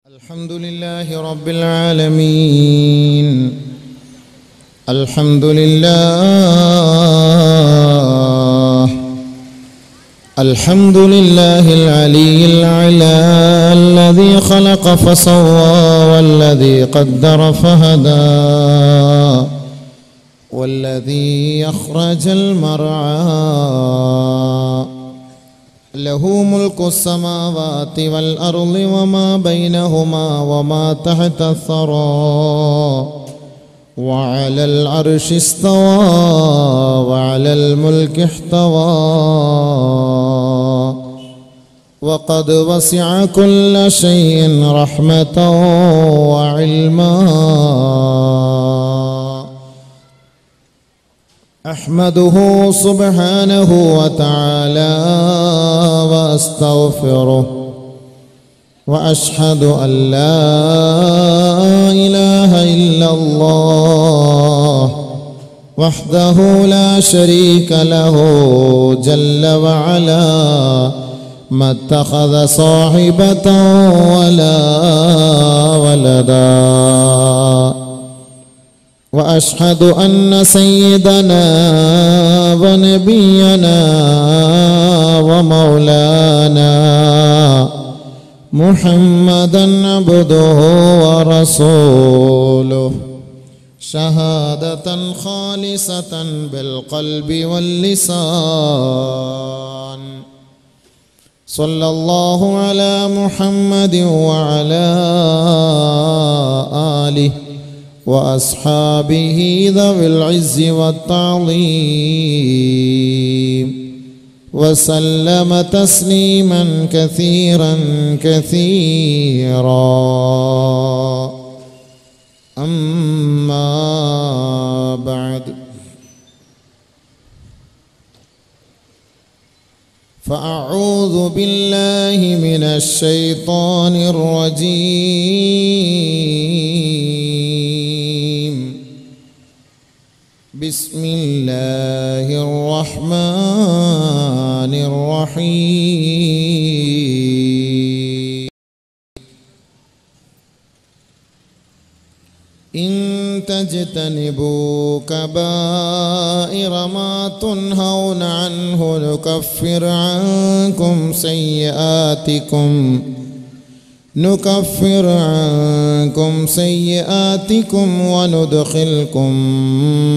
الحمد لله رب العالمين. الحمد لله. الحمد لله العلي الأعلى الذي خلق فسوى والذي قدر فهدى والذي أخرج المرعى له ملك السماوات والأرض وما بينهما وما تحت الثرى وعلى العرش استوى وعلى الملك احتوى وقد وسع كل شيء رحمة وعلما. أحمده سبحانه وتعالى وأستغفره وأشهد أن لا إله إلا الله وحده لا شريك له جل وعلا ما اتخذ صاحبة ولا ولدا. وأشهد أن سيدنا ونبينا ومولانا محمدا عبده ورسوله شهادة خالصة بالقلب واللسان. صلى الله على محمد وعلى آله وأصحابه ذوي العز والتعظيم وسلم تسليما كثيرا كثيرا. أما بعد، فأعوذ بالله من الشيطان الرجيم. بسم الله الرحمن الرحيم. إن تجتنبوا كبائر ما تنهون عنه نكفر عنكم سيئاتكم وندخلكم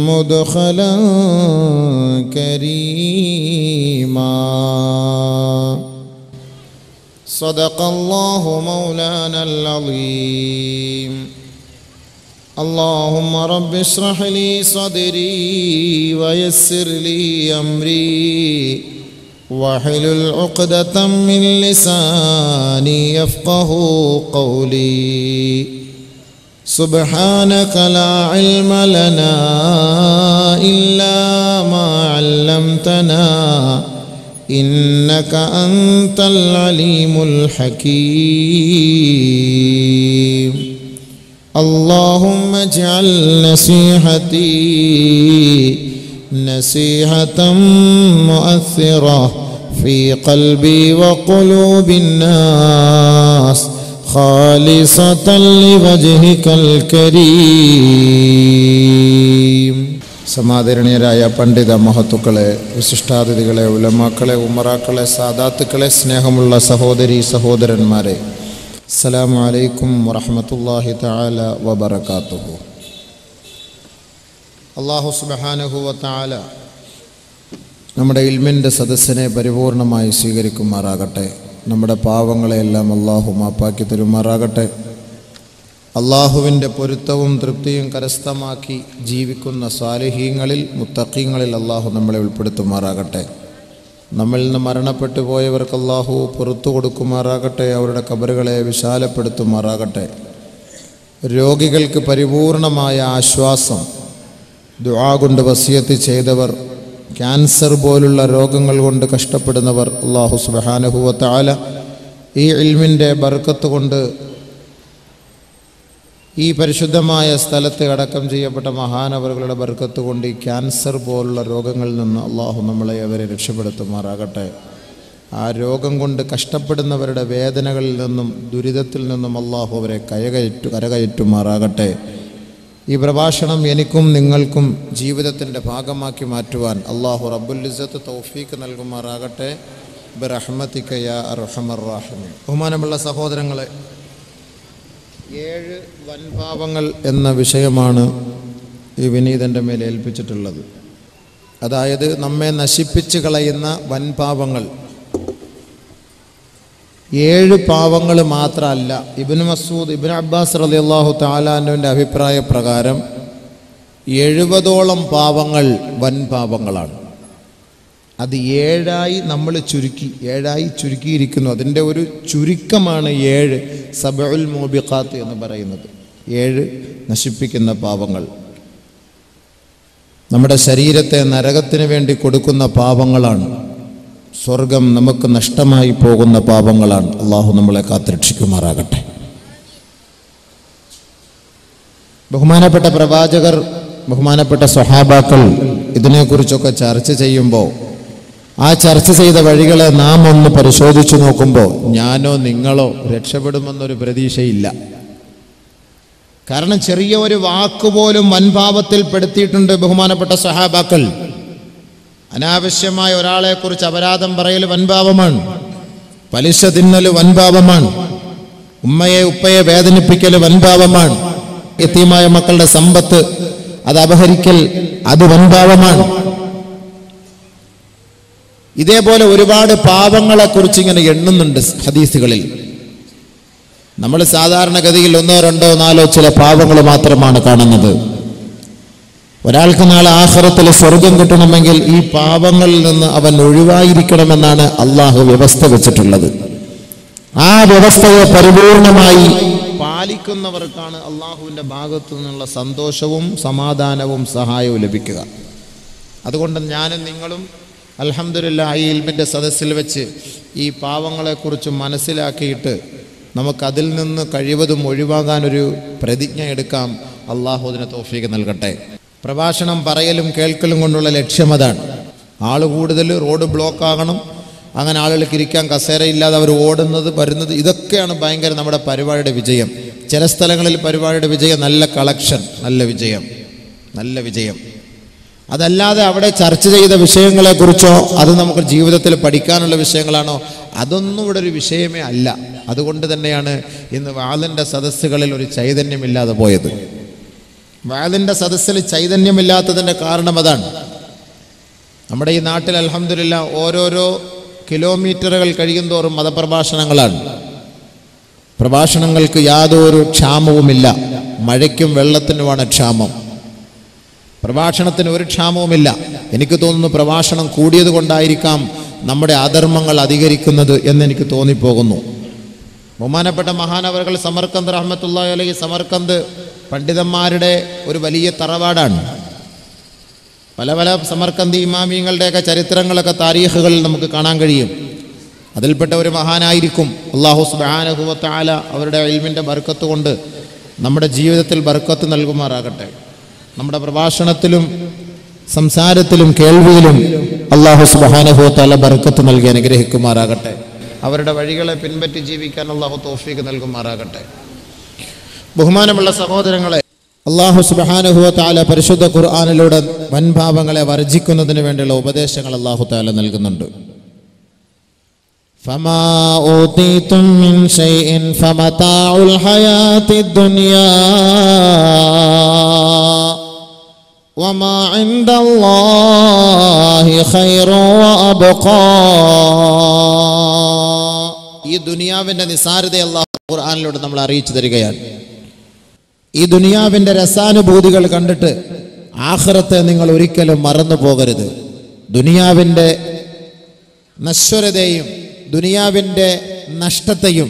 مدخلا كريما. صدق الله مولانا العظيم. اللهم رب اشرح لي صدري ويسر لي أمري واحلل عقدة من لساني يفقه قولي. سبحانك لا علم لنا إلا ما علمتنا إنك أنت العليم الحكيم. اللهم اجعل نصيحتي نصيحة مؤثرة في قلبي وقلوب الناس خالصة لوجهك الكريم. സമാദരണീയരായ പണ്ഡിത മഹത്തുക്കളെ, വിശിഷ്ടാതിഥികളെ, ഉലമാക്കളെ, ഉമറാക്കളെ, സാദാത്തുക്കളെ, സ്നേഹമുള്ള സഹോദരി സഹോദരന്മാരെ, അസ്സലാമു അലൈക്കും വറഹ്മത്തുള്ളാഹി തആല വബറകാതുഹു. അല്ലാഹു സുബ്ഹാനഹു വ തആല നമ്മുടെ ഇൽമിൻ്റെ സദസ്സിനെ പരിപൂർണമായി സ്വീകരിക്കുമാറാകട്ടെ. നമ്മുടെ പാവങ്ങളെയെല്ലാം അല്ലാഹു മാപ്പാക്കി തരുമാറാകട്ടെ. അല്ലാഹുവിൻ്റെ പൊരുത്തവും തൃപ്തിയും കരസ്ഥമാക്കി ജീവിക്കുന്ന സാലിഹീങ്ങളിൽ മുത്തഖീങ്ങളിൽ അല്ലാഹു നമ്മളെ ഉൾപ്പെടുത്തുമാറാകട്ടെ. നമ്മിൽ നിന്ന് മരണപ്പെട്ടു പോയവർക്ക് അല്ലാഹു പുറത്തു കൊടുക്കുമാറാകട്ടെ. അവരുടെ ഖബറുകളെ വിശാലപ്പെടുത്തുമാറാകട്ടെ. രോഗികൾക്ക് പരിപൂർണമായ ആശ്വാസം, ദുആ കൊണ്ട് വസിയത്ത് ചെയ്തവർ, ക്യാൻസർ പോലുള്ള രോഗങ്ങൾ കൊണ്ട് കഷ്ടപ്പെടുന്നവർ അല്ലാഹു സുബ്ഹാനഹു വ തആല ഈ ഇൽമിൻ്റെ ബർക്കത്ത് കൊണ്ട് ഈ പരിശുദ്ധമായ സ്ഥലത്ത് അടക്കം ചെയ്യപ്പെട്ട മഹാനവറുകളുടെ ബർക്കത്ത് കൊണ്ട് ഈ ക്യാൻസർ പോലുള്ള രോഗങ്ങളിൽ നിന്ന് അല്ലാഹു നമ്മളെ അവരെ രക്ഷപ്പെടുത്തുമാറാകട്ടെ. ആ രോഗം കൊണ്ട് കഷ്ടപ്പെടുന്നവരുടെ വേദനകളിൽ നിന്നും ദുരിതത്തിൽ നിന്നും അള്ളാഹു അവരെ കരകയറ്റുമാറാകട്ടെ. ഈ പ്രഭാഷണം എനിക്കും നിങ്ങൾക്കും ജീവിതത്തിൻ്റെ ഭാഗമാക്കി മാറ്റുവാൻ അള്ളാഹു റബ്ബുൽ ഇസ്സത്ത് തൗഫീക്ക് നൽകുമാറാകട്ടെ. ബിറഹ്മതിക യാ അർഹമർ റഹീമീൻ. ബഹുമാനമുള്ള സഹോദരങ്ങളെ, 7 വൻപാപങ്ങൾ എന്ന വിഷയമാണ് ഈ വിനീതൻ്റെ മേൽ ഏൽപ്പിച്ചിട്ടുള്ളത്. അതായത് നമ്മെ നശിപ്പിച്ച് കളയുന്ന വൻപാപങ്ങൾ. 7 പാവങ്ങൾ മാത്രമല്ല. ഇബ്നു മസ്ഊദ്, ഇബ്നു അബ്ബാസ് റളിയല്ലാഹു തആല അൻഹുവിൻ്റെ അഭിപ്രായ പ്രകാരം 70ഓളം പാവങ്ങൾ വൻപാപങ്ങളാണ്. അത് 7ആയി നമ്മൾ ചുരുക്കിയിരിക്കുന്നു. അതിൻ്റെ ഒരു ചുരുക്കമാണ് 7 സബഉൽ മൂബിഖാത്ത് എന്ന് പറയുന്നത്. 7 നശിപ്പിക്കുന്ന പാവങ്ങൾ, നമ്മുടെ ശരീരത്തെ നരകത്തിന് വേണ്ടി കൊടുക്കുന്ന പാപങ്ങളാണ്. സ്വർഗം നമുക്ക് നഷ്ടമായി പോകുന്ന പാപങ്ങളാണ്. അള്ളാഹു നമ്മളെ കാത്തുരക്ഷിക്കുമാറാകട്ടെ. ബഹുമാനപ്പെട്ട പ്രവാചകർ, ബഹുമാനപ്പെട്ട സ്വഹാബാക്കൾ ഇതിനെക്കുറിച്ചൊക്കെ ചർച്ച ചെയ്യുമ്പോൾ ആ ചർച്ച ചെയ്ത വഴികളെ നാം ഒന്ന് പരിശോധിച്ചു നോക്കുമ്പോൾ ഞാനോ നിങ്ങളോ രക്ഷപ്പെടുമെന്നൊരു പ്രതീക്ഷയില്ല. കാരണം ചെറിയ ഒരു വാക്കുപോലും വൻപാപത്തിൽ പെടുത്തിയിട്ടുണ്ട് ബഹുമാനപ്പെട്ട സ്വഹാബാക്കൾ. അനാവശ്യമായ ഒരാളെക്കുറിച്ച് അപരാധം പറയൽ വൻപാപമാണ്. പലിശ തിന്നൽ വൻപാപമാണ്. ഉമ്മയെ ഉപ്പയെ വേദനിപ്പിക്കൽ വൻപാപമാണ്. യതീമായ മക്കളുടെ സമ്പത്ത് അത് അപഹരിക്കൽ അത് വൻപാപമാണ്. ഇതേപോലെ ഒരുപാട് പാപങ്ങളെക്കുറിച്ച് ഇങ്ങനെ എണ്ണുന്നുണ്ട് ഹദീസുകളിൽ. നമ്മൾ സാധാരണഗതിയിൽ 1, 2, 4 ചില പാപങ്ങൾ മാത്രമാണ് കാണുന്നത്. ഒരാൾക്ക് നാളെ ആഖിറത്തിൽ സ്വർഗം കിട്ടണമെങ്കിൽ ഈ പാപങ്ങളിൽ നിന്ന് അവൻ ഒഴിവായിരിക്കണമെന്നാണ് അള്ളാഹു വ്യവസ്ഥ വെച്ചിട്ടുള്ളത്. ആ വ്യവസ്ഥയെ പരിപൂർണമായി പാലിക്കുന്നവർക്കാണ് അള്ളാഹുവിൻ്റെ ഭാഗത്തു നിന്നുള്ള സന്തോഷവും സമാധാനവും സഹായവും ലഭിക്കുക. അതുകൊണ്ട് ഞാനും നിങ്ങളും അൽഹംദുലില്ലാഹ് ഈ ഇൽമിൻ്റെ സദസ്സിൽ വെച്ച് ഈ പാവങ്ങളെക്കുറിച്ച് മനസ്സിലാക്കിയിട്ട് നമുക്കതിൽ നിന്ന് കഴിവതും ഒഴിവാകാനൊരു പ്രതിജ്ഞ എടുക്കാം. അള്ളാഹു അതിന് തൗഫീഖ് നൽകട്ടെ. പ്രഭാഷണം പറയലും കേൾക്കലും കൊണ്ടുള്ള ലക്ഷ്യം അതാണ്. ആൾ കൂടുതൽ, റോഡ് ബ്ലോക്ക് ആകണം, അങ്ങനെ ആളുകൾക്ക് ഇരിക്കാൻ കസേരയില്ലാതെ അവർ ഓടുന്നത് വരുന്നത്, ഇതൊക്കെയാണ് ഭയങ്കര നമ്മുടെ പരിപാടിയുടെ വിജയം. ചില സ്ഥലങ്ങളിൽ പരിപാടിയുടെ വിജയം നല്ല കളക്ഷൻ, നല്ല വിജയം. അതല്ലാതെ അവിടെ ചർച്ച ചെയ്ത വിഷയങ്ങളെക്കുറിച്ചോ അത് നമുക്ക് ജീവിതത്തിൽ പഠിക്കാനുള്ള വിഷയങ്ങളാണോ, അതൊന്നും ഇവിടെ ഒരു വിഷയമേ അല്ല. അതുകൊണ്ട് തന്നെയാണ് ഇന്ന് വാളിൻ്റെ സദസ്സുകളിൽ ഒരു ചൈതന്യമില്ലാതെ പോയത്. വാളിൻ്റെ സദസ്സിൽ ചൈതന്യമില്ലാത്തതിൻ്റെ കാരണം അതാണ്. നമ്മുടെ ഈ നാട്ടിൽ അൽഹംദുലില്ലാഹ് ഓരോരോ കിലോമീറ്ററുകൾ കഴിയുന്തോറും മതപ്രഭാഷണങ്ങളാണ്. പ്രഭാഷണങ്ങൾക്ക് യാതൊരു ക്ഷാമവുമില്ല. മഴയ്ക്കും വെള്ളത്തിനുമാണ് ക്ഷാമം. പ്രഭാഷണത്തിന് ഒരു ക്ഷാമവുമില്ല. എനിക്ക് തോന്നുന്നു പ്രഭാഷണം കൂടിയത് കൊണ്ടായിരിക്കാം നമ്മുടെ അധർമ്മങ്ങൾ അധികരിക്കുന്നത് എന്നെനിക്ക് തോന്നിപ്പോകുന്നു. ബഹുമാനപ്പെട്ട മഹാനവറുകൾ സമർക്കന്ത് റഹ്മത്തുള്ളാഹി അലൈഹി, സമർക്കന്ത് പണ്ഡിതന്മാരുടെ ഒരു വലിയ തറവാടാണ്. പല സമർക്കന്തി ഇമാമിയങ്ങളുടെയൊക്കെ ചരിത്രങ്ങളൊക്കെ താരീഖുകളിൽ നമുക്ക് കാണാൻ കഴിയും. അതിൽപ്പെട്ട ഒരു മഹാനായിരിക്കും. അല്ലാഹു സുബ്ഹാനഹു വ തആല അവരുടെ ഇൽമിൻ്റെ ബർക്കത്ത് കൊണ്ട് നമ്മുടെ ജീവിതത്തിൽ ബർക്കത്ത് നൽകുമാറാകട്ടെ. നമ്മുടെ പ്രഭാഷണത്തിലും സംസാരത്തിലും കേൾവിയിലും അല്ലാഹു സുബ്ഹാനഹു വ തആല ബർക്കത്ത് നൽകി അനുഗ്രഹിക്കുമാറാകട്ടെ. അവരുടെ വഴികളെ പിൻപറ്റി ജീവിക്കാൻ അല്ലാഹു തൗഫീഖ് നൽകുമാറാകട്ടെ. ബഹുമാനമുള്ള സഹോദരങ്ങളെ, അല്ലാഹു സുബ്ഹാനഹു വ തആല പരിശുദ്ധ ഖുർആനിലൂടെ വൻപാപങ്ങളെ വർജിക്കുന്നതിന് വേണ്ടിയുള്ള ഉപദേശങ്ങൾ അല്ലാഹു തആല നൽകുന്നുണ്ട്. ഫമാ ഊതീതും മിൻ ശൈഇൻ ഫമതാഉൽ ഹയാത്തിദ് ദുനിയാ വമാ ഇൻദല്ലാഹി ഖൈറു വഅബ്ഖാ. ഈ ദുനിയാവിൻ്റെ നിസാരതയെ അല്ലാഹു ഖുർആനിലൂടെ നമ്മൾ അറിയിച്ചു തരികയാണ്. ഈ ദുനിയാവിൻ്റെ രസാനുഭൂതികൾ കണ്ടിട്ട് ആഖിറത്തെ നിങ്ങൾ ഒരിക്കലും മറന്നു പോകരുത്. ദുനിയാവിൻ്റെ നശ്വരതയും ദുനിയാവിൻ്റെ നഷ്ടത്തെയും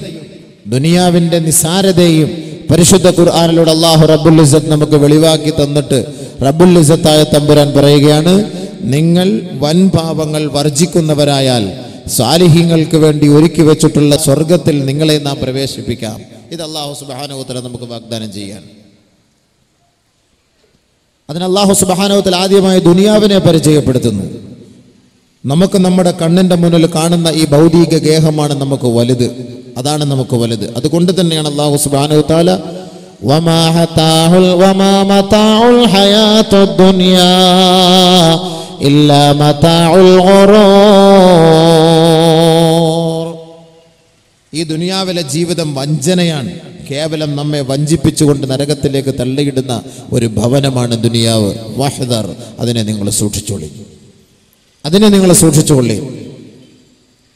ദുനിയാവിൻ്റെ നിസാരതയും പരിശുദ്ധ ഖുർആനിലൂടെ അല്ലാഹു റബ്ബുൽ ഇസ്സത്ത് നമുക്ക് വെളിവാക്കി തന്നിട്ട് റബ്ബുൽ ഇസ്സത്തായ തമ്പുരാൻ പറയുകയാണ്, നിങ്ങൾ വൻപാപങ്ങൾ വർജിക്കുന്നവരായാൽ സാലിഹീങ്ങൾക്ക് വേണ്ടി ഒരുക്കി വെച്ചിട്ടുള്ള സ്വർഗത്തിൽ നിങ്ങളെ നാം പ്രവേശിപ്പിക്കാം. ഇത് അല്ലാഹു സുബ്ഹാനഹു വ തആല നമുക്ക് വാഗ്ദാനം ചെയ്യാൻ. അതിന് അല്ലാഹു സുബ്ഹാനഹു വ തആല ആദ്യമായി ദുനിയാവിനെ പരിചയപ്പെടുത്തുന്നു. നമുക്ക് നമ്മുടെ കണ്ണിന്റെ മുന്നിൽ കാണുന്ന ഈ ഭൗതിക ഗേഹമാണ് നമുക്ക് വലുത്, അതാണ് നമുക്ക് വലുത്. അതുകൊണ്ട് തന്നെയാണ് അല്ലാഹു സുബ്ഹാനഹു വ തആല വമാ മതാഉൽ ഹയാത്തുദ് ദുനിയാ ഇല്ലാ മതാഉൽ ഗുറൂർ. ഈ ദുനിയാവിലെ ജീവിതം വഞ്ചനയാണ്, കേവലം നമ്മെ വഞ്ചിപ്പിച്ചുകൊണ്ട് നരകത്തിലേക്ക് തള്ളിയിടുന്ന ഒരു ഭവനമാണ് ദുനിയാവ്. വഹ്ദർ, അതിനെ നിങ്ങൾ സൂക്ഷിച്ചോളി, അതിനെ നിങ്ങൾ സൂക്ഷിച്ചുകൊള്ളി.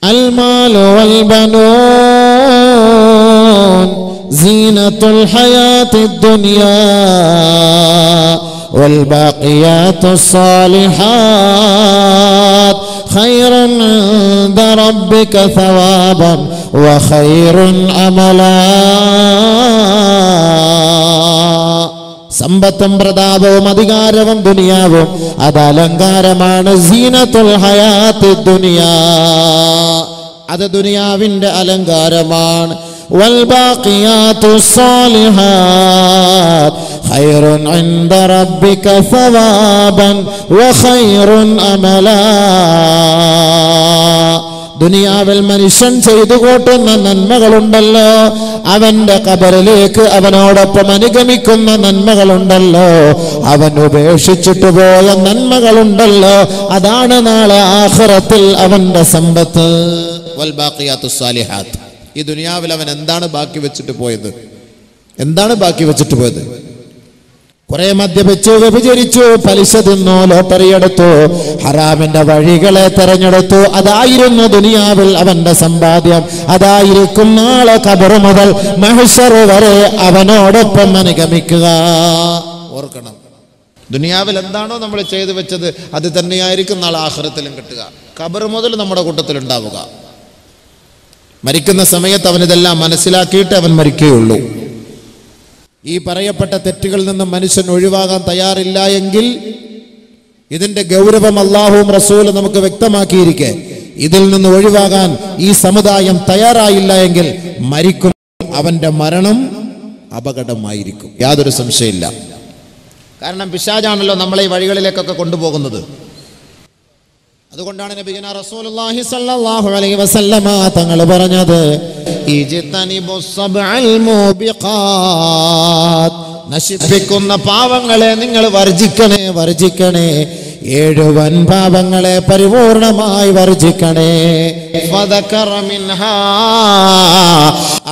അൽ മാലു വൽ ബനൂൻ സീനത്തുൽ ഹയാത്തിദ് ദുനിയാ വൽ ബാഖിയാത്തുസ് സാലിഹാത്ത് ഖൈറുൻ ഇൻദ റബ്ബിക സവാബൻ വ ഖൈറുൻ അമലാ. സമ്പത്തും പ്രതാപവും അധികാരവും ദുനിയാവും അത് അലങ്കാരമാണ്. സീനത്തുൽ ഹയാത്തിദ് ദുനിയാ, അത് ദുനിയാവിന്റെ അലങ്കാരമാണ്. വൽ ബാഖിയാത്തുസ് സാലിഹാത്ത് ഖൈറുൻ ഇൻദ റബ്ബിക സവാബൻ വ ഖൈറുൻ അമലാ. ദുനിയാവിൽ മനുഷ്യൻ ചെയ്തു കൂട്ടുന്ന നന്മകളുണ്ടല്ലോ, അവന്റെ ഖബറിലേക്ക് അവനോടൊപ്പം അനുഗമിക്കുന്ന നന്മകളുണ്ടല്ലോ, അവൻ ഉപേക്ഷിച്ചിട്ട് പോയ നന്മകളുണ്ടല്ലോ, അതാണ് നാളെ ആഖിറത്തിൽ അവന്റെ സമ്പത്ത്. വൽ ബാഖിയാത്തുസ് സാലിഹാത്ത്. ഈ ദുനിയാവിൽ അവൻ എന്താണ് ബാക്കി വെച്ചിട്ട് പോയത്? എന്താണ് ബാക്കി വെച്ചിട്ട് പോയത്? കുറെ മദ്യപിച്ചു, വ്യഭിചരിച്ചു, പലിശ തിന്നു, ലോട്ടറി എടുത്തു, ഹറാമിന്റെ വഴികളെ തെരഞ്ഞെടുത്തു. അതായിരുന്നു ദുനിയാവിൽ അവന്റെ സമ്പാദ്യം. അതായിരിക്കും നാളെ ഖബർ മുതൽ മഹ്ശർ വരെ അവനോടൊപ്പം അനുഗമിക്കുക. ഓർക്കണം, ദുനിയാവിൽ എന്താണോ നമ്മൾ ചെയ്തു വെച്ചത് അത് തന്നെയായിരിക്കും നാളെ ആഖിറത്തിലും കിട്ടുക. ഖബർ മുതൽ നമ്മുടെ കൂട്ടത്തിൽ ഉണ്ടാവുക. മരിക്കുന്ന സമയത്ത് അവനിതെല്ലാം മനസ്സിലാക്കിയിട്ട് അവൻ മരിക്കുകയുള്ളൂ. ഈ പറയപ്പെട്ട തെറ്റുകളിൽ നിന്ന് മനുഷ്യൻ ഒഴിവാകാൻ തയ്യാറില്ല എങ്കിൽ, ഇതിന്റെ ഗൗരവം അല്ലാഹുവും റസൂലും നമുക്ക് വ്യക്തമാക്കിയിരിക്കെ, ഇതിൽ നിന്ന് ഒഴിവാകാൻ ഈ സമുദായം തയ്യാറായില്ല എങ്കിൽ മരിക്കും, അവന്റെ മരണം അപകടമായിരിക്കും, യാതൊരു സംശയമില്ല. കാരണം പിശാചാണല്ലോ നമ്മളെ ഈ വഴികളിലേക്കൊക്കെ കൊണ്ടുപോകുന്നത്. അതുകൊണ്ടാണ് നബിയുനാ റസൂലുള്ളാഹി സ്വല്ലല്ലാഹു അലൈഹി വസല്ലമ തങ്ങൾ പറഞ്ഞത്, ഇജ്തനിബുസ് സബ്അൽ മൂബിഖാത്ത്, നശിപ്പിക്കുന്ന പാവങ്ങളെ നിങ്ങൾ വർജിക്കണേ, വർജിക്കണേ. 7 വൻ പാപങ്ങളെ പരിപൂർണമായി വർജിക്കണേ. ഫദക്കറ മിൻഹാ,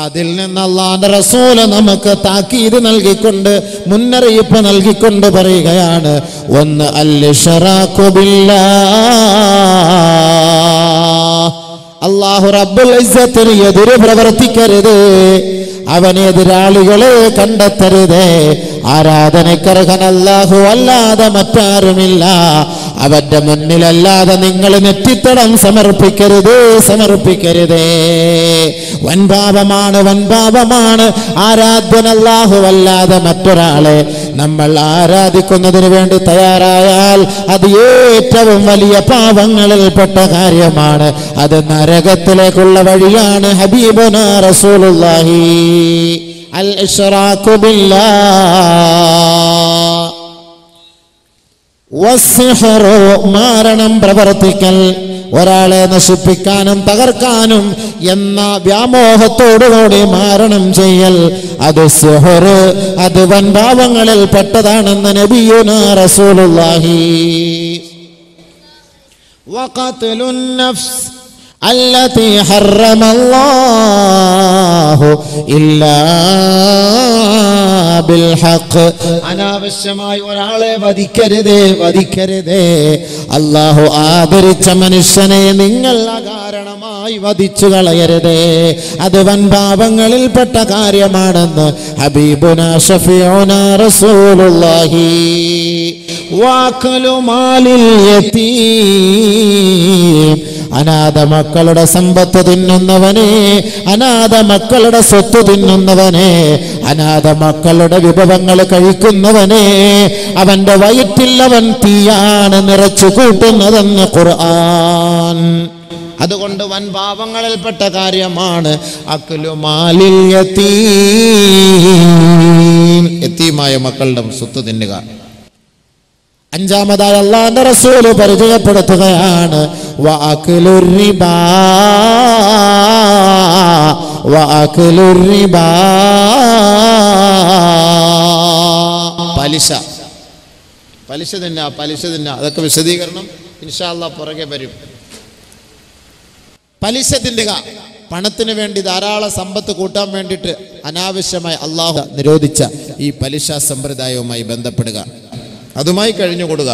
അതിൽ നിന്ന് അല്ലാഹുവിന്റെ റസൂൽ നമുക്ക് താക്കീത് നൽകിക്കൊണ്ട്, മുന്നറിയിപ്പ് നൽകിക്കൊണ്ട് പറയുകയാണ്, ഒന്ന് അൽ ഇശ്റാഖു ബില്ലാഹ്, അല്ലാഹു റബ്ബുൽ ഇസ്സത്തിന് എതിര് പ്രവർത്തിക്കരുത്, അവന് എതിരാളികളെ കണ്ടെത്തരുത്. ആരാധനക്കർഹൻ അല്ലാഹു അല്ലാതെ മറ്റാരുമില്ല, അവന്റെ മുന്നിലല്ലാതെ നിങ്ങൾ നെറ്റിത്തടം സമർപ്പിക്കരുത്, സമർപ്പിക്കരുതേ. വൻപാപമാണ്, വൻപാപമാണ്. ആരാധ്യൻ അല്ലാഹു അല്ലാതെ മറ്റൊരാളെ നമ്മൾ ആരാധിക്കുന്നതിന് വേണ്ടി തയ്യാറായാൽ അത് ഏറ്റവും വലിയ പാപങ്ങളിൽപ്പെട്ട കാര്യമാണ്. അത് നരകത്തിലേക്കുള്ള വഴിയാണ്. ഹബീബുനാ റസൂലുള്ളാഹി അൽ ഇശ്റാഖു ബില്ലാഹ് വസ്സിഹ്റു, മാരണം പ്രവർത്തിക്കൽ, ഒരാളെ നശിപ്പിക്കാനും തകർക്കാനും എന്ന വ്യാമോഹത്തോടുകൂടി മാരണം ചെയ്യൽ, അത് സിഹ്ർ, അത് വൻപാപങ്ങളിൽ പെട്ടതാണെന്ന് നബിയുനാ റസൂലുള്ളാഹി. വഖത്ലുൻ നഫ്സ് അല്ലതി ഹറമല്ലാഹു ഇല്ലാ ബിൽ ഹഖ്, അനാവശ്യമായി ഒരാളെ വധിക്കരുതേ, വധിക്കരുതേ. അല്ലാഹു ആദരിച്ച മനുഷ്യനെ നിങ്ങൾ അകാരണമായി വധിച്ചു കളയരുതേ, അത് വൻപാപങ്ങളിൽപ്പെട്ട കാര്യമാണെന്ന് ഹബീബുനാ ഷഫീഉനാ റസൂലുള്ളാഹി. വാക്കലു മാലിൽ യതീം, അനാഥ മക്കളുടെ സമ്പത്ത് തിന്നുന്നവനെ, അനാഥ മക്കളുടെ സ്വത്ത് തിന്നുന്നവനെ, അനാഥ മക്കളുടെ വിഭവങ്ങൾ കഴിക്കുന്നവനെ, അവന്റെ വയറ്റിൽ അവൻ തീയാണ് നിറച്ചു കൂട്ടുന്നതെന്ന് ഖുർആൻ. അതുകൊണ്ട് വൻപാപങ്ങളിൽപ്പെട്ട കാര്യമാണ് അക്ലു മാലിൽ യതീം, യതീമായ മക്കളുടെ സ്വത്ത് തിന്നുക. അഞ്ചാമതായി അല്ലാഹുവിന്റെ റസൂൽ പരിചയപ്പെടുത്തുകയാണ് വഅക്ലുർ റിബാ വഅക്ലുർ റിബാ. പലിശ തിന്ന അതൊക്കെ വിശദീകരണം ഇൻഷാ അല്ലാഹ് പുറകെ വരും. പലിശ തിന്നുക, പണത്തിന് വേണ്ടി ധാരാളം സമ്പത്ത് കൂട്ടാൻ വേണ്ടിയിട്ട് അനാവശ്യമായി അള്ളാഹു നിരോധിച്ച ഈ പലിശ സമ്പ്രദായവുമായി ബന്ധപ്പെടുക, അതുമായി കഴിഞ്ഞുകൊടുക,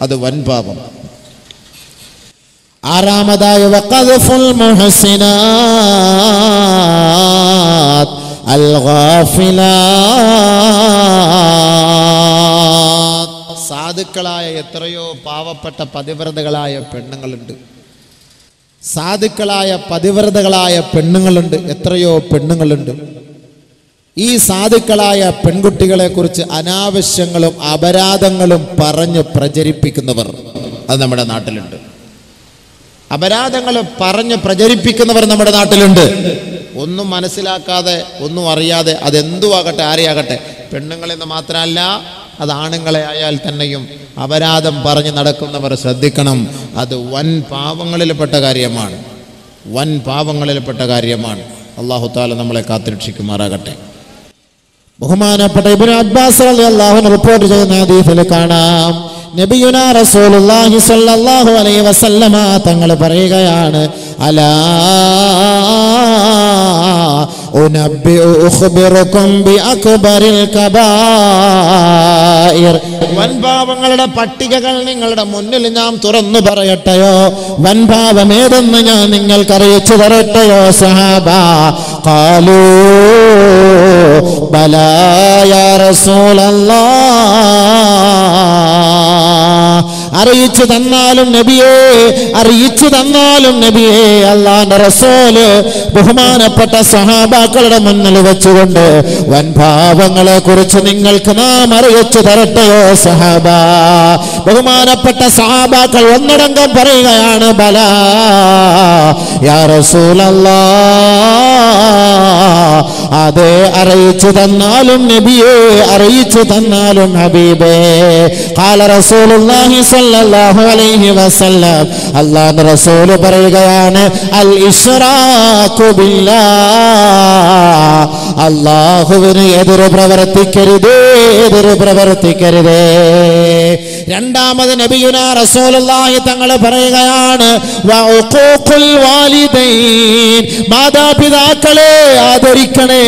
അത് വൻ പാപം. ആറാമതായി വഖദ്ഫുൽ മുഹ്സിനാത്ത് അൽ ഗാഫിലാത്ത്. സാധുക്കളായ എത്രയോ പാവപ്പെട്ട പതിവ്രതകളായ പെണ്ണുങ്ങളുണ്ട്. എത്രയോ പെണ്ണുങ്ങളുണ്ട്. ഈ സാധുക്കളായ പെൺകുട്ടികളെ കുറിച്ച് അനാവശ്യങ്ങളും അപരാധങ്ങളും പറഞ്ഞ് പ്രചരിപ്പിക്കുന്നവർ അത് നമ്മുടെ നാട്ടിലുണ്ട്. അപരാധങ്ങൾ പറഞ്ഞ് പ്രചരിപ്പിക്കുന്നവർ നമ്മുടെ നാട്ടിലുണ്ട്. ഒന്നും മനസ്സിലാക്കാതെ, ഒന്നും അറിയാതെ, അതെന്തുവാകട്ടെ, ആരെയാകട്ടെ, പെണ്ണുങ്ങളെന്ന് മാത്രമല്ല അത് ആണുങ്ങളെ ആയാൽ തന്നെയും അപരാധം പറഞ്ഞ് നടക്കുന്നവർ ശ്രദ്ധിക്കണം. അത് വൻ പാപങ്ങളിൽപ്പെട്ട കാര്യമാണ്. അല്ലാഹു തആല നമ്മളെ കാത്തുരക്ഷിക്കുമാറാകട്ടെ. ബഹുമാനപ്പെട്ട ഇബ്നു അബ്ബാസ് റളിയല്ലാഹു അൻഹു റിപ്പോർട്ട് ചെയ്യുന്ന ഹദീസിൽ കാണാം, നബിയുനാ റസൂലുള്ളാഹി സ്വല്ലല്ലാഹു അലൈഹി വസല്ലമ തങ്ങൾ പറയുകയാണ്, അലാ ഉഖ്ബിറുകും ബിഅക്ബറിൽ കബായിർ. വൻപാപങ്ങളുടെ പട്ടികകൾ നിങ്ങളുടെ മുന്നിൽ ഞാൻ തുറന്നു പറയട്ടെയോ? വൻപാപം ഏതെന്ന് ഞാൻ നിങ്ങൾക്ക് അറിയിച്ചു തരട്ടെയോ സഹാബ? ഖാലൂ ബലാ യാ റസൂലല്ലാഹ്. അറിയിച്ചു തന്നാലും നബിയേ, അല്ലാഹുവിന്റെ റസൂല് ബഹുമാനപ്പെട്ട സഹാബാക്കളുടെ മുന്നിൽ വെച്ചുകൊണ്ട് വൻപാപങ്ങളെ കുറിച്ച് നിങ്ങൾക്ക് നാം അറിയിച്ചു തരട്ടെയോ സഹാബ? ബഹുമാനപ്പെട്ട സഹാബാക്കൾ ഒന്നടങ്കം പറയുകയാണ്, ബലാ യാ റസൂലല്ലാഹ്. അതെ, അറിയിച്ചു തന്നാലും നബിയേ, അറിയിച്ചു തന്നാലും ഹബീബേ. ഖാല റസൂലുള്ളാഹി സ്വല്ലല്ലാഹു അലൈഹി വസല്ലം, അല്ലാഹുവിന്റെ റസൂൽ പറയുകയാണ്, അൽ ഇശ്റാഖു ബില്ലാഹ്. അല്ലാഹുവിന് എതിര് പ്രവർത്തിക്കരുതേ. രണ്ടാമത് നബിയുനാ റസൂലുള്ളാഹി തങ്ങൾ പറയുകയാണ്, വഉഖൂഖുൽ വാലിദൈൻ. മാതാപിതാക്കളെ ആദരിക്കണേ,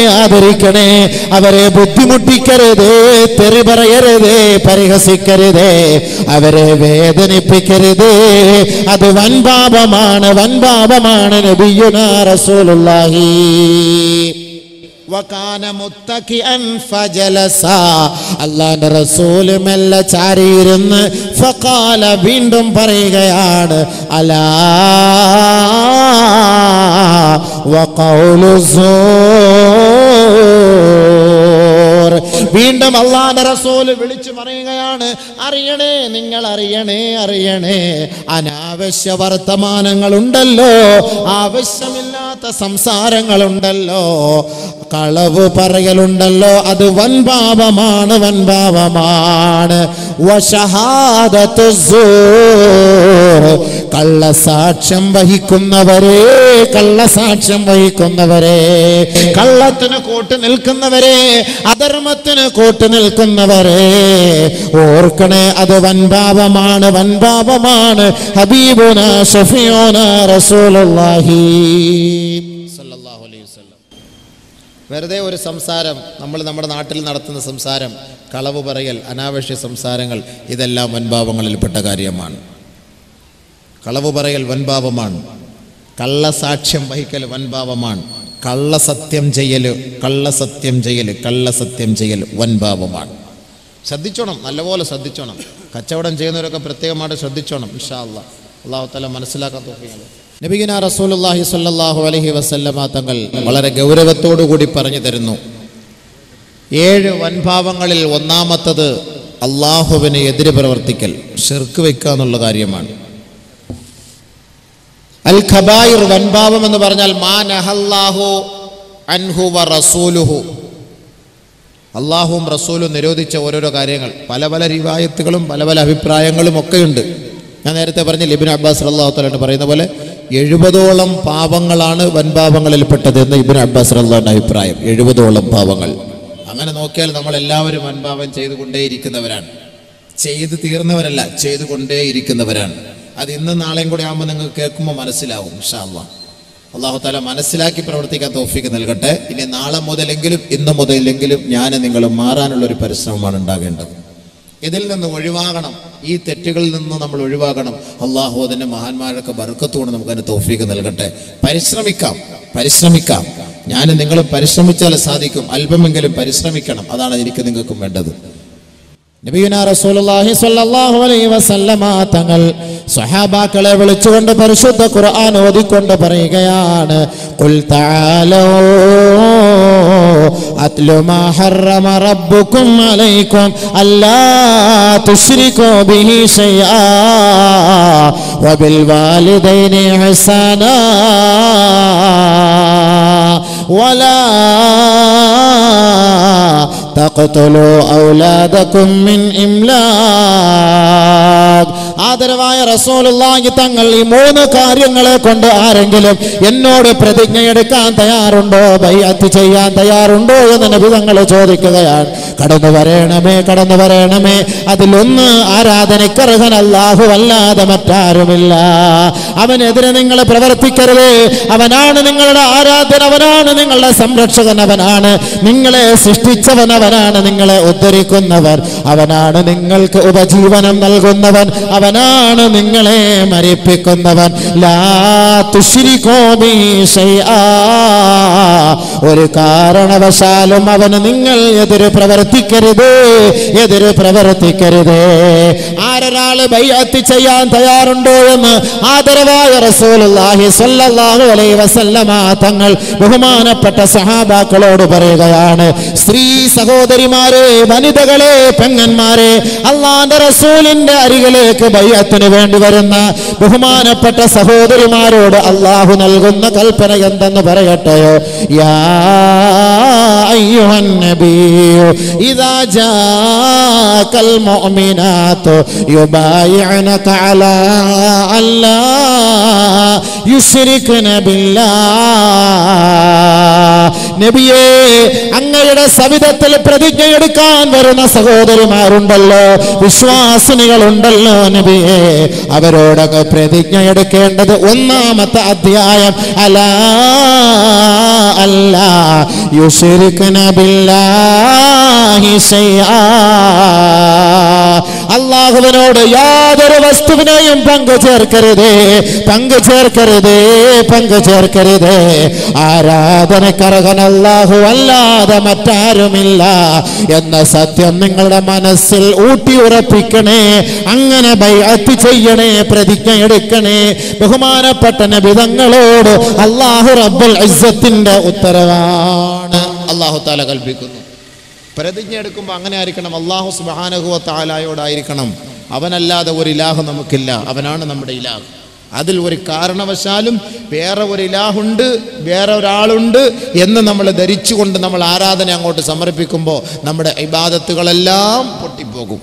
അവരെ ബുദ്ധിമുട്ടിക്കരുതേ, തെറി പറയരുതേ, പരിഹസിക്കരുതേ, അവരെ വേദനിപ്പിക്കരുതേ. അത് വൻപാപമാണ് നബിയുനാ റസൂലുള്ളാഹി. വകാന മുത്തഖിഅൻ ഫജലസ. അല്ലാഹുവിന്റെ റസൂൽ മെല്ലെ ചാരിയിരുന്ന് ഫഖാല, വീണ്ടും പറയുകയാണ്, അലാ വഖൗലു സൂർ. വീണ്ടും അല്ലാഹുവിന്റെ റസൂൽ വിളിച്ചു പറയുകയാണ്, നിങ്ങൾ അറിയണേ, അനാവശ്യ വർത്തമാനങ്ങളുണ്ടല്ലോ, ആവശ്യമില്ലാത്ത സംസാരങ്ങളുണ്ടല്ലോ, കളവ് പറയലുണ്ടല്ലോ, അത് വൻപാപമാണ്. വശഹാദത്തു സൂർ. കള്ളസാക്ഷ്യം വഹിക്കുന്നവരെ, കള്ളത്തിന് കൂട്ടു നിൽക്കുന്നവരെ, അധർമ്മത്തിന് കൂട്ടു നിൽക്കുന്നവരെ ഓർക്കണേ, അത് വൻപാപമാണ്. ഹബീബുനാ ഷഫീഉനാ റസൂലുള്ളാഹി സ്വല്ലല്ലാഹു അലൈഹി വസല്ലം. വെറുതെ ഒരു സംസാരം, നമ്മുടെ നാട്ടിൽ നടത്തുന്ന സംസാരം, കളവ് പറയൽ, അനാവശ്യ സംസാരങ്ങൾ, ഇതെല്ലാം വൻപാപങ്ങളിൽപ്പെട്ട കാര്യമാണ്. കളവ് പറയൽ വൻപാപമാണ്. കള്ളസാക്ഷ്യം വഹിക്കൽ വൻപാപമാണ്. കള്ളസത്യം ചെയ്യൽ വൻപാപമാണ്. ശ്രദ്ധിച്ചോണം, നല്ലപോലെ ശ്രദ്ധിച്ചോണം. കച്ചവടം ചെയ്യുന്നവരൊക്കെ പ്രത്യേകമായിട്ട് ശ്രദ്ധിച്ചോണം. ഇൻഷാ അല്ലാഹ് അല്ലാഹു തആല മനസ്സിലാക്കാൻ തൗഫീഖ്. നബിയുനാ റസൂലുള്ളാഹി സ്വല്ലല്ലാഹു അലൈഹി വസല്ലമ തങ്ങൾ വളരെ ഗൗരവത്തോടു കൂടി പറഞ്ഞു തരുന്നു, 7 വൻപാപങ്ങളിൽ ഒന്നാമത്തത് അള്ളാഹുവിന് എതിര് പ്രവർത്തിക്കൽ, ശിർക്ക് വെക്കുക എന്നുള്ള കാര്യമാണ്. അൽ ഖബായിർ, വൻപാപം എന്ന് പറഞ്ഞാൽ മാ നഹല്ലാഹു അൻഹു വ റസൂലുഹു. അള്ളാഹുവും റസൂലും നിരോധിച്ച ഓരോരോ കാര്യങ്ങൾ, പല പല റിവായത്തുകളും പല പല അഭിപ്രായങ്ങളും ഒക്കെയുണ്ട്. ഞാൻ നേരത്തെ പറഞ്ഞ ഇബ്നു അബ്ബാസ് റളിയല്ലാഹു തആല പറയുന്ന പോലെ 70ഓളം പാപങ്ങളാണ് വൻപാപങ്ങളിൽപ്പെട്ടത് എന്ന് ഇബ്നു അബ്ബാസ് റളിയല്ലാഹുവിന്റെ അഭിപ്രായം. 70ഓളം പാപങ്ങൾ. അങ്ങനെ നോക്കിയാൽ നമ്മളെല്ലാവരും വൻപാപം ചെയ്തുകൊണ്ടേയിരിക്കുന്നവരാണ്. ചെയ്ത് തീർന്നവരല്ല, ചെയ്തുകൊണ്ടേയിരിക്കുന്നവരാണ്. അത് ഇന്നും നാളെയും കൂടെ ആകുമ്പോൾ നിങ്ങൾക്ക് കേൾക്കുമ്പോൾ മനസ്സിലാവും ഇൻഷാ അല്ലാഹ്. അല്ലാഹു തആല മനസ്സിലാക്കി പ്രവർത്തിക്കാൻ തൗഫീഖ് നൽകട്ടെ. ഇനി നാളെ മുതലെങ്കിലും ഇന്ന് മുതലെങ്കിലും ഞാൻ നിങ്ങൾ മാറാനുള്ളൊരു പരിശ്രമമാണ് ഉണ്ടാകേണ്ടത്. ഇതിൽ നിന്ന് ഒഴിവാകണം, ഈ തെറ്റുകളിൽ നിന്ന് നമ്മൾ ഒഴിവാകണം. അള്ളാഹു അതിൻ്റെ മഹാന്മാരൊക്കെ ബർക്കത്തോടെ നമുക്കതിന് തൗഫീഖ് നൽകട്ടെ. പരിശ്രമിക്കാം. ഞാൻ നിങ്ങൾ പരിശ്രമിച്ചാൽ സാധിക്കും. അല്പമെങ്കിലും പരിശ്രമിക്കണം. അതാണ് എനിക്ക് നിങ്ങൾക്കും വേണ്ടത്. നബിയുനാ റസൂലുള്ളാഹി സ്വല്ലല്ലാഹു അലൈഹി വസല്ലമ തങ്ങൾ സ്വഹാബാക്കളെ വിളിച്ചുകൊണ്ട് പരിശുദ്ധ ഖുർആൻ ഓതിക്കൊണ്ട് പറയുകയാണ്, ഖുൽ തആലൂ അത്ലു മാ ഹറമ റബ്ബുക്കും അലൈക്കും അല്ലാ തുശ്രികൂ ബിഹി ശൈആ വബിൽ വാലിദൈനി ഇഹ്സാനാ വലാ തഖ്തുലൂ ഔലാദകും മിൻ ഇംലാഖ്. ആദരവായ റസൂലുള്ളാഹി തങ്ങൾ ഈ 3 കാര്യങ്ങളെ കൊണ്ട് ആരെങ്കിലും എന്നോട് പ്രതിജ്ഞയെടുക്കാൻ തയ്യാറുണ്ടോ, ബൈഅത്ത് ചെയ്യാൻ തയ്യാറുണ്ടോ എന്ന് നബി തങ്ങൾ ചോദിക്കുകയാണ്. കടന്നു വരണമേ. അതിലൊന്ന്, ആരാധനയ്ക്കർഹൻ അല്ലാഹു അല്ലാതെ മറ്റാരുമില്ല. അവനെതിരെ നിങ്ങൾ പ്രവർത്തിക്കരുത്. അവനാണ് നിങ്ങളുടെ ആരാധന, അവനാണ് നിങ്ങളുടെ സംരക്ഷകൻ, അവനാണ് നിങ്ങളെ സൃഷ്ടിച്ചവൻ, അവനാണ് നിങ്ങളെ ഉദ്ധരിക്കുന്നവൻ, അവനാണ് നിങ്ങൾക്ക് ഉപജീവനം നൽകുന്നവൻ, അവനാണ് നിങ്ങളെ മരിപ്പിക്കുന്നവൻ. ലാ തുശ്രികൂ ബിഹി ശൈആ. ഒരു കാരണവശാലും അവന് നിങ്ങൾ എതിര് പ്രവർത്തിക്കരുത്. ആരൊരാള് ബൈഅത്ത് ചെയ്യാൻ തയ്യാറുണ്ടോ എന്ന് ആദരവായ റസൂലുള്ളാഹി സ്വല്ലല്ലാഹു അലൈഹി വസല്ലമ തങ്ങൾ ബഹുമാനപ്പെട്ട സഹാബാക്കളോട് പറയുകയാണ്, സ്ത്രീ സഹോദരിമാരെ, വനിതകളെ, പെങ്ങന്മാരെ, അല്ലാഹുവിന്റെ റസൂലിന്റെ അരികിലേക്ക് ബൈഅത്തിന് വേണ്ടി വരുന്ന ബഹുമാനപ്പെട്ട സഹോദരിമാരോട് അല്ലാഹു നൽകുന്ന കൽപ്പന എന്തെന്ന് പറയട്ടെയോ? യാ അയ്യുഹൻ നബിയ്യു ഇദാ ജാഅകൽ മുഅ്മിനാതു യുബായിഉനക അലാ അല്ലാ യുശ്രിക്ന ബില്ലാഹ്. നബിയേ, അങ്ങയുടെ സവിധത്തിൽ പ്രതിജ്ഞയെടുക്കാൻ വരുന്ന സഹോദരിമാരുണ്ടല്ലോ, വിശ്വാസിനികളുണ്ടല്ലോ നബിയേ, അവരോടൊക്കെ പ്രതിജ്ഞ എടുക്കേണ്ടത് 1-ാമത്തെ അധ്യായം അലാ അല്ലാ യുശ്രിക്ന ബില്ലാഹി ശൈആ. അല്ലാഹുവിനോട് യാതൊരു വസ്തുവിനെയും പങ്കു ചേർക്കരുതേ. ആരാധനക്കർഹൻ അല്ലാഹു അല്ലാതെ മറ്റാരുമില്ല എന്ന സത്യം നിങ്ങളുടെ മനസ്സിൽ ഊട്ടിയുറപ്പിക്കണേ. അങ്ങനെ ബൈഅത്ത് ചെയ്യണേ, പ്രതിജ്ഞ എടുക്കണേ. ബഹുമാനപ്പെട്ട നബി തങ്ങളോട് അല്ലാഹു റബ്ബുൽ ഇസ്സത്തിന്റെ ഉത്തരവാണ് അല്ലാഹു തആല കൽപ്പിക്കുന്നു. പ്രതിജ്ഞ എടുക്കുമ്പോൾ അങ്ങനെ ആയിരിക്കണം, അല്ലാഹു സുബ്ഹാനഹു വ തആലയോടായിരിക്കണം. അവനല്ലാതെ ഒരു ഇലാഹ് നമുക്കില്ല, അവനാണ് നമ്മുടെ ഇലാഹ്. അതിൽ ഒരു കാരണവശാലും വേറെ ഒരു ഇലാഹുണ്ട്, വേറെ ഒരാളുണ്ട് എന്ന് നമ്മൾ ധരിച്ചുകൊണ്ട് നമ്മൾ ആരാധന അങ്ങോട്ട് സമർപ്പിക്കുമ്പോൾ നമ്മുടെ ഇബാദത്തുകളെല്ലാം പൊട്ടിപ്പോകും.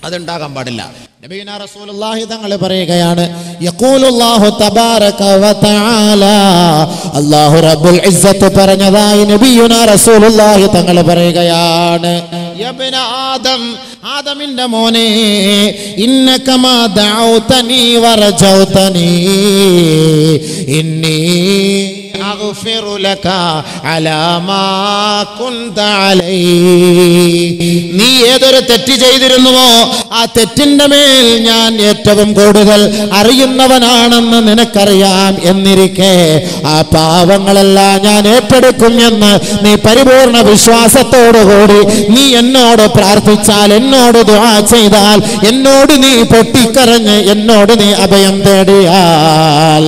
അതുണ്ടാകാൻ പാടില്ല. നബിയുനാ റസൂലുള്ളാഹി തങ്ങൾ പറയുകയാണ്, യഖൂലുല്ലാഹു തബാറക വ തആല. അല്ലാഹു റബ്ബുൽ ഇസ്സത്ത് പറഞ്ഞതായി നബിയുനാ റസൂലുള്ളാഹി തങ്ങൾ പറയുകയാണ്, യബ്ന ആദം, ആദമിന്റെ മോനെ, ഇന്നക മാ ദഅൗതനി വറജൗതനി ഇന്നി അഗ്ഫിറു ലക അലാ മാ കുൻത അലൈ. നീ ഏതൊരു തെറ്റ് ചെയ്തിരുന്നുവോ ആ തെറ്റിന്റെ മേൽ ഞാൻ ഏറ്റവും കൂടുതൽ അറിയുന്നവനാണെന്ന് നിനക്കറിയാം എന്നിരിക്കെ ആ പാവങ്ങളെല്ലാം ഞാൻ ഏറ്റെടുക്കും എന്ന് നീ പരിപൂർണ വിശ്വാസത്തോടുകൂടി നീ എന്നോട് പ്രാർത്ഥിച്ചാൽ, എന്നോട് ദുആ ചെയ്താൽ, എന്നോട് നീ പൊട്ടിക്കരഞ്ഞ് എന്നോട് നീ അഭയം തേടിയാൽ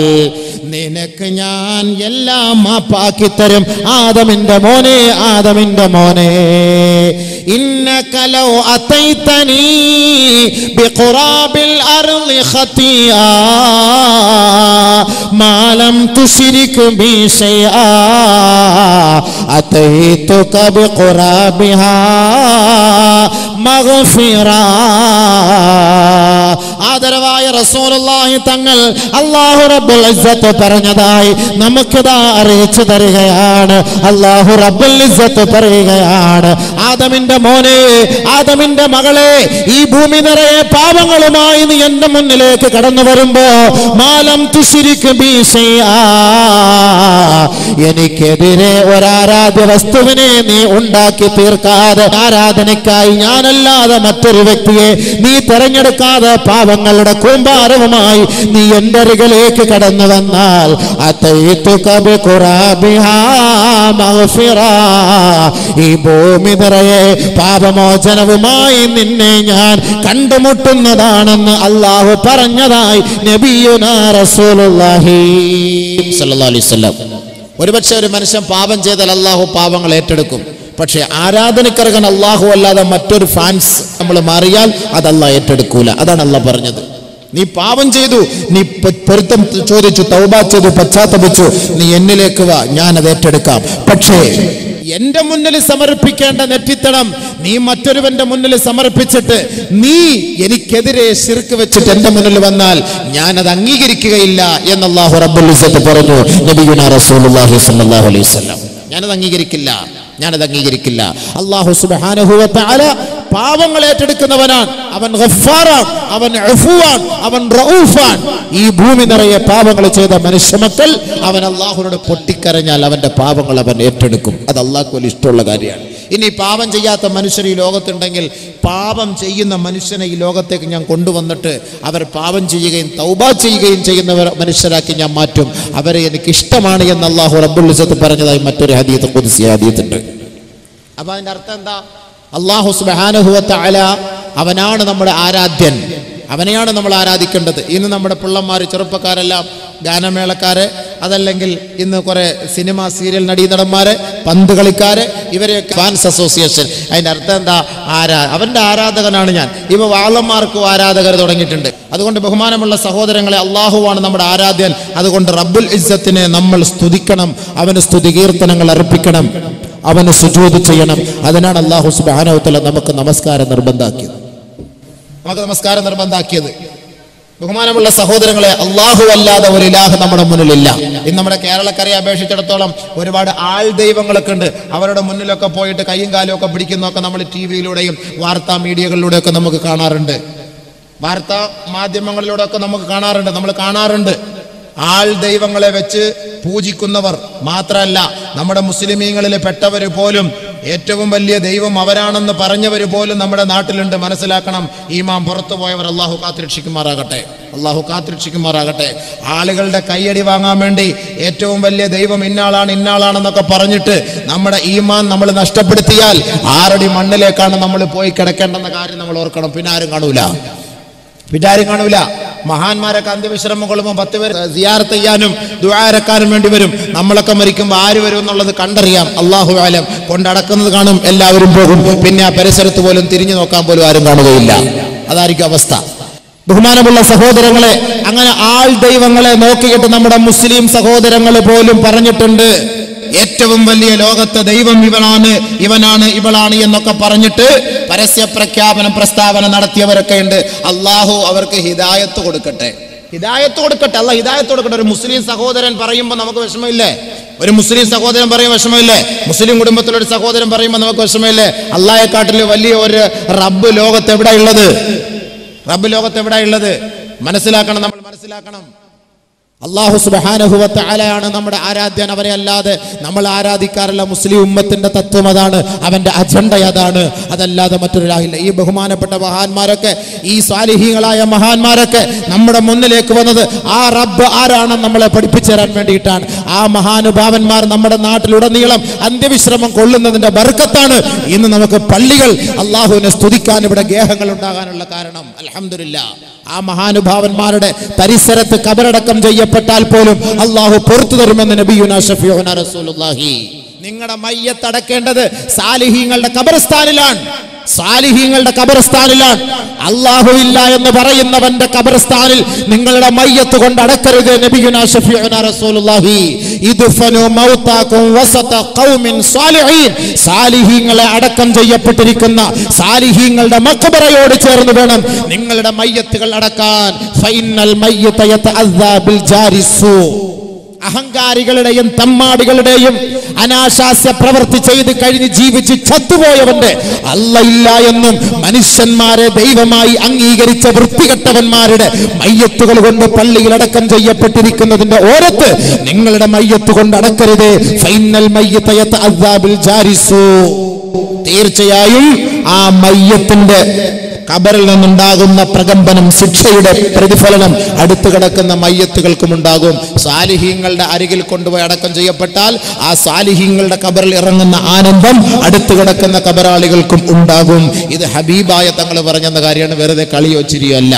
നിനക്ക് ഞാൻ എല്ലാം മാപ്പാക്കി തരും. ആദമിന്റെ മോനെ, ആദമിന്റെ മോനെ, ഇന്നക ലൗ അതൈതനി ബിഖുറാബിൽ അർളി ഖതിയാ മാ ലം തുശ്രിക് ബി ശൈആ അതൈതുക ബിഖുറാബിഹാ മഗ്ഫിറാ. ആദരവായ റസൂലുള്ളാഹി തങ്ങൾ അല്ലാഹു റബ്ബുൽ ഇസ്സത്ത് പറഞ്ഞതായി നമുക്കിതാ അറിയിച്ചു തരികയാണ്. അല്ലാഹു റബ്ബുൽ ഇസ്സത്ത് പറയുകയാണ്, ആദമിന്റെ മോനെ, ആദമിന്റെ മകളെ, ഈ ഭൂമി നിറയെ പാപങ്ങളുമായി നീ എന്റെ മുന്നിലേക്ക് കടന്നു വരുമ്പോ മാലം തുശ്രിക് ബി ശൈആ, എനിക്കെതിരെ ഒരാരാധ്യ വസ്തുവിനെ നീ ഉണ്ടാക്കി തീർക്കാതെ, ആരാധനയ്ക്കായി ഞാനല്ലാതെ മറ്റൊരു വ്യക്തിയെ നീ തെരഞ്ഞെടുക്കാതെ പാപങ്ങളുടെ കൂമ്പാരവുമായി നീ എന്റെ അരികിലേക്ക് കടന്നു വന്നാൽ ഈ ഭൂമി നിറയെ പാപമോചനവുമായി നിന്നെ ഞാൻ കണ്ടുമുട്ടുന്നതാണെന്ന് അല്ലാഹു പറഞ്ഞതായി നബിയുനാ റസൂലുള്ളാഹി സ്വല്ലല്ലാഹു അലൈഹി വസല്ലം. ഒരുപക്ഷെ ഒരു മനുഷ്യൻ പാപം ചെയ്താൽ അല്ലാഹു പാപങ്ങൾ ഏറ്റെടുക്കും. പക്ഷെ ആരാധനക്കർഹൻ അല്ലാഹു അല്ലാതെ മറ്റൊരു ഫാൻസ് നമ്മൾ മാറിയാൽ അത് അല്ലാഹു ഏറ്റെടുക്കൂല. അതാണ് അല്ലാഹു പറഞ്ഞത്. നീ പാപം ചെയ്തു, നീ പൊരുത്തം ചോദിച്ചു, തൗബ ചെയ്തു, പശ്ചാത്തപിച്ചു, നീ എന്നിലേക്ക് വാ, ഞാനത് ഏറ്റെടുക്കാം. പക്ഷേ എന്റെ മുന്നിൽ സമർപ്പിക്കേണ്ട നെറ്റിത്തടം നീ മറ്റൊരുവന്റെ മുന്നിൽ സമർപ്പിച്ചിട്ട് നീ എനിക്കെതിരെ ശിർക്ക് വെച്ചിട്ട് എന്റെ മുന്നിൽ വന്നാൽ ഞാനത് അംഗീകരിക്കുകയില്ല എന്ന് അല്ലാഹു റബ്ബുൽ ഇസ്സത്ത് പറഞ്ഞു നബിയുനാ റസൂലുള്ളാഹി സ്വല്ലല്ലാഹു അലൈഹി വസല്ലം. ഞാനത് അംഗീകരിക്കില്ല. അല്ലാഹു സുബ്ഹാനഹു വ തആല പാപങ്ങൾ ഏറ്റെടുക്കുന്നവനാണ്. അവൻ ഗഫ്ഫാറാൻ, അവൻ അഫ്വാൻ, അവൻ റഊഫാൻ. ഈ ഭൂമി നിറയെ പാപങ്ങൾ ചെയ്ത മനുഷ്യമക്കൾ അവൻ അല്ലാഹുവിനോട് പൊട്ടിക്കരഞ്ഞാൽ അവന്റെ പാപങ്ങൾ അവൻ ഏറ്റെടുക്കും. അത് അല്ലാഹുവിന് വലിയ ഇഷ്ടമുള്ള കാര്യമാണ്. ഇനി പാപം ചെയ്യാത്ത മനുഷ്യർ ഈ ലോകത്തുണ്ടെങ്കിൽ പാപം ചെയ്യുന്ന മനുഷ്യനെ ഈ ലോകത്തേക്ക് ഞാൻ കൊണ്ടുവന്നിട്ട് അവർ പാപം ചെയ്യുകയും തൗബ ചെയ്യുകയും ചെയ്യുന്നവർ മനുഷ്യരാക്കി ഞാൻ മാറ്റും. അവരെ എനിക്ക് ഇഷ്ടമാണ് എന്ന് അല്ലാഹു റബ്ബുൽ ഇസ്സത്ത് പറഞ്ഞതായി മറ്റൊരു ഹദീത്ത്, ഖുദ്സി ഹദീത്തുണ്ട്. അപ്പൊ അതിന്റെ അർത്ഥം എന്താ? അല്ലാഹു സുബ്ഹാനഹു വ തആല അവനാണ് നമ്മുടെ ആരാധ്യൻ, അവനെയാണ് നമ്മൾ ആരാധിക്കേണ്ടത്. ഇന്ന് നമ്മുടെ പിള്ളമാർ, ചെറുപ്പക്കാരെല്ലാം ഗാനമേളക്കാര്, അതല്ലെങ്കിൽ ഇന്ന് കുറെ സിനിമ സീരിയൽ നടീനടന്മാര്, പന്ത് കളിക്കാര്, ഇവരെയൊക്കെ ഫാൻസ് അസോസിയേഷൻ. അതിന്റെ അർത്ഥം എന്താ? അവന്റെ ആരാധകനാണ് ഞാൻ. ഇവ വാളന്മാർക്കും ആരാധകർ തുടങ്ങിയിട്ടുണ്ട്. അതുകൊണ്ട് ബഹുമാനമുള്ള സഹോദരങ്ങളെ, അള്ളാഹുവാണ് നമ്മുടെ ആരാധ്യൻ. അതുകൊണ്ട് റബ്ബുൽ ഇസ്സത്തിനെ നമ്മൾ സ്തുതിക്കണം, അവന് സ്തുതി കീർത്തനങ്ങൾ അർപ്പിക്കണം, അവന് സുജൂദ് ചെയ്യണം. അതിനാണ് അല്ലാഹു സുബ്ഹാനഹു വ തആല നമുക്ക് നമസ്കാരം നിർബന്ധാക്കിയത്. ബഹുമാനമുള്ള സഹോദരങ്ങളെ, അല്ലാഹു അല്ലാതെ ഒരു ഇലാഹ് നമ്മുടെ മുന്നിലില്ല. ഇന്ന് നമ്മുടെ കേരളക്കരയെ അപേക്ഷിച്ചിടത്തോളം ഒരുപാട് ആൾ ദൈവങ്ങളൊക്കെ ഉണ്ട്. അവരുടെ മുന്നിലൊക്കെ പോയിട്ട് കൈയും കാലും ഒക്കെ പിടിക്കുന്നതൊക്കെ നമ്മൾ ടിവിയിലൂടെയും വാർത്താ മീഡിയകളിലൂടെയൊക്കെ നമുക്ക് കാണാറുണ്ട്. വാർത്താ മാധ്യമങ്ങളിലൂടെ ഒക്കെ നമുക്ക് കാണാറുണ്ട്. ആൾ ദൈവങ്ങളെ വെച്ച് പൂജിക്കുന്നവർ മാത്രമല്ല, നമ്മുടെ മുസ്ലിമീങ്ങളിൽ പെട്ടവർ പോലും ഏറ്റവും വലിയ ദൈവം അവരാണെന്ന് പറഞ്ഞവർ പോലും നമ്മുടെ നാട്ടിലുണ്ട്. മനസ്സിലാക്കണം, ഈമാൻ പുറത്തു പോയവർ അല്ലാഹു കാത്തുരക്ഷിക്കുമാറാകട്ടെ. ആളുകളുടെ കയ്യടി വാങ്ങാൻ വേണ്ടി ഏറ്റവും വലിയ ദൈവം ഇന്നാളാണെന്നൊക്കെ പറഞ്ഞിട്ട് നമ്മുടെ ഈമാൻ നമ്മൾ നഷ്ടപ്പെടുത്തിയാൽ 6 അടി മണ്ണിലേക്കാണ് നമ്മൾ പോയി കിടക്കേണ്ടെന്ന കാര്യം നമ്മൾ ഓർക്കണം. പിന്നെ ആരും കാണൂല. മഹാന്മാരൊക്കെ അന്ത്യവിശ്രമം കൊള്ളുമ്പോൾ 10 പേർ സിയാറത്ത് ചെയ്യാനും ദുആ ഇറക്കാനും വേണ്ടി വരും. നമ്മളൊക്കെ മരിക്കുമ്പോൾ ആര് വരും എന്നുള്ളത് കണ്ടറിയാം. അല്ലാഹു അലം. കൊണ്ടടക്കുന്നത് കാണും, എല്ലാവരും പോകും. പിന്നെ ആ പരിസരത്ത് പോലും തിരിഞ്ഞു നോക്കാൻ പോലും ആരും കാണുകയില്ല. അതായിരിക്കും അവസ്ഥ. ബഹുമാനമുള്ള സഹോദരങ്ങളെ, അങ്ങനെ ആൾ ദൈവങ്ങളെ നോക്കിയിട്ട് നമ്മുടെ മുസ്ലിം സഹോദരങ്ങൾ പോലും പറഞ്ഞിട്ടുണ്ട്, ഏറ്റവും വലിയ ലോകത്തെ ദൈവം ഇവളാണ് എന്നൊക്കെ പറഞ്ഞിട്ട് പരസ്യ പ്രസ്താവന നടത്തിയവരൊക്കെ ഉണ്ട്. അല്ലാഹു അവർക്ക് ഹിദായത്ത് കൊടുക്കട്ടെ. അല്ലാഹു ഹിദായത്ത് കൊടുക്കട്ടെ. ഒരു മുസ്ലിം സഹോദരൻ പറയുമ്പോൾ നമുക്ക് വിഷമമില്ലേ? മുസ്ലിം കുടുംബത്തിലൊരു സഹോദരൻ പറയുമ്പോൾ നമുക്ക് വിഷമമില്ലേ? അല്ലാഹയെക്കാട്ടിൽ വലിയ ഒരു റബ്ബ് ലോകത്ത് എവിടെ ഉള്ളത്? നമ്മൾ മനസ്സിലാക്കണം. അല്ലാഹു സുബ്ഹാനഹു വ തആലയാണ് നമ്മുടെ ആരാധ്യൻ. അവരെ അല്ലാതെ നമ്മൾ ആരാധിക്കാറില്ല. മുസ്ലിം ഉമ്മത്തിന്റെ തത്വം അതാണ്, അവന്റെ അജണ്ട അതാണ്. അതല്ലാതെ മറ്റൊരാളില്ല. ഈ ബഹുമാനപ്പെട്ട മഹാന്മാരൊക്കെ, ഈ സ്വാലിഹീങ്ങളായ മഹാന്മാരൊക്കെ നമ്മുടെ മുന്നിലേക്ക് വന്നത് ആ റബ്ബ് ആരാണെന്ന് നമ്മളെ പഠിപ്പിച്ചു തരാൻ വേണ്ടിയിട്ടാണ്. ആ മഹാനുഭാവന്മാർ നമ്മുടെ നാട്ടിലുടനീളം അന്ത്യവിശ്രമം കൊള്ളുന്നതിന്റെ ബർക്കത്താണ് ഇന്ന് നമുക്ക് പള്ളികൾ അല്ലാഹുവിനെ സ്തുതിക്കാൻ ഇവിടെ ഗേഹങ്ങൾ ഉണ്ടാകാനുള്ള കാരണം. അൽഹംദുലില്ലാഹ്. ആ മഹാനുഭാവന്മാരുടെ പരിസരത്ത് കബറടക്കം ചെയ്യപ്പെട്ടാൽ പോലും അള്ളാഹു പുറത്തു തരുമെന്ന് നബിയുനാ ശഫീഉനാ റസൂലുള്ളാഹി. നിങ്ങളുടെ മയ്യത്ത് അടക്കേണ്ടത് സാലിഹീങ്ങളുടെ ഖബർസ്ഥാനിലാണ്. സാലിഹീങ്ങളുടെ ഖബർസ്ഥാനിലാണ്. അല്ലാഹു ഇല്ല എന്ന് പറയുന്നവന്റെ ഖബർസ്ഥാനിൽ നിങ്ങളുടെ മയ്യത്ത് കൊണ്ട് അടക്കരുത്. നബിയുനാ ശഫീഉനാ റസൂലുള്ളാഹി ഇദ്ഫനു മൗതാകും വസത ഖൗമിൻ സാലിഹീൻ. സാലിഹീങ്ങളെ അടക്കം ചെയ്യപ്പെട്ടിരിക്കുന്ന സാലിഹീങ്ങളുടെ മഖബറയോട് ചേർന്ന് വേണം നിങ്ങളുടെ മയ്യത്തുകൾ അടക്കാൻ. ഫഇന്നൽ മയ്യിത യതഅദ്ദാ ബിൽ ജാരിസു. അഹങ്കാരികളുടെയും തമ്മാടികളുടെയും അനാശാസ്യ പ്രവൃത്തി ചെയ്ത് കഴിഞ്ഞ് ജീവിച്ച് ചത്തുപോയവന്റെ അല്ലയില്ല എന്നും മനുഷ്യന്മാരെ ദൈവമായി അംഗീകരിച്ച വൃത്തികെട്ടവന്മാരുടെ മയ്യത്തുകൾ കൊണ്ട് പള്ളിയിൽ അടക്കം ചെയ്യപ്പെട്ടിരിക്കുന്നതിന്റെ ഓരത്ത് നിങ്ങളുടെ മയ്യത്ത് കൊണ്ട് അടക്കരുത്. Final മയ്യിത യതഅദ്ദാ bill ജാരിസു. തീർച്ചയായും ആ മയ്യത്തിന്റെ ഖബറിൽ നിന്നുണ്ടാകുന്ന പ്രകമ്പനം, ശിക്ഷയുടെ പ്രതിഫലനം അടുത്ത് കിടക്കുന്ന മയ്യത്തുകൾക്കും ഉണ്ടാകും. സാലിഹീങ്ങളുടെ അരികിൽ കൊണ്ടുപോയി അടക്കം ചെയ്യപ്പെട്ടാൽ ആ സാലിഹീങ്ങളുടെ ഖബറിൽ ഇറങ്ങുന്ന ആനന്ദം അടുത്ത് കിടക്കുന്ന ഖബറാളികൾക്കും ഉണ്ടാകും. ഇത് ഹബീബായ തങ്ങൾ പറഞ്ഞെന്ന കാര്യമാണ്, വെറുതെ കളിയോ ചിരിയോ അല്ല.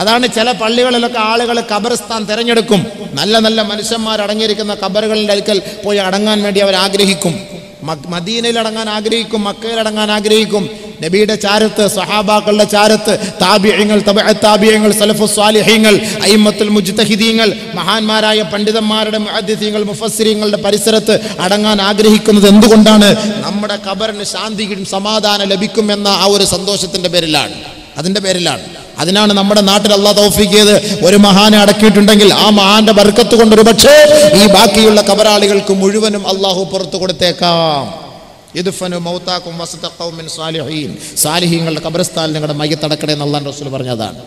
അതാണ് ചില പള്ളികളിലൊക്കെ ആളുകൾ ഖബർസ്ഥാൻ തിരഞ്ഞെടുക്കും. നല്ല നല്ല മനുഷ്യന്മാർ അടങ്ങിയിരിക്കുന്ന ഖബറുകളുടെ അടുക്കൽ പോയി അടങ്ങാൻ വേണ്ടി അവർ ആഗ്രഹിക്കും. മദീനയിൽ അടങ്ങാൻ ആഗ്രഹിക്കും, മക്കയിൽ അടങ്ങാൻ ആഗ്രഹിക്കും. നബിയുടെ ചാരത്ത്, സഹാബാക്കളുടെ ചാരത്ത്, താബിഈങ്ങൾ, തബഅ താബിഈങ്ങൾ, സലഫുസ് സ്വാലിഹീങ്ങൾ, അയിമ്മത്തുൽ മുജ്തഹിദീങ്ങൾ, മഹാന്മാരായ പണ്ഡിതന്മാരുടെ മുഹദ്ദിസീങ്ങൾ, മുഫസ്സിരീങ്ങളുടെ പരിസരത്ത് അടങ്ങാൻ ആഗ്രഹിക്കുന്നത് എന്തുകൊണ്ടാണ്? നമ്മുടെ ഖബറിന് ശാന്തിയും സമാധാനം ലഭിക്കും എന്ന ആ ഒരു സന്തോഷത്തിന്റെ പേരിലാണ്, അതിന്റെ പേരിലാണ്. അതിനാണ് നമ്മുടെ നാട്ടിൽ അല്ലാഹു തൗഫീഖ് ചെയ്ത് ഒരു മഹാനെ അടക്കിയിട്ടുണ്ടെങ്കിൽ ആ മഹാന്റെ ബർക്കത്ത് കൊണ്ട് ഒരു പക്ഷേ ഈ ബാക്കിയുള്ള ഖബറാളികൾക്ക് മുഴുവനും അള്ളാഹു പുറത്തു കൊടുത്തേക്കാം. ഇദ്ഫനു മൗതാകും വസത ഖൗമിൻ സാലിഹീൻ. സാലിഹീങ്ങളുടെ ഖബർസ്ഥാനിൽ നിങ്ങളുടെ മയ്യത്ത് അടക്കണേ എന്ന് അല്ലാഹുവിന്റെ റസൂൽ പറഞ്ഞതാണ്.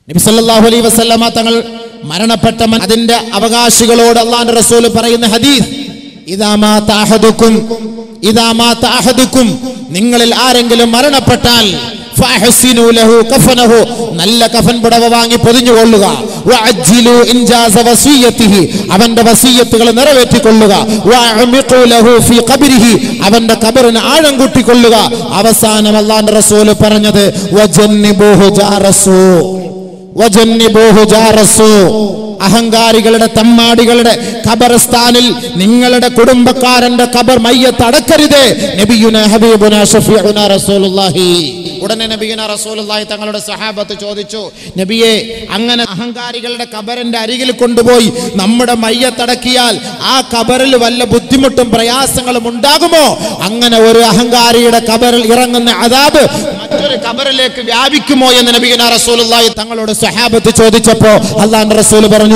നബി സല്ലല്ലാഹു അലൈഹി വസല്ലമ തങ്ങൾ മരണപ്പെട്ട അതിന്റെ അവകാശികളോട് അല്ലാഹുവിന്റെ റസൂൽ പറയുന്ന ഹദീസ്, ഇദാ മാത അഹദുക്കും, നിങ്ങളിൽ ആരെങ്കിലും മരണപ്പെട്ടാൽ ഫഅഹ്സിനു ലഹു കഫനഹു, നല്ല കഫൻ പുടവ വാങ്ങി പൊതിഞ്ഞുകൊള്ളുക. വഅജ്ജിലു ഇൻജാസ വസിയതിഹി, അവന്റെ വസിയത്തുകൾ നിറവേറ്റിക്കൊള്ളുക. വഅമിഖു ലഹു ഫീ ഖബ്രിഹി, അവന്റെ ഖബറിന് ആഴം കൂട്ടിക്കൊള്ളുക. അവസാനം അല്ലാഹുവിന്റെ റസൂൽ പറഞ്ഞത് വജന്നിബൂഹു ജാറസു, അഹങ്കാരികളുടെ തമ്മാടികളുടെ ഖബർസ്ഥാനിൽ നിങ്ങളുടെ കുടുംബക്കാരന്റെ ഖബർ മയ്യത്ത് അടക്കരുത്. നബിയുനാ ഹബീബുനാ ശഫീഉനാ റസൂലുള്ളാഹി. ഉടനെ നബിയുനാ റസൂലുള്ളാഹി തങ്ങളുടെ സഹാബത്ത് ചോദിച്ചു, നബിയെ, അങ്ങനെ അഹങ്കാരികളുടെ ഖബറിന്റെ അരികിൽ കൊണ്ടുപോയി നമ്മുടെ മയ്യത്ത് അടക്കിയാൽ ആ ഖബറിൽ വല്ല ബുദ്ധിമുട്ടും പ്രയാസങ്ങളും ഉണ്ടാകുമോ? അങ്ങനെ ഒരു അഹങ്കാരിയുടെ ഖബറിൽ ഇറങ്ങുന്ന അദാബ് മറ്റൊരു ഖബറിലേക്ക് വ്യാപിക്കുമോ എന്ന് നബിയുനാ റസൂലുള്ളാഹി തങ്ങളോട് സഹാബത്ത് ചോദിച്ചപ്പോൾ അല്ലാഹുവിന്റെ റസൂൽ പറഞ്ഞു,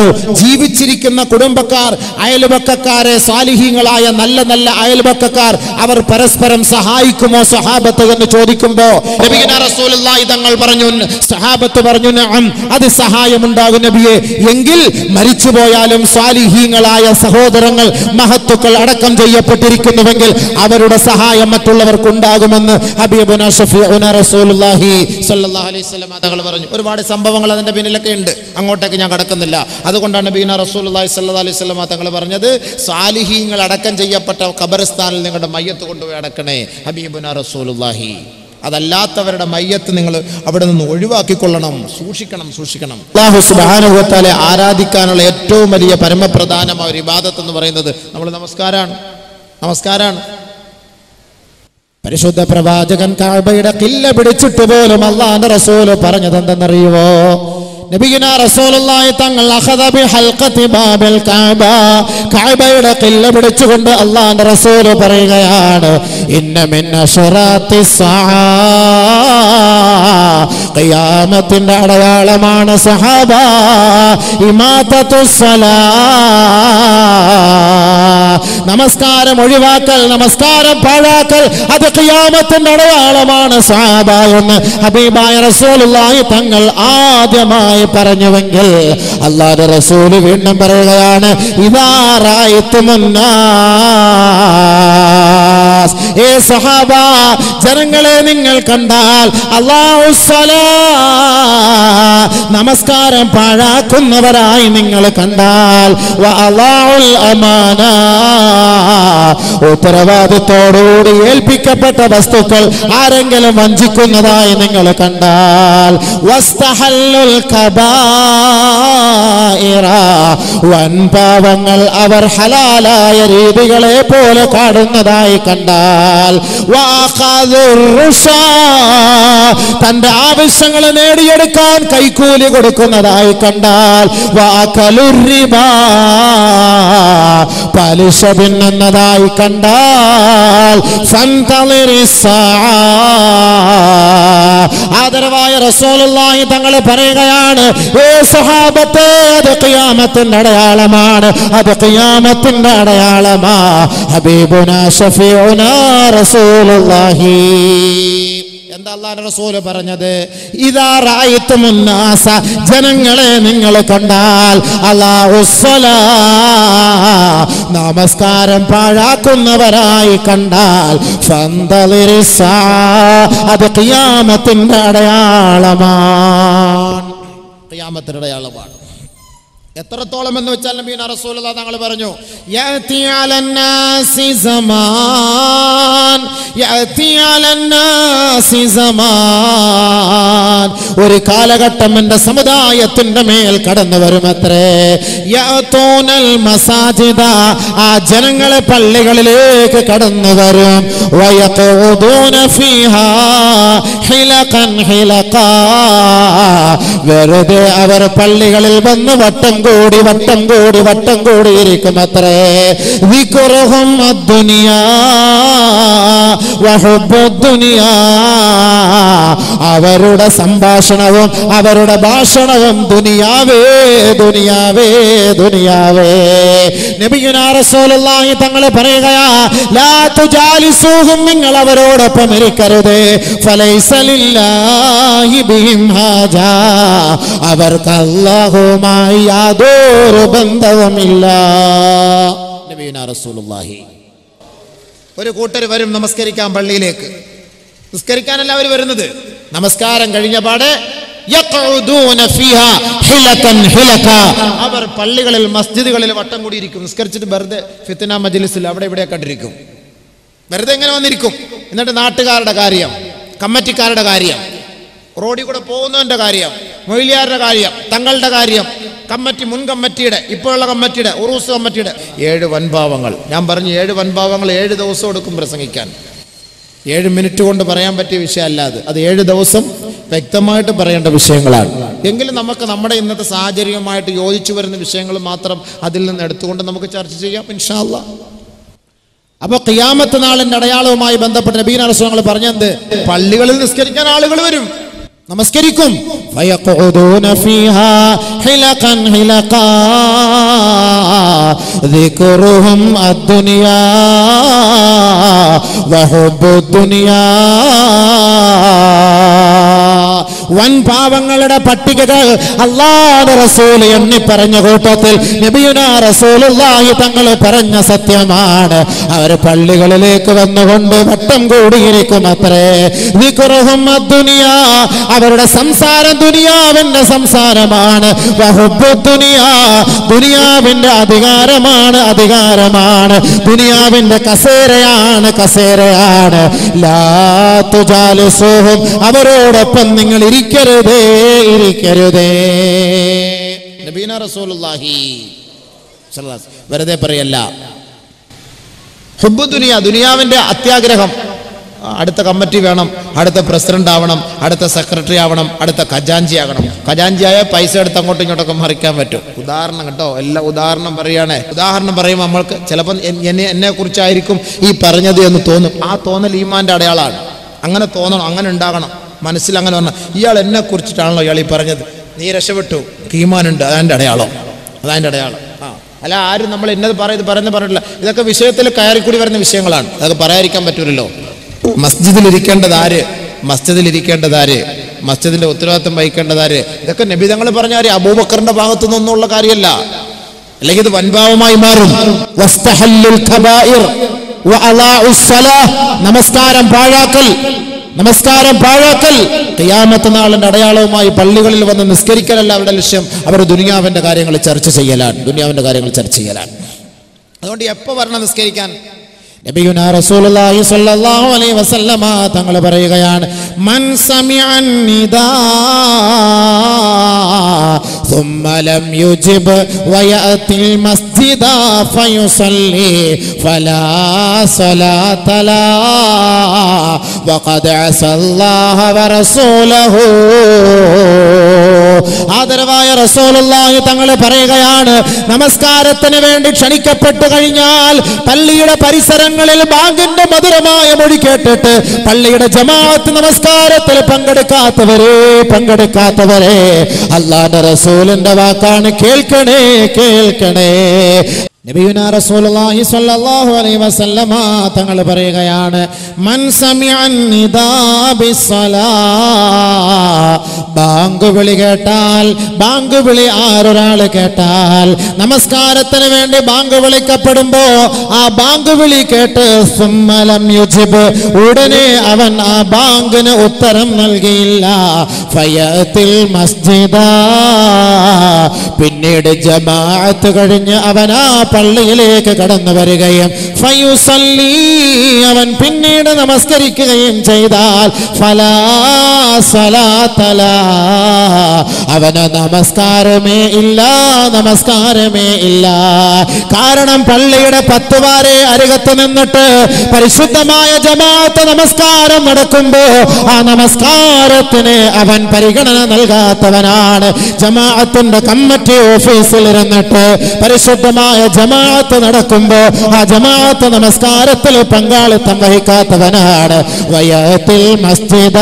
ജീവിച്ചിരിക്കുന്ന കുടുംബക്കാർ, അയൽപക്കക്കാരെ, സാലിഹീങ്ങളായ നല്ല നല്ല അയൽപക്കക്കാർ, അവർ പരസ്പരം സഹായിക്കുമോ സഹാബത്ത് എന്ന് ചോദിക്കുമ്പോ നബിയുനാ റസൂലുള്ളാഹി തങ്ങൾ പറഞ്ഞു, സഹാബത്ത് പറഞ്ഞു, നഅം, അത് സഹായമുണ്ടാകും നബിയെ. എങ്കിൽ മരിച്ചുപോയാലും സാലിഹീങ്ങളായ സഹോദരങ്ങൾ, മഹത്തുക്കൾ അടക്കം ചെയ്യപ്പെട്ടിരിക്കുന്നുവെങ്കിൽ അവരുടെ സഹായം മറ്റുള്ളവർക്ക് ഉണ്ടാകുമെന്ന് ഹബീബുനാ ശഫീഉനാ റസൂലുള്ളാഹി സ്വല്ലല്ലാഹു അലൈഹി വസല്ലം തങ്ങൾ പറഞ്ഞു. ഒരുപാട് സംഭവങ്ങൾ അതിന്റെ പിന്നിലൊക്കെ ഉണ്ട്, അങ്ങോട്ടേക്ക് ഞാൻ കടക്കുന്നില്ല. അതുകൊണ്ടാണ് നബിയുനാ റസൂലുള്ളാഹി സ്വല്ലല്ലാഹു അലൈഹി വസല്ലം തങ്ങൾ പറഞ്ഞത്, സാലിഹീങ്ങൾ അടക്കം ചെയ്യപ്പെട്ട ഖബർസ്ഥാനിൽ നിങ്ങളുടെ മയ്യത്ത് കൊണ്ടുപോയി അടക്കണേ ഹബീബുനാ റസൂലുള്ളാഹി. അതല്ലാത്തവരുടെ മയ്യത്ത് നിങ്ങൾ അവിടെ നിന്ന് ഒഴിവാക്കിക്കൊള്ളണം, സൂക്ഷിക്കണം. അല്ലാഹു സുബ്ഹാനഹു വ തആല ആരാധിക്കാനുള്ള ഏറ്റവും വലിയ പരമപ്രധാനമായ ഒരു ഇബാദത്ത് എന്ന് പറയുന്നത് നമ്മൾ നമസ്കാരാണ്. പരിശുദ്ധ പ്രവാചകൻ കഅബയുടെ ഖില്ല പിടിച്ചിട്ട് പോലും അല്ലാഹുവിന്റെ റസൂൽ പറഞ്ഞത് എന്തെന്നറിയുമോ? നബിയുനാ റസൂലുള്ളാഹി തങ്ങൾ അഖദ ബിഹൽഖതി ബാബിൽ കഅബ, കഅബയുടെ ഖില്ല പിടിച്ചുകൊണ്ട് അല്ലാഹുവിന്റെ റസൂൽ പറയുകയാണ്, ഇന്ന മിൻ അശറാത്തിസ് സആ, ഖിയാമത്തിന്റെ അടയാളമാണ് സഹാബ, ഇമാതത്തുസ് സലാ, നമസ്കാരം ഒഴിവാക്കൽ, നമസ്കാരം പാഴാക്കൽ, അത് ഖിയാമത്തിന്റെ അടയാളമാണ് സഹാബ എന്ന് ഹബീബായ റസൂലുള്ളാഹി തങ്ങൾ ആദ്യമായി പറഞ്ഞുവെങ്കിൽ അല്ലാഹുവിന്റെ റസൂൽ വീണ്ടും പറയുകയാണ്, ഇദാ റഅയ്തുമുന്നാസ്, ഏ സഹാബ, ജനങ്ങളെ നിങ്ങൾ കണ്ടാൽ അല്ലാഹുസ്സലാ നമസ്കാരം പാഴാക്കുന്നവരായി നിങ്ങൾ കണ്ടാൽ വഅല്ലാഉൽ അമാന ഉത്തരവാദിത്തോടുകൂടി ഏൽപ്പിക്കപ്പെട്ട വസ്തുക്കൾ ആരെങ്കിലും വഞ്ചിക്കുന്നതായി നിങ്ങൾ കണ്ടാൽ വസ്തഹല്ലുൽ കബായിറ വൻപാവങ്ങൾ അവർ ഹലാലായ രീതികളെ പോലെ കാണുന്നതായി കണ്ടാൽ വഅഖദുർ റുഷാ തന്റെ ആവശ്യങ്ങൾ നേടിയെടുക്കാൻ കൈക്കൂലി കൊടുക്കുന്നതായി കണ്ടാൽ വഅകലുർ റിബാ പലിശ തിന്നുന്നതായി കണ്ടാൽ ഫന്തളിരിസ്സാ ആദരവായ റസൂലുള്ളാഹി തങ്ങൾ പറയുകയാണ്, ഏ സഹാബത്തെ, അത് ഖിയാമത്തിന്റെ അടയാളമാണ്, അത് ഖിയാമത്തിന്റെ അടയാളമാ. ഹബീബുനാ ശഫീഉനാ റസൂലുള്ളാഹി എന്താ അല്ലാഹുവിന്റെ റസൂൽ പറഞ്ഞത്? ഇദാ റഅയ്തുമുന്നാസ ജനങ്ങളെ നിങ്ങൾ കണ്ടാൽ അല്ലാഹുസ്സലാ നമസ്കാരം പാഴാക്കുന്നവരായി കണ്ടാൽ ഫന്തളിരിസ്സാ അത് ഖിയാമത്തിന്റെ അടയാളമാണ്. ഖിയാമത്തിന്റെ അടയാളമാണ്. എത്രത്തോളം എന്ന് വെച്ചാൽ നബിയുനാ റസൂലുള്ളാഹി തങ്ങൾ പറഞ്ഞു, യഅതി അലന്നാസി സമാൻ, യഅതി അലന്നാസി സമാൻ, ഒരു കാലഘട്ടം എൻ്റെ സമുദായത്തിന്റെ മേൽ കടന്നു വരുമത്രേ. യഅതൂനൽ മസാജിദ ആ ജനങ്ങളെ പള്ളികളിലേക്ക് കടന്നു വരും. വയഖൂദൂന ഫീഹാ ഹിലഖൻ ഹിലഖാ വെറുതെ അവർ പള്ളികളിൽ വന്ന് വട്ടം കൂടി ഇരിക്കുമത്രേ. ദിക്റുഹും അദ്ദുനിയാ വഹുബ്ബുദ്ദുനിയാ അവരുടെ സംഭാഷണവും അവരുടെ ഭാഷണവും ദുനിയാവേ ദുനിയാവേ ദുനിയാവേ. നബിയുനാ റസൂലുള്ളാഹി തങ്ങൾ പറയുകയാ, ലാ തുജാലിസൂഹും നിങ്ങൾ അവരോടൊപ്പം ഇരിക്കരുത്. ഫലൈസ ലില്ലാഹി ബിഹിം ഹാജ അവർക്ക് അല്ലാഹുവുമായി യാതൊരു ബന്ധവുമില്ല. നബിയുനാ റസൂലുള്ളാഹി. ഒരു കൂട്ടർ വരും നമസ്കരിക്കാൻ പള്ളിയിലേക്ക്. നിസ്കരിക്കാനല്ല അവർ വരുന്നത്, നമസ്കാരം കഴിഞ്ഞ പാടെ അവർ പള്ളികളിൽ മസ്ജിദുകളിൽ വട്ടം കൂടിയിരിക്കും. നിസ്കരിച്ചിട്ട് വെറുതെ ഫിത്ന മജ്ലിസിൽ അവിടെ ഇവിടെ കണ്ടിരിക്കും. വെറുതെ എങ്ങനെ വന്നിരിക്കും. എന്നിട്ട് നാട്ടുകാരുടെ കാര്യം, കമ്മിറ്റിക്കാരുടെ കാര്യം, റോഡിൽ കൂടെ പോകുന്നവന്റെ കാര്യം, മൊയ്ലിയാരുടെ കാര്യം, തങ്ങളുടെ കാര്യം, കമ്മിറ്റി, മുൻ കമ്മിറ്റിയുടെ, ഇപ്പോഴുള്ള കമ്മിറ്റിയുടെ, ഉറൂസ് കമ്മിറ്റിയുടെ 7 വൻഭാവങ്ങൾ. ഞാൻ പറഞ്ഞു 7 വൻഭാവങ്ങൾ 7 ദിവസം എടുക്കും പ്രസംഗിക്കാൻ. 7 മിനിറ്റ് കൊണ്ട് പറയാൻ പറ്റിയ വിഷയമല്ല അത് 7 ദിവസം വ്യക്തമായിട്ട് പറയേണ്ട വിഷയങ്ങളാണ്. എങ്കിലും നമുക്ക് നമ്മുടെ ഇന്നത്തെ സാഹചര്യവുമായിട്ട് യോജിച്ചു വരുന്ന വിഷയങ്ങൾ മാത്രം അതിൽ നിന്ന് എടുത്തുകൊണ്ട് നമുക്ക് ചർച്ച ചെയ്യാം ഇൻഷാ അല്ലാഹ്. അപ്പൊ ഖിയാമത്ത് നാളിന്റെ അടയാളവുമായി ബന്ധപ്പെട്ട് നബിയുനാ റസൂലുള്ളാഹി പറഞ്ഞത്, പള്ളികളിൽ നിസ്കരിക്കാൻ ആളുകൾ വരും, നമസ്കരിക്കും. ഫയഖൂദൂന ഫീഹാ ഹിലഖൻ ഹിലഖാ ദിക്റുഹും അദ്ദുനിയാ വഹുബ്ബുദ്ദുനിയാ വൻ പാവങ്ങളുടെ പട്ടികകൾ അല്ലാഹുവിന്റെ റസൂൽ എണ്ണി പറഞ്ഞ കൂട്ടത്തിൽ നബിയുനാ റസൂലുള്ളാഹി തങ്ങൾ പറഞ്ഞ സത്യമാണ്. അവർ പള്ളികളിലേക്ക് വന്നുകൊണ്ട് വട്ടം കൂടിയിരിക്കും അത്രേ. ദിക്റുഹും അദ്ദുനിയാ അവരുടെ സംസാരം ദുനിയാവിന്റെ സംസാരമാണ്. വഹുബ്ബുദ്ദുനിയാ ദുനിയാവിന്റെ അധികാരമാണ്. ദുനിയാവിന്റെ കസേരയാണ്. ലാ തുജാലിസുഹും അവരോടൊപ്പം നിങ്ങൾ ഇരിക്കരുതേ. നബിയുനാ റസൂലുള്ളാഹി വെറുതെ പറയല്ല. ഹുബ്ബു ദുനിയ ദുനിയാവിന്റെ അത്യാഗ്രഹം. അടുത്ത കമ്മിറ്റി വേണം, അടുത്ത പ്രസിഡന്റ് ആവണം, അടുത്ത സെക്രട്ടറി ആവണം, അടുത്ത ഖജാൻജി ആകണം. ഖജാൻജിയായ പൈസ എടുത്ത് അങ്ങോട്ടും ഇങ്ങോട്ടൊക്കെ മറിക്കാൻ പറ്റും. ഉദാഹരണം കേട്ടോ, എല്ലാം ഉദാഹരണം പറയുകയാണേ. ഉദാഹരണം പറയുമ്പോൾ നമ്മൾക്ക് ചിലപ്പോൾ എന്നെ കുറിച്ചായിരിക്കും ഈ പറഞ്ഞത് എന്ന് തോന്നും. ആ തോന്നൽ ഈമാന്റെ അടയാളമാണ്. അങ്ങനെ തോന്നണം, അങ്ങനെ ഉണ്ടാകണം മനസ്സിൽ. അങ്ങനെ പറഞ്ഞാൽ ഇയാൾ എന്നെ കുറിച്ചിട്ടാണല്ലോ ഇയാൾ ഈ പറഞ്ഞത്, നീ രക്ഷപ്പെട്ടു, ഈമാനുണ്ട്, അതിൻ്റെ അടയാളം. അല്ല ആരും നമ്മൾ എന്നത് പറഞ്ഞിട്ടില്ല. ഇതൊക്കെ വിഷയത്തിൽ കയറിക്കൂടി വരുന്ന വിഷയങ്ങളാണ്. അതൊക്കെ പറയാതിരിക്കാൻ പറ്റൂലല്ലോ. മസ്ജിദിലിരിക്കേണ്ടതാര്, മസ്ജിദിന്റെ ഉത്തരവാദിത്വം വഹിക്കേണ്ടതാര്, ഇതൊക്കെ നബി തങ്ങൾ പറഞ്ഞ കാര്യം. അബൂബക്കറിന്റെ ഭാഗത്തു നിന്നൊന്നുള്ള കാര്യമല്ല, അല്ലെങ്കിൽ ഇത് വൻഭാവമായി മാറും. നമസ്കാരം പാഴാക്കൽ ഖിയാമത്ത് നാളിന്റെ അടയാളവുമായി പള്ളികളിൽ വന്ന് നിസ്കരിക്കലല്ല അവരുടെ ലക്ഷ്യം. അവർ ദുനിയാവിന്റെ കാര്യങ്ങൾ ചർച്ച ചെയ്യലാണ്. അതുകൊണ്ട് എപ്പോൾ വരണം നിസ്കരിക്കാൻ? നബിയുനാ റസൂലുള്ളാഹി സ്വല്ലല്ലാഹു അലൈഹി വസല്ലമ തങ്ങൾ പറയുകയാണ്, മൻ സമിഅൻ നിദാ ثم لم يجب ويأتي المسجد فيصلي فلا صلاة له وقد عصى الله ورسوله. ആദരവായ റസൂലുള്ളാഹി തങ്ങൾ പറയുകയാണ്, നമസ്കാരത്തിന് വേണ്ടി ക്ഷണിക്കപ്പെട്ടു കഴിഞ്ഞാൽ പള്ളിയുടെ പരിസരങ്ങളിൽ ബാങ്കിന്റെ മധുരമായ മൊഴി കേട്ടിട്ട് പള്ളിയുടെ ജമാഅത്ത് നമസ്കാരത്തിൽ പങ്കെടുക്കാത്തവരെ അല്ലാഹുവിന്റെ റസൂലിന്റെ വാക്കാണ്, കേൾക്കണേ. നബിയുനാ റസൂലുള്ളാഹി സ്വല്ലല്ലാഹു അലൈഹി വസല്ലമ തങ്ങൾ പറയുകയാണ്, മൻ സമിഅൻ നിദാ ബിസ്സലാ, ബാങ്ക് വിളി കേട്ടാൽ, ബാങ്ക് വിളി ആരൊരാൾ കേട്ടാൽ, നമസ്കാരത്തിന് വേണ്ടി ബാങ്ക് വിളിക്കപ്പെടുമ്പോ ആ ബാങ്ക് വിളി കേട്ട് സുമ്മ ലം യുജിബ്, ഉടനെ അവൻ ആ ബാങ്കിന് ഉത്തരം നൽകിയില്ല, ഫയത്തിൽ മസ്ജിദ, പിന്നീട് ജമാഅത്ത് കഴിഞ്ഞ് അവൻ ആ പള്ളിയിലേക്ക് കടന്നു വരികയും ഫയുസല്ലി, അവൻ പിന്നീട് നമസ്കരിക്കുകയും ചെയ്താൽ ഫലാ സ്വലാത്ത ലഹു, അവന് നമസ്കാരമേ ഇല്ല. കാരണം പള്ളിയുടെ 10 വാരെ അരികത്ത് നിന്നിട്ട് പരിശുദ്ധമായ ജമാഅത്ത് നമസ്കാരം നടക്കുമ്പോ ആ നമസ്കാരത്തിന് അവൻ പരിഗണന നൽകാത്തവനാണ്. ജമാഅത്തിന്റെ കമ്മിറ്റി ഓഫീസിൽ ഇരുന്നിട്ട് പരിശുദ്ധമായ ജമാഅത്ത് നടക്കുമ്പോ ആ ജമാഅത്ത് നമസ്കാരത്തിൽ പങ്കാളിത്തം വഹിക്കാത്തവനാണ്. വയത്തിൽ മസ്ജിദ,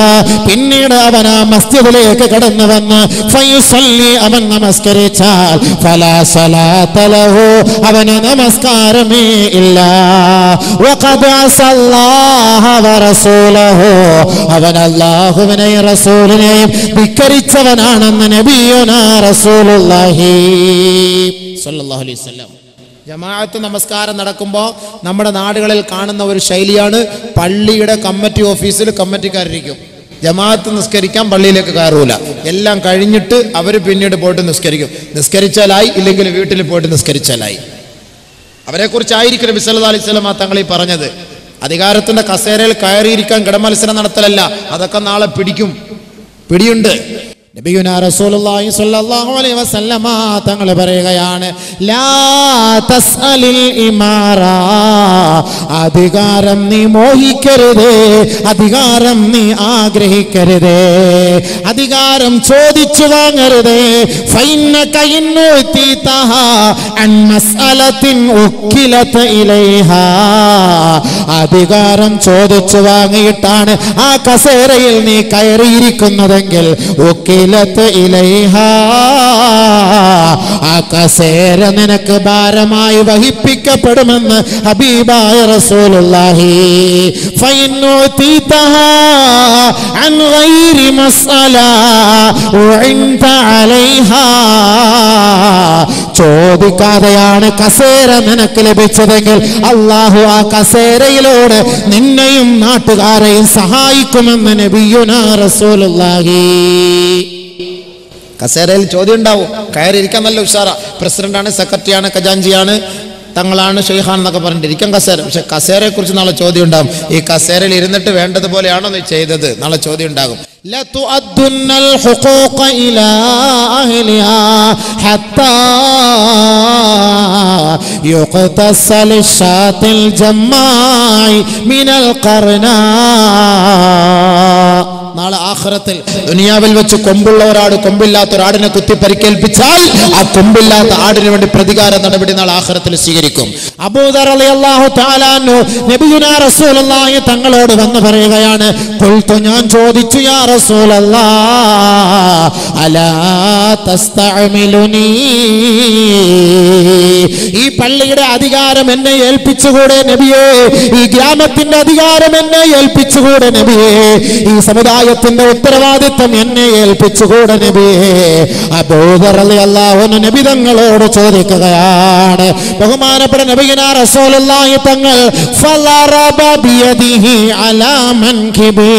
പിന്നീട് അവൻ ആ മസ്ജിദിലേക്ക് കടന്നു വന്ന് ഫയുസല്ലി, അവൻ നമസ്കരിച്ചാൽ ഫലാ സ്വലാത്ത ലഹു, അവന് നമസ്കാരമേ ഇല്ല. വഖദ് അസല്ലാഹ വറസൂലഹു, അവൻ അല്ലാഹുവിനെയും റസൂലിനെയും ധിക്കരിച്ചവനാണെന്ന് നബിയുനാ റസൂലുള്ളാഹി സ്വല്ലല്ലാഹു അലൈഹി വസല്ലം. ജമാഅത്ത് നമസ്കാരം നടക്കുമ്പോൾ നമ്മുടെ നാടുകളിൽ കാണുന്ന ഒരു ശൈലിയാണ്, പള്ളിയുടെ കമ്മിറ്റി ഓഫീസിൽ കമ്മിറ്റിക്കാരിരിക്കും. ജമാഅത്ത് നിസ്കരിക്കാൻ പള്ളിയിലേക്ക് കയറൂല, എല്ലാം കഴിഞ്ഞിട്ട് അവർ പിന്നീട് പോയിട്ട് നിസ്കരിച്ചാലായി, ഇല്ലെങ്കിൽ വീട്ടിൽ പോയിട്ട് നിസ്കരിച്ചാലായി. അവരെക്കുറിച്ചായിരിക്കും നബി സല്ലല്ലാഹു അലൈഹി വസല്ലം തങ്ങൾ ഈ പറഞ്ഞത്. അധികാരത്തിന്റെ കസേരയിൽ കയറിയിരിക്കാൻ കിടമത്സരം നടത്തലല്ല, അതൊക്കെ നാളെ പിടിയുണ്ട്. നബിയുനാ റസൂലുള്ളാഹി സ്വല്ലല്ലാഹു അലൈഹി വസല്ലമ തങ്ങൾ പറയുകയാണ്, ലാ തസ്അലിൽ ഇമാറ, അധികാരം നീ മോഹിക്കരുത്, അധികാരം നീ ആഗ്രഹിക്കരുത്, അധികാരം ചോദിച്ചു വാങ്ങരുത്. ഫൈന്നക ഇന്നുതീതഹ അൻ മസ്അലത്തിൻ ഉക്കിലത ഇലൈഹാ, അധികാരം ചോദിച്ചു വാങ്ങിയിട്ടാണ് ആ കസേരയിൽ നീ കയറിയിരിക്കുന്നതെങ്കിൽ ആ കസേര നിനക്ക് ഭാരമായി വഹിപ്പിക്കപ്പെടുമെന്ന് ഹബീബായ റസൂലുള്ളാഹി. ഫൈനുതീതഹാ അൻ ഗൈരി മസ്അല ഉഇൻത അലൈഹാ, ചോദിക്കാതെയാണ് കസേര നിനക്ക് ലഭിച്ചതെങ്കിൽ അല്ലാഹു ആ കസേരയിലൂടെ നിന്നെയും നാട്ടുകാരെയും സഹായിക്കുമെന്ന് നബിയുനാ റസൂലുള്ളാഹി. കസേരയിൽ ചോദ്യം ഉണ്ടാവും, കയറിയിരിക്കാൻ നല്ല ഉഷാറാ, പ്രസിഡന്റാണ്, സെക്രട്ടറിയാണ്, ഖജാൻജിയാണ്, തങ്ങളാണ്, ഷെയ്ഖാൻ എന്നൊക്കെ പറഞ്ഞിരിക്കാം കസേര. പക്ഷെ കസേരയെ കുറിച്ച് നാളെ ചോദ്യം ഉണ്ടാകും. ഈ കസേരയിൽ ഇരുന്നിട്ട് വേണ്ടതുപോലെയാണോ നീ ചെയ്തത്? നാളെ ചോദ്യം ഉണ്ടാകും. ലതുഅദ്ദുന്നൽ ഹുഖൂഖ ഇലാ അഹ്ലിഹാ ഹത്താ യുഖ്തസൽ ഷാത്തിൽ ജമ്മായി മിനൽ ഖർനാ. നാളെ ആഖിറത്തിൽ ദുനിയാവിൽ വെച്ച് കൊമ്പുള്ള ഒരാട് കൊമ്പില്ലാത്ത ഒരാടിനെ കുത്തി പരിക്കേൽപ്പിച്ചാൽ ആ കൊമ്പില്ലാത്ത ആടിന് വേണ്ടി പ്രതികാര നടപടി നാളെ ആഖിറത്തിൽ സ്വീകരിക്കും. അബൂദർ റളിയല്ലാഹു തആല അൻഹു നബിയുനാ റസൂലുള്ളാഹി തങ്ങളോട് വന്ന് പറയുകയാണ്, ഖുൽതു, ഞാൻ ചോദിച്ചു, യാ റസൂലല്ലാഹ് അലാ തസ്തഅമിലുനി, ഈ പള്ളിയുടെ അധികാരം എന്നെ ഏൽപ്പിച്ചുകൂടെ നബിയേ? ഈ ഗ്രാമത്തിന്റെ അധികാരം എന്നെ ഏൽപ്പിച്ചുകൂടെ നബിയേ? ഈ സമുദായ പഞ്ചായത്തിന്റെ ഉത്തരവാദിത്വം എന്നെ ഏൽപ്പിച്ചുകൂടെ നബിയേ? അബൂദർ റളിയല്ലാഹു അൻഹു നബി തങ്ങളോട് ചോദിക്കുകയാണ്. ബഹുമാനപ്പെട്ട നബിയുനാ റസൂലുള്ളാഹി തങ്ങൾ ഫളറബ ബിയദിഹി അലാ മൻകിബി,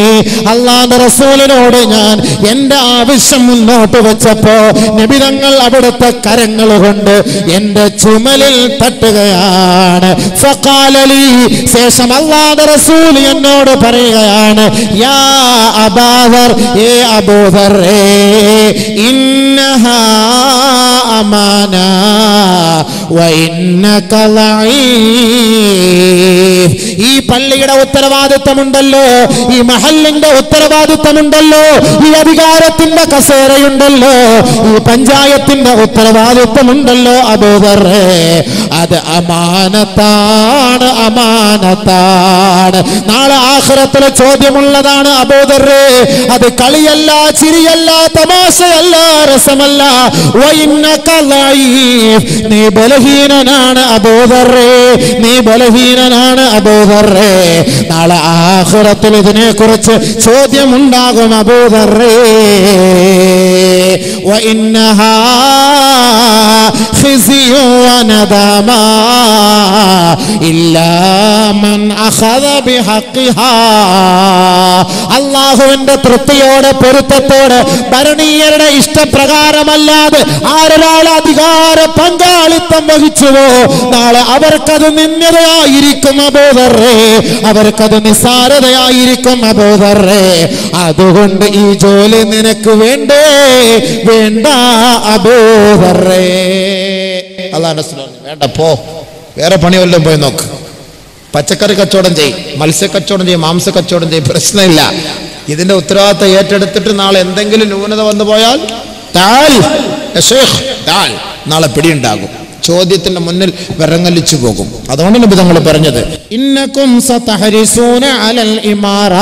അല്ലാഹുവിന്റെ റസൂലിനോട് ഞാൻ എന്റെ ആവശ്യം മുന്നോട്ട് വെച്ചപ്പോ നബി തങ്ങൾ അവിടുത്തെ കരങ്ങൾ കൊണ്ട് എന്റെ ചുമലിൽ തട്ടുകയാണ്. ഫഖാല ലി, ശേഷം അല്ലാഹുവിന്റെ റസൂൽ എന്നോട് പറയുകയാണ്, യാ അബൂദർ, ഏ അബൂദർ, ഇന്നഹാ അമാന വ ഇന്നക ലഈഫ്. ഈ പള്ളിയുടെ ഉത്തരവാദിത്തമുണ്ടല്ലോ, ഈ മഹല്ലിന്റെ ഉത്തരവാദിത്തമുണ്ടല്ലോ, ഈ അധികാരത്തിന്റെ കസേരയുണ്ടല്ലോ, ഈ പഞ്ചായത്തിന്റെ ഉത്തരവാദിത്തമുണ്ടല്ലോ അബൂദർ, അത് അമാനത്താണ്, അമാനത്താണ്. നാളെ ആഖിറത്തിലെ ചോദ്യമുള്ളതാണ് അബൂദർ. അത് കളിയല്ല, ചിരിയല്ല, തമാശയല്ല, രസമല്ല. വഇന്നക ലഈഫ്, നീ ബലഹീനനാണ് അബൂദർ, നീ ബലഹീനനാണ് അബൂദർ. നാളെ ആഖിറത്തിൽ ഇതിനെ കുറിച്ച് ചോദ്യമുണ്ടാകും അബൂദർ. വഇന്നഹാ ഖിസിയു വനദമാ ഇല്ലാ മൻ അഖദ ബിഹഖിഹാ. അല്ലാഹുവിന്റെ തൃപ്തിയോടെ പൊരുത്തത്തോടെ ഭരണീയരുടെ ഇഷ്ടപ്രകാരമല്ലാതെ ആരൊരാൾ അധികാര പങ്കാളിത്തം വഹിച്ചുവോ നാളെ അവർക്കത് നിന്ദ്യതയായിരിക്കും അബൂദറേ, അവർക്കത് നിസ്സാരതയായിരിക്കും അബൂദറേ. അതുകൊണ്ട് ഈ ജോലി നിനക്ക് വേണ്ടേ വേണ്ട അബൂദറേ. അല്ലാഹുവിന്റെ റസൂൽ വേണ്ട, പോ, വേറെ പണി വല്ലതും പോയി നോക്ക്. പച്ചക്കറി കച്ചവടം ചെയ്യും, മത്സ്യ കച്ചവടം ചെയ്യും, മാംസ കച്ചവടം ചെയ്യും, പ്രശ്നമില്ല. ഇതിന്റെ ഉത്തരവാദിത്തം ഏറ്റെടുത്തിട്ട് നാളെ എന്തെങ്കിലും ന്യൂനത വന്നു പോയാൽ നാളെ പിടിയുണ്ടാകും, ചോദ്യത്തിന്റെ മുന്നിൽ വിറങ്ങലിച്ചു പോകും. അതുകൊണ്ട് നബി തങ്ങൾ പറഞ്ഞത്, ഇന്നകും സതഹരിസൂന അലൽ ഇമാറ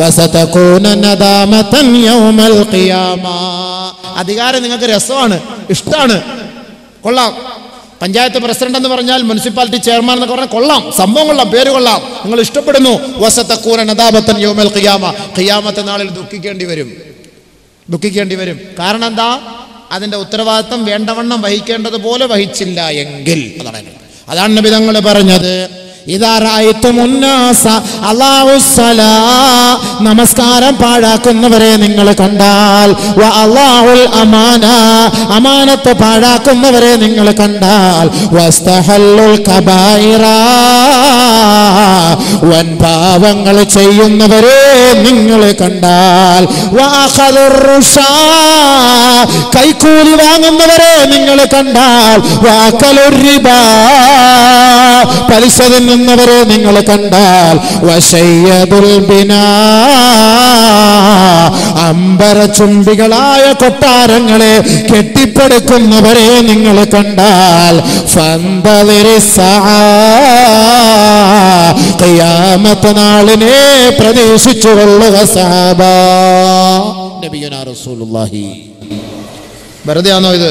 വസതകൂന നദാമതൻ യൗമൽ ഖിയാമ. അധികാരം നിങ്ങൾക്ക് രസമാണ്, ഇഷ്ടമാണ്, കൊള്ളാം. പഞ്ചായത്ത് പ്രസിഡന്റ് എന്ന് പറഞ്ഞാൽ, മുനിസിപ്പാലിറ്റി ചെയർമാൻ എന്നൊക്കെ പറഞ്ഞാൽ കൊള്ളാം, സംഭവം കൊള്ളാം, പേര് കൊള്ളാം, നിങ്ങൾ ഇഷ്ടപ്പെടുന്നു. വസതകൂന നദാമതൻ യൗമൽ ഖിയാമ, ഖിയാമത്ത് നാളിൽ ദുഃഖിക്കേണ്ടി വരും, ദുഃഖിക്കേണ്ടി വരും. കാരണം എന്താ? അതിന്റെ ഉത്തരവാദിത്തം വേണ്ടവണ്ണം വഹിക്കേണ്ടതുപോലെ വഹിച്ചില്ല എങ്കിൽ. അതാണ് നബി തങ്ങൾ പറഞ്ഞത്, നമസ്കാരം പാഴാക്കുന്നവരെ നിങ്ങൾ കണ്ടാൽ, അമാനത്ത് പാഴാക്കുന്നവരെ നിങ്ങൾ കണ്ടാൽ, വൻ പാവങ്ങൾ ചെയ്യുന്നവരെ നിങ്ങൾ കണ്ടാൽ, കൈക്കൂലി വാങ്ങുന്നവരെ നിങ്ങൾ കണ്ടാൽ, പലിശ തിന്നുന്നവരെ നിങ്ങൾ കണ്ടാൽ, അമ്പരചുംബികളായ കൊട്ടാരങ്ങളെ കെട്ടിപ്പടുക്കുന്നവരെ നിങ്ങൾ കണ്ടാൽ, ഖിയാമത്ത് നാളിനെ പ്രതീക്ഷിച്ചു കൊള്ളുക സഹാബ. നബിയുനാ റസൂലുള്ളാഹി. വെറുതെയാണോ ഇത്?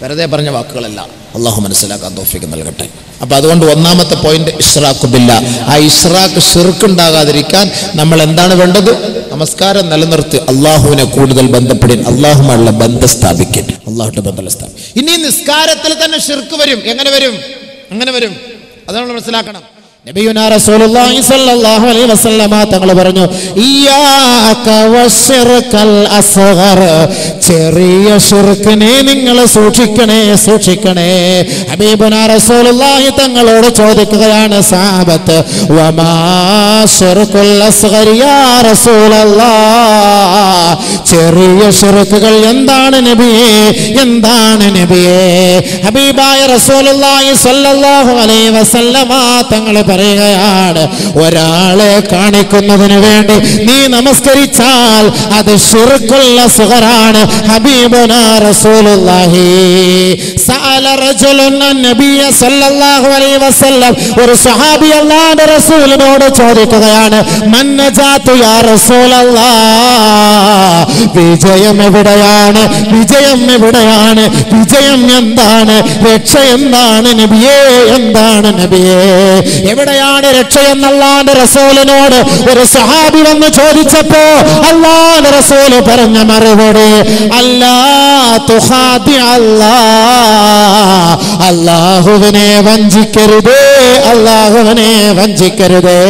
വെറുതെ പറഞ്ഞ വാക്കുകളല്ല, അള്ളാഹു മനസ്സിലാക്കാൻ തൗഫീഖ് നൽകട്ടെ. അപ്പൊ അതുകൊണ്ട് ഒന്നാമത്തെ പോയിന്റ് ഇശ്റാഖു ബില്ലാ. ആ ഇശ്റാഖ് ശിർക്ക് ഉണ്ടാകാതിരിക്കാൻ നമ്മൾ എന്താണ് വേണ്ടത്? നമസ്കാരം നിലനിർത്തി അള്ളാഹുവിനെ കൂടുതൽ ബന്ധപ്പെടിൻ, അള്ളാഹുമായുള്ള ബന്ധം സ്ഥാപിക്കൻ, അള്ളാഹുവിന്റെ ബന്ധം സ്ഥാപിക്കും. ഇനി നിസ്കാരത്തിൽ തന്നെ ശിർക്ക് വരും. എങ്ങനെ വരും? അങ്ങനെ വരും, അത് നമ്മൾ മനസ്സിലാക്കണം. നബിയുനാ റസൂലുള്ളാഹി സ്വല്ലല്ലാഹു അലൈഹി വസല്ലമ തങ്ങൾ പറഞ്ഞു, ഇയ്യാക വശിർകൽ അസ്ഗർ, ചെറിയ ശിർക്കിനെ നിങ്ങൾ സൂക്ഷിക്കണേ, സൂക്ഷിക്കണേ. ഹബീബുനാ റസൂലുള്ളാഹി തങ്ങളോട് ചോദിക്കുകയാണ് സഹാബത്ത്, വമാ ശിർകുൽ അസ്ഗർ യാ റസൂലല്ലാഹ്, ചെറിയ ശിർക്കുകൾ എന്താണ് നബിയേ, എന്താണ് നബിയേ? ഹബീബായ റസൂലുള്ളാഹി സ്വല്ലല്ലാഹു അലൈഹി വസല്ലമ തങ്ങൾ പറയുകയാണ്, ഒരാളെ കാണിക്കുന്നതിന് വേണ്ടി നീ നമസ്കരിച്ചാൽ അത് ശിർക്കുൽ അസ്ഗറാണ്, ഹബീബുനാ റസൂലുള്ളാഹി സഅല റജുലുൻ നബിയ സല്ലല്ലാഹു അലൈഹി വസല്ലം. ഒരു സ്വഹാബി അല്ലാഹുവിന്റെ റസൂലിനോട് ചോദിക്കുകയാണ്, മൻ നജാതു യാ റസൂലല്ലാഹ്, വിജയം എവിടെയാണ്, വിജയം എവിടെയാണ്, വിജയം എന്താണ്, രക്ഷ എന്താണ് നബിയേ, എന്താണ് നബിയേ, എവിടെയാണ് രക്ഷയെന്ന് അല്ലാഹുവിന്റെ റസൂലിനോട് ഒരു സ്വഹാബി വന്ന് ചോദിച്ചപ്പോ അല്ലാഹുവിന്റെ റസൂൽ പറഞ്ഞ മറുപടി, അല്ലാ തുഖാദി അല്ലാഹ്, അല്ലാഹുവിനെ വഞ്ചിക്കരുതേ, അല്ലാഹുവിനെ വഞ്ചിക്കരുതേ.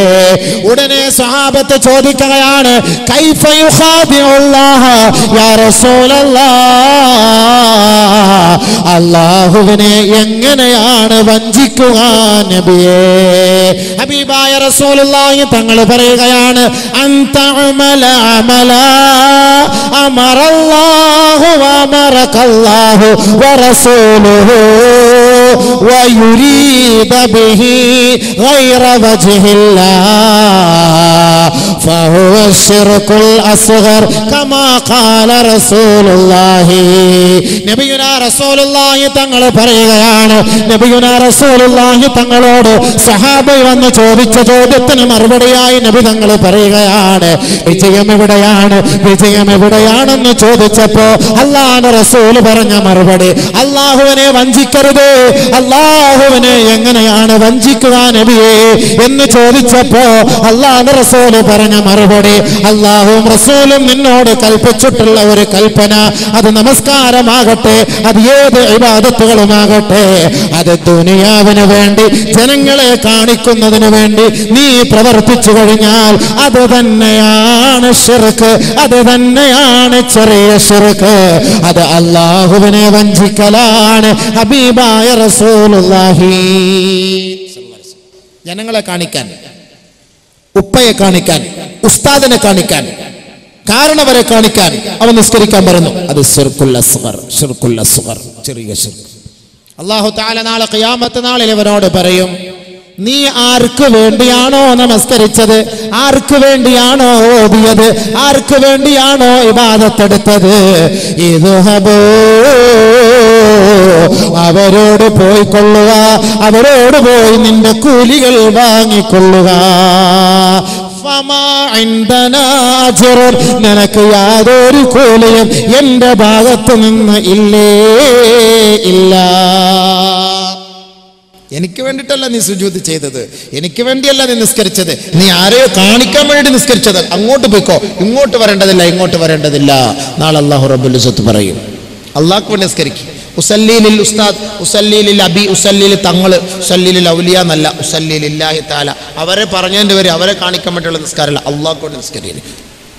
ഉടനെ സ്വഹാബത്ത് ചോദിക്കുകയാണ്, കൈഫ യുഖാദിഉല്ലാഹ് യാ റസൂലല്ലാഹ്, അല്ലാഹുവിനെ എങ്ങനെയാണ് വഞ്ചിക്കുക നബിയേ? ഹബീബായ റസൂലുള്ളാഹി തങ്ങൾ പറയുകയാണ്, അൻത അമല അമലാ അമറല്ലാഹു വഅമറകല്ലാഹു വറസൂലുഹു വയുരീദ ബിഹി ഗൈറ വജ്ഹില്ലാഹ് ഫഹുവ ശിർകുൽ അസ്ഗർ കമാ ഖാല റസൂലുള്ളാഹി. നബിയുനാ റസൂലുള്ളാഹി തങ്ങൾ പറയുകയാണ്, നബിയുനാ റസൂലുള്ളാഹി തങ്ങളോട് സഹാബ വന്ന് ചോദിച്ച ചോദ്യത്തിന് മറുപടിയായി നബി തങ്ങൾ പറയുകയാണ്, വിജയം എവിടെയാണ്, വിജയം എവിടെയാണെന്ന് ചോദിച്ചപ്പോ അല്ലാഹുവിന്റെ റസൂൽ പറഞ്ഞ മറുപടി, അല്ലാഹുവിനെ വഞ്ചിക്കരുത്, അല്ലാഹുവിനെ എങ്ങനെയാണ് വഞ്ചിക്കുക നബിയേ എന്ന് ചോദിച്ചപ്പോ അല്ലാഹുവിന്റെ റസൂൽ പറഞ്ഞ മറുപടി, അല്ലാഹുവും റസൂലും നിന്നോട് കൽപ്പിച്ചിട്ടുള്ള ഒരു കൽപ്പന, അത് നമസ്കാരമാകട്ടെ, അത് ഏത് ഇബാദത്തുകളുമാകട്ടെ, അത് ദുനിയാവിന് വേണ്ടി ജനങ്ങളെ കാണിക്കുന്നതിന് വേണ്ടി നീ പ്രവർത്തിച്ചു കഴിഞ്ഞാൽ അത് തന്നെയാണ് ശിർക്ക്, അത് തന്നെയാണ് ചെറിയ ശിർക്ക്, അത് അല്ലാഹുവിനെ വഞ്ചിക്കലാണ്. ഹബീബായ റസൂലുള്ളാഹി ജനങ്ങളെ കാണിക്കാൻ, ഉപ്പയെ കാണിക്കാൻ, ഉസ്താദിനെ കാണിക്കാൻ, കാരണവരെ കാണിക്കാൻ അവൻ നിസ്കരിക്കാൻ പറഞ്ഞു, അത് ശിർകുൽ അസ്ഗർ, ശിർകുൽ അസ്ഗർ, ചെറിയ ശിർക്ക്. അല്ലാഹു തആല നാളെ ഖിയാമത്ത് നാളിൽ ഇവനോട് പറയും, നീ ആർക്ക് വേണ്ടിയാണോ നമസ്കരിച്ചത്, ആർക്ക് വേണ്ടിയാണോ ഓതിയത്, ആർക്ക് വേണ്ടിയാണോ ഇബാദത്തെടുത്തത്, ഇദ്ഹബൂ, അവരോട് പോയിക്കൊള്ളുക, അവരോട് പോയി നിന്റെ കൂലികൾ വാങ്ങിക്കൊള്ളുക. നിനക്ക് യാതൊരു കൂലിയും എന്റെ ഭാഗത്ത് നിന്ന് ഇല്ലേ ഇല്ല. എനിക്ക് വേണ്ടിയിട്ടല്ല നീ സുജൂദ് ചെയ്തത്, എനിക്ക് വേണ്ടിയല്ല നീ നിസ്കരിച്ചത്, നീ ആരെയോ കാണിക്കാൻ വേണ്ടി നിസ്കരിച്ചത്. അങ്ങോട്ട് പോയിക്കോ, ഇങ്ങോട്ട് വരേണ്ടതില്ല, ഇങ്ങോട്ട് വരേണ്ടതില്ല. നാളെ അല്ലാഹു റബ്ബുൽ ഇസ്സത്ത് പറയും, അല്ലാഹുക്ക് വേണ്ടി നിസ്കരിക്കും. ഉസല്ലീലിൽ ഉസ്താദ്, ഉസല്ലീലിൽ അബി, ഉസല്ലീലിൽ തങ്ങള്, ഉസല്ലീലിൽ ഔലിയ എന്നല്ല, ഉസല്ലീലില്ലാഹി തആല. അവരെ പറഞ്ഞതിന്റെ പേര് അവരെ കാണിക്കാൻ വേണ്ടിയുള്ള നിസ്കാരമല്ല, അല്ലാഹുക്ക് വേണ്ടി നിസ്കരിക്കും.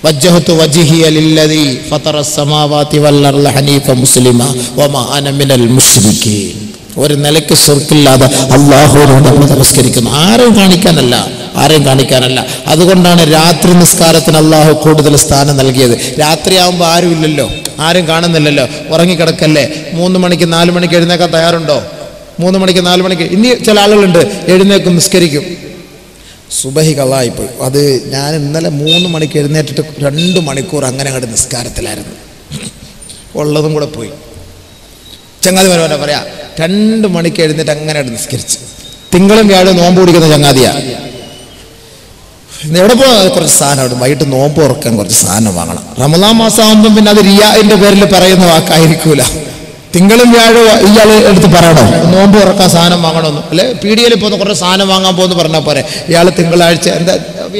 വജ്ജഹതു വജ്ഹിയ ലില്ലദീ ഫതറസ് സമാവാതി വൽ അർള ഹനീഫ മുസ്ലിമ വമാ അന മിനൽ മുശ്രിക്കീൻ. ഒരു നിലയ്ക്ക് ശിർക്കില്ലാതെ അല്ലാഹുവിനോട് നമ്മൾ നമസ്കരിക്കുന്നു, ആരെയും കാണിക്കാനല്ല, ആരെയും കാണിക്കാനല്ല. അതുകൊണ്ടാണ് രാത്രി നിസ്കാരത്തിന് അല്ലാഹു കൂടുതൽ സ്ഥാനം നൽകിയത്. രാത്രിയാവുമ്പോൾ ആരും ഇല്ലല്ലോ, ആരും കാണുന്നില്ലല്ലോ, ഉറങ്ങിക്കിടക്കല്ലേ. 3 മണിക്ക് 4 മണിക്ക് എഴുന്നേക്കാൻ തയ്യാറുണ്ടോ? 3 മണിക്ക് 4 മണിക്ക് ഇനി ചില ആളുകളുണ്ട് എഴുന്നേക്കും, നിസ്കരിക്കും. സുബഹി കളായിപ്പോയി. അത് ഞാൻ ഇന്നലെ 3 മണിക്ക് എഴുന്നേറ്റിട്ട് 2 മണിക്കൂർ അങ്ങനെ അങ്ങോട്ട് നിസ്കാരത്തിലായിരുന്നു, ഉള്ളതും കൂടെ പോയി. ചങ്ങാതിമാരെ പറയാ, 2 മണിക്ക് എഴുന്നേറ്റ് അങ്ങനെ നിസ്കരിച്ച്. തിങ്കളും വ്യാഴം നോമ്പ് പിടിക്കുന്ന ചങ്ങാതിയാ. എവിടെ പോ, കുറച്ച് സാധനം അവിടെ വൈകിട്ട് നോമ്പ് ഉറക്കാൻ കുറച്ച് സാധനം വാങ്ങണം. റമദാൻ മാസം ആകുമ്പം പിന്നെ അത് റിയാന്റെ പേരിൽ പറയുന്ന വാക്കായിരിക്കൂല. തിങ്കളും വ്യാഴവും ഇയാൾ എടുത്ത് പറയണോ നോമ്പ് ഉറക്കാൻ സാധനം വാങ്ങണമെന്ന്? അല്ലെ പീടികയിൽ പോകുന്ന കുറച്ച് സാധനം വാങ്ങാൻ പോകുന്നു പറഞ്ഞാൽ പോരെ. ഇയാൾ തിങ്കളാഴ്ച എന്താ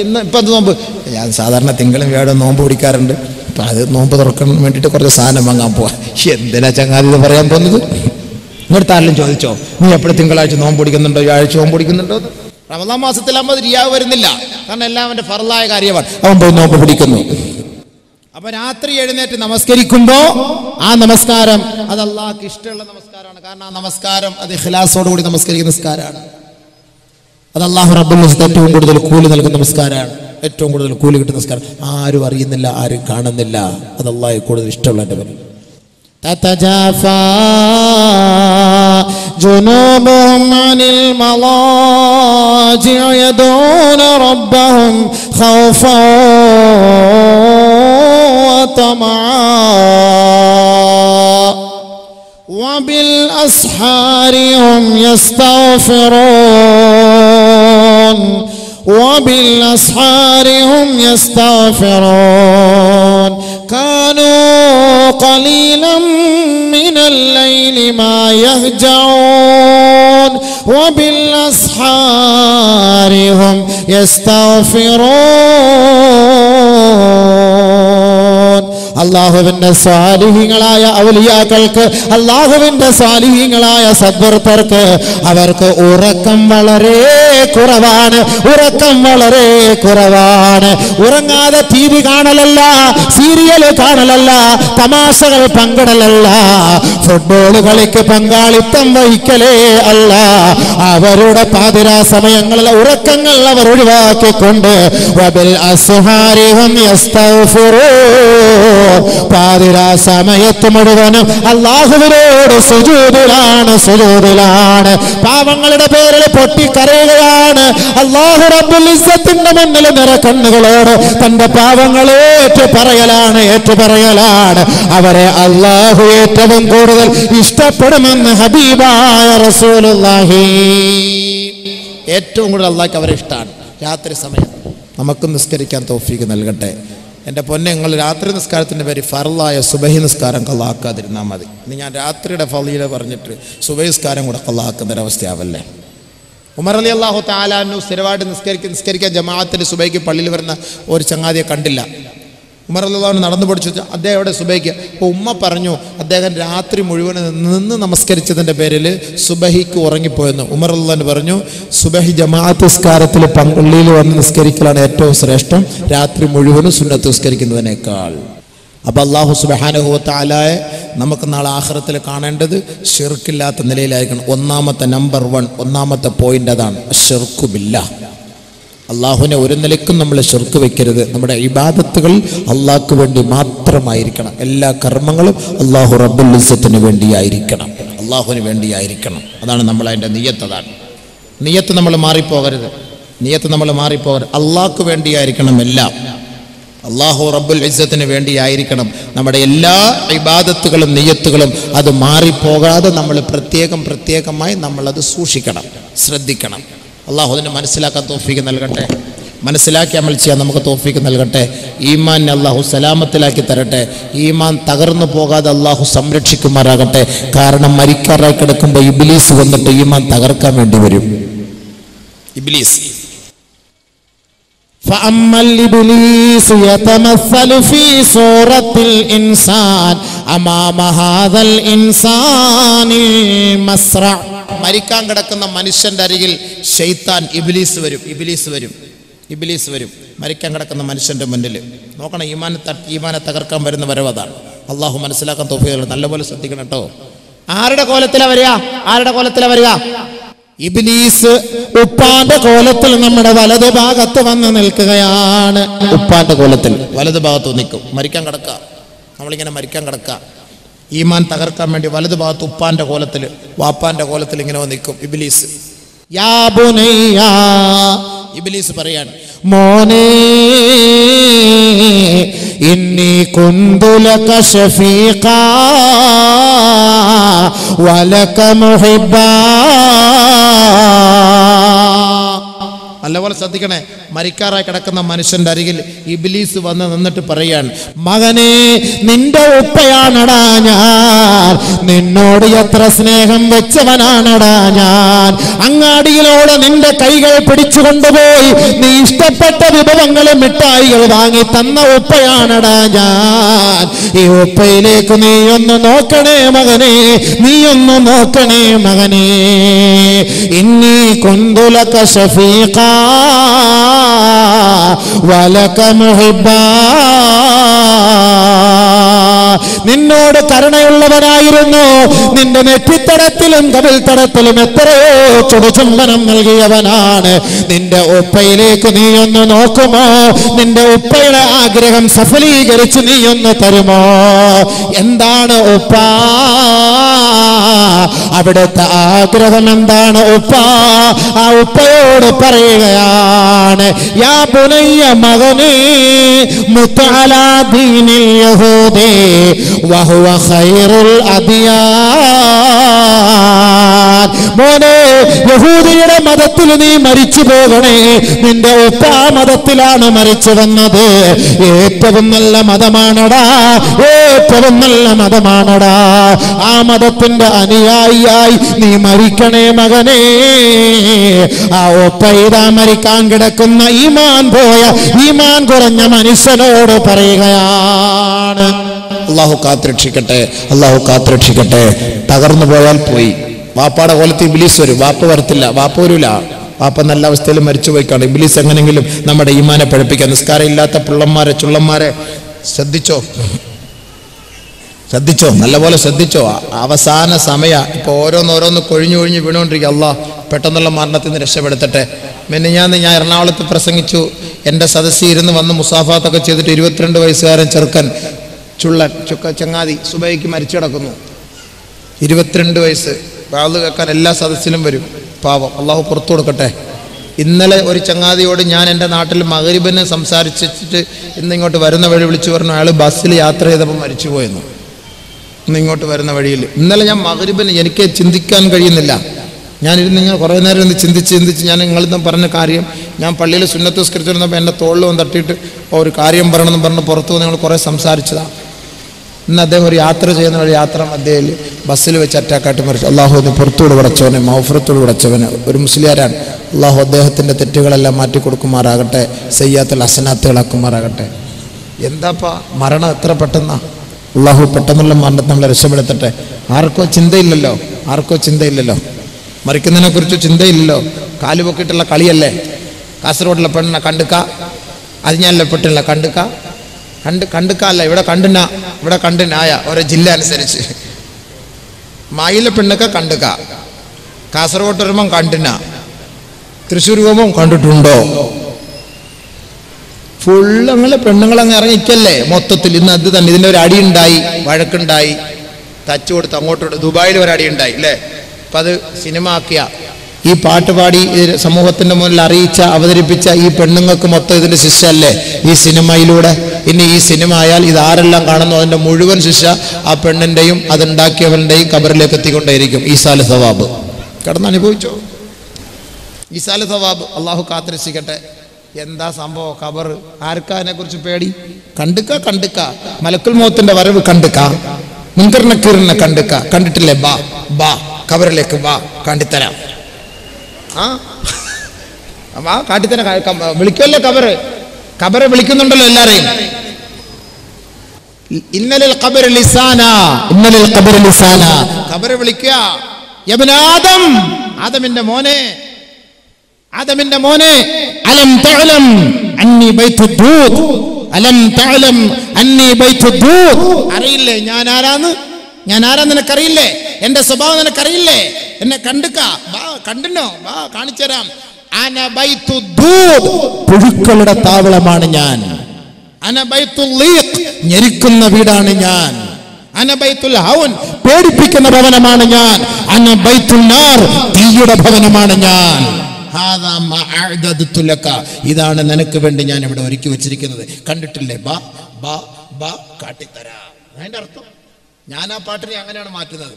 ഇന്ന് ഇപ്പം അത് നോമ്പ്, ഞാൻ സാധാരണ തിങ്കളും വ്യാഴവും നോമ്പ് പിടിക്കാറുണ്ട്, അപ്പം അത് നോമ്പ് തുറക്കാൻ വേണ്ടിയിട്ട് കുറച്ച് സാധനം വാങ്ങാൻ പോവാ. എന്തിനാ ചങ്ങാതി ഇത് പറയാൻ പോകുന്നത്? ഇങ്ങോട്ട് ആരെങ്കിലും ചോദിച്ചോ, നീ എപ്പോഴും തിങ്കളാഴ്ച നോമ്പ് പിടിക്കുന്നുണ്ടോ, വ്യാഴാഴ്ച നോമ്പ് പിടിക്കുന്നുണ്ടോ? റമദാൻ മാസത്തിലാകുമ്പോൾ അത് റിയാവ് വരുന്നില്ല, കാരണം എല്ലാം അവൻ്റെ ഫർളായ കാര്യമാണ്. അവൻ പോയി നോമ്പ് പിടിക്കുന്നു. അപ്പൊ രാത്രി എഴുന്നേറ്റ് നമസ്കരിക്കുമ്പോ ആ നമസ്കാരം അത് അള്ളാഹ്ക്ക് ഇഷ്ടമുള്ള നമസ്കാരമാണ്. കാരണം ആ നമസ്കാരം അത് ഇഖ്ലാസോടുകൂടി നമസ്കരിക്കുന്ന നമസ്കാരമാണ്. അത് അല്ലാഹു റബ്ബുൽ ഇസ്സത്ത് ഏറ്റവും കൂടുതൽ കൂലി നൽകുന്ന നമസ്കാരമാണ്, ഏറ്റവും കൂടുതൽ കൂലി കിട്ടുന്ന നമസ്കാരം. ആരും അറിയുന്നില്ല, ആരും കാണുന്നില്ല, അത് അള്ളാഹ് കൂടുതൽ ഇഷ്ടമുള്ള എൻ്റെ പേര്. تتجافى جنوبهم عن المضاجع يدعون ربهم خوفا وطمعا وبالأسحار هم يستغفرون وبالأسحار هم يستغفرون كانوا قليلا من الليل ما يهجعون وبالأسحار هم يستغفرون അല്ലാഹുവിന്റെ സ്വാലിഹീങ്ങളായ ഔലിയാക്കൾക്ക്, അല്ലാഹുവിന്റെ സ്വാലിഹീങ്ങളായ സദ്വർത്തർക്ക് അവർക്ക് ഉറക്കം വളരെ കുറവാണ്. ഉറക്കം വളരെ കുറവാണ്. ഉറങ്ങാതെ TV കാണലല്ല, സീരിയൽ കാണലല്ല, തമാശകൾ പങ്കിടലല്ല, ഫുട്ബോൾ കളിക്ക് പങ്കാളിത്തം വഹിക്കലേ അല്ല. അവരുടെ പാതിരാ സമയങ്ങളിൽ ഉറക്കങ്ങൾ അവർ ഒഴിവാക്കിക്കൊണ്ട് വബിൽ അസ്ഹാരിഹും യസ്തഗ്ഫിറൂൻ, പാതിരാ സമയത്ത് മുഴുവനും അല്ലാഹുവിനോട് സുജൂദിലാണ്. പാവങ്ങളുടെ പേരിൽ പൊട്ടിക്കരയുകയാണ്. അല്ലാഹു റബ്ബുൽ ഇസ്സത്തിന്റെ മുന്നിൽ നിറകണ്ണുകളോട് തന്റെ പാവങ്ങളെ ഏറ്റുപറയലാണ്. അവരെ അല്ലാഹു ഏറ്റവും കൂടുതൽ ഇഷ്ടപ്പെടുമെന്ന് ഹബീബായ റസൂലുള്ളാഹി. ഏറ്റവും കൂടുതൽ അല്ലാഹുക്ക് അവരെ ഇഷ്ടമാണ്. രാത്രി സമയം നമുക്ക് നിസ്കരിക്കാൻ തൗഫീഖ് നൽകട്ടെ. എൻ്റെ പൊന്നെ, നിങ്ങൾ രാത്രി നിസ്കാരത്തിൻ്റെ പേര് ഫർളായ സുബഹി നിസ്കാരം ഖളാക്കാതിരുന്നാൽ മതി. ഇനി ഞാൻ രാത്രിയുടെ ഫളീല പറഞ്ഞിട്ട് സുബഹി നിസ്കാരം കൂടെ ഖളാക്കുന്ന ഒരവസ്ഥയാവല്ലേ. ഉമർ റളിയല്ലാഹു തആല അൻഹു സ്ഥിരമായിട്ട് നിസ്കരിക്കാൻ ജമാഅത്തിന് സുബഹിക്ക് പള്ളിയിൽ വരുന്ന ഒരു ചങ്ങാതിയെ കണ്ടില്ല. ഉമർ റളിയല്ലാഹു അൻഹു നടന്നു പഠിച്ചു. അദ്ദേഹം എവിടെ സുബഹിക്ക്? അപ്പോൾ ഉമ്മ പറഞ്ഞു അദ്ദേഹം രാത്രി മുഴുവൻ നിന്ന് നമസ്കരിച്ചതിൻ്റെ പേരിൽ സുബഹിക്ക് ഉറങ്ങിപ്പോയെന്ന്. ഉമർ റളിയല്ലാഹു അൻഹു പറഞ്ഞു സുബഹി ജമാഅത്ത് നിസ്കാരത്തിൽ പള്ളിയിൽ വന്ന് നിസ്കരിക്കലാണ് ഏറ്റവും ശ്രേഷ്ഠം രാത്രി മുഴുവനും സുന്നത്ത് നിസ്കരിക്കുന്നതിനേക്കാൾ. അപ്പോൾ അല്ലാഹു സുബ്ഹാനഹു വ തആലയെ നമുക്ക് നാളെ ആഖിറത്തിൽ കാണേണ്ടത് ശിർക്കില്ലാത്ത നിലയിലായിരിക്കണം. നമ്പർ 1 ഒന്നാമത്തെ പോയിന്റ് അതാണ്, അശ്ശിർക്കു ബില്ലാഹ്. അള്ളാഹുവിനെ ഒരു നിലയ്ക്കും നമ്മൾ ശിർക്ക് വെക്കരുത്. നമ്മുടെ ഇബാദത്തുകൾ അള്ളാഹ്ക്ക് വേണ്ടി മാത്രമായിരിക്കണം. എല്ലാ കർമ്മങ്ങളും അള്ളാഹു റബ്ബുൽ ഇസ്സത്തിന് വേണ്ടിയായിരിക്കണം, അള്ളാഹുവിന് വേണ്ടിയായിരിക്കണം. അതാണ് നമ്മൾ അതിൻ്റെ നിയ്യത്ത്. അതാണ് നിയ്യത്ത്. നമ്മൾ മാറിപ്പോകരുത്. അള്ളാഹ്ക്ക് വേണ്ടിയായിരിക്കണം എല്ലാം. അള്ളാഹു റബ്ബുൽ ഇസ്സത്തിന് വേണ്ടിയായിരിക്കണം നമ്മുടെ എല്ലാ ഇബാദത്തുകളും നിയ്യത്തുകളും. അത് മാറിപ്പോകാതെ നമ്മൾ പ്രത്യേകമായി നമ്മളത് സൂക്ഷിക്കണം, ശ്രദ്ധിക്കണം. അള്ളാഹു അതിനെ മനസ്സിലാക്കാൻ തൗഫീഖ് നൽകട്ടെ. മനസ്സിലാക്കി അമൽ ചെയ്യാൻ നമുക്ക് തൗഫീഖ് നൽകട്ടെ. ഈമാൻ അള്ളാഹു സലാമത്തിലാക്കി തരട്ടെ. ഈമാൻ തകർന്നു പോകാതെ അള്ളാഹു സംരക്ഷിക്കുമാറാകട്ടെ. കാരണം മരിക്കാറായി കിടക്കുമ്പോൾ ഇബ്ലീസ് വന്നിട്ട് ഈമാൻ തകർക്കാൻ വേണ്ടി വരും. ഇബ്ലീസ് فأما الإبليس يتمثل في صورة الإنسان أمام هذا الإنسان المسرع. മരിക്കാൻ കിടക്കുന്ന മനുഷ്യന്റെ അരികിൽ ശൈത്താൻ ഇബ്ലീസ് വരും. മരിക്കാൻ കിടക്കുന്ന മനുഷ്യന്റെ മുന്നിൽ നോക്കണം. ഈമാനെ തകർക്കാൻ വരുന്ന വരവതാണ്. അള്ളാഹു മനസ്സിലാക്കാൻ തൗഫീഖ് നല്ലപോലെ ശ്രദ്ധിക്കണം കേട്ടോ. ആരുടെ കോലത്തിലാ വരിക? ഇബ്ലീസ് ഉപ്പാന്റെ കോലത്തിൽ നമ്മുടെ വലതു ഭാഗത്ത് വന്ന് നിൽക്കുകയാണ്. ഉപ്പാന്റെ കോലത്തിൽ വലതു ഭാഗത്ത് നിൽക്കും. നമ്മളിങ്ങനെ മരിക്കാൻ കിടക്കുക. ഈമാൻ തകർക്കാൻ വേണ്ടി വലതു ഭാഗത്ത് ഉപ്പാന്റെ കോലത്തിൽ, വാപ്പാന്റെ കോലത്തിൽ ഇങ്ങനെ നിൽക്കും ഇബ്ലീസ്. യാ ബുനയ്യ, ഇബ്ലീസ് പറയാണ്, മോനേ ഇന്നി കുന്തു ലക ശഫീഖാ വലക മുഹിബ്ബാ. നല്ലപോലെ ശ്രദ്ധിക്കണേ. മരിക്കാറായി കിടക്കുന്ന മനുഷ്യന്റെ അരികിൽ ഇബ്ലീസ് വന്ന് നിന്നിട്ട് പറയാണ്, മകനെ നിന്റെ ഉപ്പയാണടാ ഞാൻ, നിന്നോട് എത്ര സ്നേഹം വെച്ചവനാണടാ ഞാൻ. അങ്ങാടിയിലൂടെ നിന്റെ കൈകൾ പിടിച്ചു കൊണ്ടുപോയി നീ ഇഷ്ടപ്പെട്ട വിഭവങ്ങളും മിഠായികൾ വാങ്ങി തന്ന ഉപ്പയാണടാ ഞാൻ. ഈ ഉപ്പയിലേക്ക് നീ ഒന്ന് നോക്കണേ മകനെ, ഇന്നി കുന്തു ലക ശഫീഖാ വലക മുഹിബ്ബാ. നിന്നോട് കരുണയുള്ളവനായിരുന്നു. നിന്റെ നെറ്റിത്തടത്തിലും കവിൾത്തടത്തിലും എത്രയോ ചുടുചുംബനം നൽകിയവനാണ്. നിന്റെ ഉപ്പയിലേക്ക് നീ ഒന്ന് നോക്കുമോ? നിന്റെ ഉപ്പയുടെ ആഗ്രഹം സഫലീകരിച്ച് നീ ഒന്ന് തരുമോ? എന്താണ് ഉപ്പ? അവിടുത്തെ ആഗ്രഹം എന്താണ്? ഉപ്പ ആ ഉപ്പയോട് പറയുകയാണ്, യാ ബുനയ്യ മകനേ മുത്ത് അലാ ദീനിൽ യഹൂദി വഹുവ ഖൈറുൽ അദിയാൻ. മോനെ, യഹൂദിയുടെ മതത്തിൽ നീ മരിച്ചു പോകണേ. നിന്റെ ഉപ്പ ആ മതത്തിലാണ് മരിച്ചു വന്നത്. ഏറ്റവും നല്ല മതമാണടാ, ഏറ്റവും നല്ല മതമാണടാ. ആ മതത്തിന്റെ അനുയായിയായി നീ മരിക്കണേ മകനേ. ആ ഉപ്പ ഇതാ മരിക്കാൻ കിടക്കുന്ന ഈമാൻ പോയ, ഈമാൻ കുറഞ്ഞ മനുഷ്യനോട് പറയുകയാണ്. അള്ളാഹു കാത്തുരക്ഷിക്കട്ടെ, അള്ളാഹു കാത്തുരക്ഷിക്കട്ടെ. തകർന്നു പോയാൽ പോയി. വാപ്പാടെ കോലത്ത് ഇബ്ലീസ് വരും, വാപ്പ വരത്തില്ല, വാപ്പ വരൂല. വാപ്പ നല്ല അവസ്ഥയിൽ മരിച്ചു പോയി കാണും. ഇബ്ലീസ് എങ്ങനെങ്കിലും നമ്മുടെ ഈമാനെ പഴപ്പിക്കാൻ. നിസ്കാരം ഇല്ലാത്ത പിള്ളന്മാരെ ചുള്ളന്മാരെ ശ്രദ്ധിച്ചോ, ശ്രദ്ധിച്ചോ, നല്ലപോലെ ശ്രദ്ധിച്ചോ. അവസാന സമയ ഇപ്പൊ ഓരോന്നോരോന്ന് കൊഴിഞ്ഞു വീണുകൊണ്ടിരിക്കുക. അള്ളാഹ് പെട്ടെന്നുള്ള മരണത്തിൽ നിന്ന് രക്ഷപ്പെടുത്തട്ടെ. മിനിഞ്ഞാന്ന് ഞാൻ എറണാകുളത്ത് പ്രസംഗിച്ചു. എൻ്റെ സദസ്സിൽ ഇരുന്ന് വന്ന് മുസാഫാത്തൊക്കെ ചെയ്തിട്ട് 22 വയസ്സുകാരൻ ചെറുക്കൻ ചുള്ളൻ ചങ്ങാതി സുബൈക്ക് മരിച്ചു കിടക്കുന്നു. 22 വയസ്സ്. വാള് കേൾക്കാൻ എല്ലാ സദസ്സിലും വരും. പാവം, അള്ളാഹു പുറത്തു കൊടുക്കട്ടെ. ഇന്നലെ ഒരു ചങ്ങാതിയോട് ഞാൻ എൻ്റെ നാട്ടിൽ മഗ്രിബിന് സംസാരിച്ചിട്ട് ഇന്നിങ്ങോട്ട് വരുന്ന വഴി വിളിച്ചു പറഞ്ഞു, അയാൾ ബസ്സിൽ യാത്ര ചെയ്തപ്പോൾ മരിച്ചുപോയെന്നു. ഇന്നിങ്ങോട്ട് വരുന്ന വഴിയിൽ ഇന്നലെ ഞാൻ മഗ്രിബിന് എനിക്ക് ചിന്തിക്കാൻ കഴിയുന്നില്ല. ഞാനിരുന്ന് ഇങ്ങനെ കുറേ നേരം ഇരുന്ന് ചിന്തിച്ച് ഞാൻ നിങ്ങളിന്ന് പറഞ്ഞ കാര്യം, ഞാൻ പള്ളിയിൽ സുന്നത്ത് നിസ്കരിച്ചിരുന്നപ്പോൾ എൻ്റെ തോളിൽ വന്ന് തട്ടിയിട്ട് ഒരു കാര്യം പറയണമെന്ന് പറഞ്ഞ് പുറത്തു വന്ന് ഞങ്ങൾ കുറേ സംസാരിച്ചതാണ്. ഇന്ന് അദ്ദേഹം ഒരു യാത്ര ചെയ്യുന്ന ഒരു യാത്ര മധ്യയിൽ ബസ്സിൽ വെച്ച് അറ്റാക്കായിട്ട് മരിച്ചു. അള്ളാഹു ഒന്ന് പുറത്തോട് പടച്ചവനെ, മൗഫറത്തോട് പടച്ചവനെ. ഒരു മുസ്ലിയാരാണ്. അള്ളാഹു അദ്ദേഹത്തിൻ്റെ തെറ്റുകളെല്ലാം മാറ്റി കൊടുക്കുമാറാകട്ടെ, സയ്യാത്തുൽ ഹസനാത്തുകളാക്കുമാറാകട്ടെ. എന്താപ്പാ മരണം എത്ര പെട്ടെന്നാ. അള്ളാഹു പെട്ടെന്നുള്ള മരണത്തെ നമ്മളെ രക്ഷപ്പെടുത്തട്ടെ. ആർക്കോ ചിന്തയില്ലല്ലോ, ആർക്കോ ചിന്തയില്ലല്ലോ, മരിക്കുന്നതിനെ കുറിച്ച് ചിന്തയില്ലല്ലോ. കാലുപൊക്കിയിട്ടുള്ള കളിയല്ലേ. കാസർഗോഡിലെ പെണ്ണിനെ കണ്ടുക്ക, അത് ഞാനല്ല പെട്ടില്ല, കണ്ടുക്കല്ല, ഇവിടെ കണ്ടിനായ ഓരോ ജില്ല അനുസരിച്ച്. മായിലെ പെണ്ണൊക്കെ കണ്ടുക, കാസർഗോഡ് വരുമ്പം കണ്ടിന, തൃശ്ശൂർ പോകുമ്പം കണ്ടിട്ടുണ്ടോ. ഫുള്ള് അങ്ങനെ പെണ്ണുങ്ങളങ്ങ് ഇറങ്ങിക്കല്ലേ മൊത്തത്തിൽ. ഇന്ന് അത് തന്നെ. ഇതിൻ്റെ ഒരു അടിയുണ്ടായി, വഴക്കുണ്ടായി, തച്ചു കൊടുത്ത് അങ്ങോട്ട്. ദുബായിൽ ഒരു അടിയുണ്ടായി അല്ലേ. അപ്പം അത് സിനിമ ആക്കിയ, ഈ പാട്ട് പാടി സമൂഹത്തിന്റെ മുന്നിൽ അറിയിച്ച, അവതരിപ്പിച്ച ഈ പെണ്ണുങ്ങൾക്ക് മൊത്തം ഇതിന്റെ ശിക്ഷ അല്ലേ ഈ സിനിമയിലൂടെ. ഇനി ഈ സിനിമ ആയാൽ ഇത് ആരെല്ലാം കാണുന്നു അതിന്റെ മുഴുവൻ ശിക്ഷ ആ പെണ്ണിന്റെയും അതുണ്ടാക്കിയവന്റെയും കബറിലേക്ക് എത്തിക്കൊണ്ടേയിരിക്കും. ഈസാല് സവാബ് കടന്നനുഭവിച്ചോ, ഈസാല് സവാബ്. അള്ളാഹു കാത്തിരക്ഷിക്കട്ടെ. എന്താ സംഭവം കബർ? ആർക്കാ അതിനെ കുറിച്ച് പേടി? കണ്ടുക്ക മലക്കുൽ മൗത്തിന്റെ വരവ് കണ്ടുക്ക, മുൻകർ നക്കീറിനെ കണ്ടിട്ടില്ലേ? ബാ കബറിലേക്ക് ബാ, കാട്ടിത്തരാം. കാട്ടിത്തരാം, വിളിക്കുമല്ലോ കബറ് വിളിക്കുന്നുണ്ടല്ലോ എല്ലാരെയും. ഇന്നലിൽ ഖബറി ലിസാന, ഖബറ് വിളിക്കുക. യബ്ന ആദം, ആദമിന്റെ മോനെ അലം തഅലം അന്നി ബൈത്തുദ്ദൂദ്, അറിയില്ലേ ഞാൻ ആരാന്ന് നിനക്കറിയില്ലേ? എന്റെ സ്വഭാവം നിനക്കറിയില്ലേ? എന്നെ കണ്ടിനോ? കാണിച്ചുതരാം. അന ബൈത്തുദ്ദൂദ്, പുഴുക്കളുടെ താവളമാണ് ഞാൻ. അന ബൈത്തുൽ ലീഖ്, ഞെരിക്കുന്ന വീടാണ് ഞാൻ. അന ബൈത്തുൽ ഹൗൻ, പേടിപ്പിക്കുന്ന ഭവനമാണ് ഞാൻ. അന ബൈത്തുൽ നാർ, തീയുടെ ഭവനമാണ് ഞാൻ. ഇതാണ് നിനക്ക് വേണ്ടി ഞാൻ ഇവിടെ ഒരുക്കി വെച്ചിരിക്കുന്നത്. കണ്ടിട്ടില്ലേ? ബാ കാട്ടിത്തരാ. അതിന്റെ അർത്ഥം ഞാൻ ആ പാട്ടിനെ അങ്ങനെയാണ് മാറ്റുന്നത്.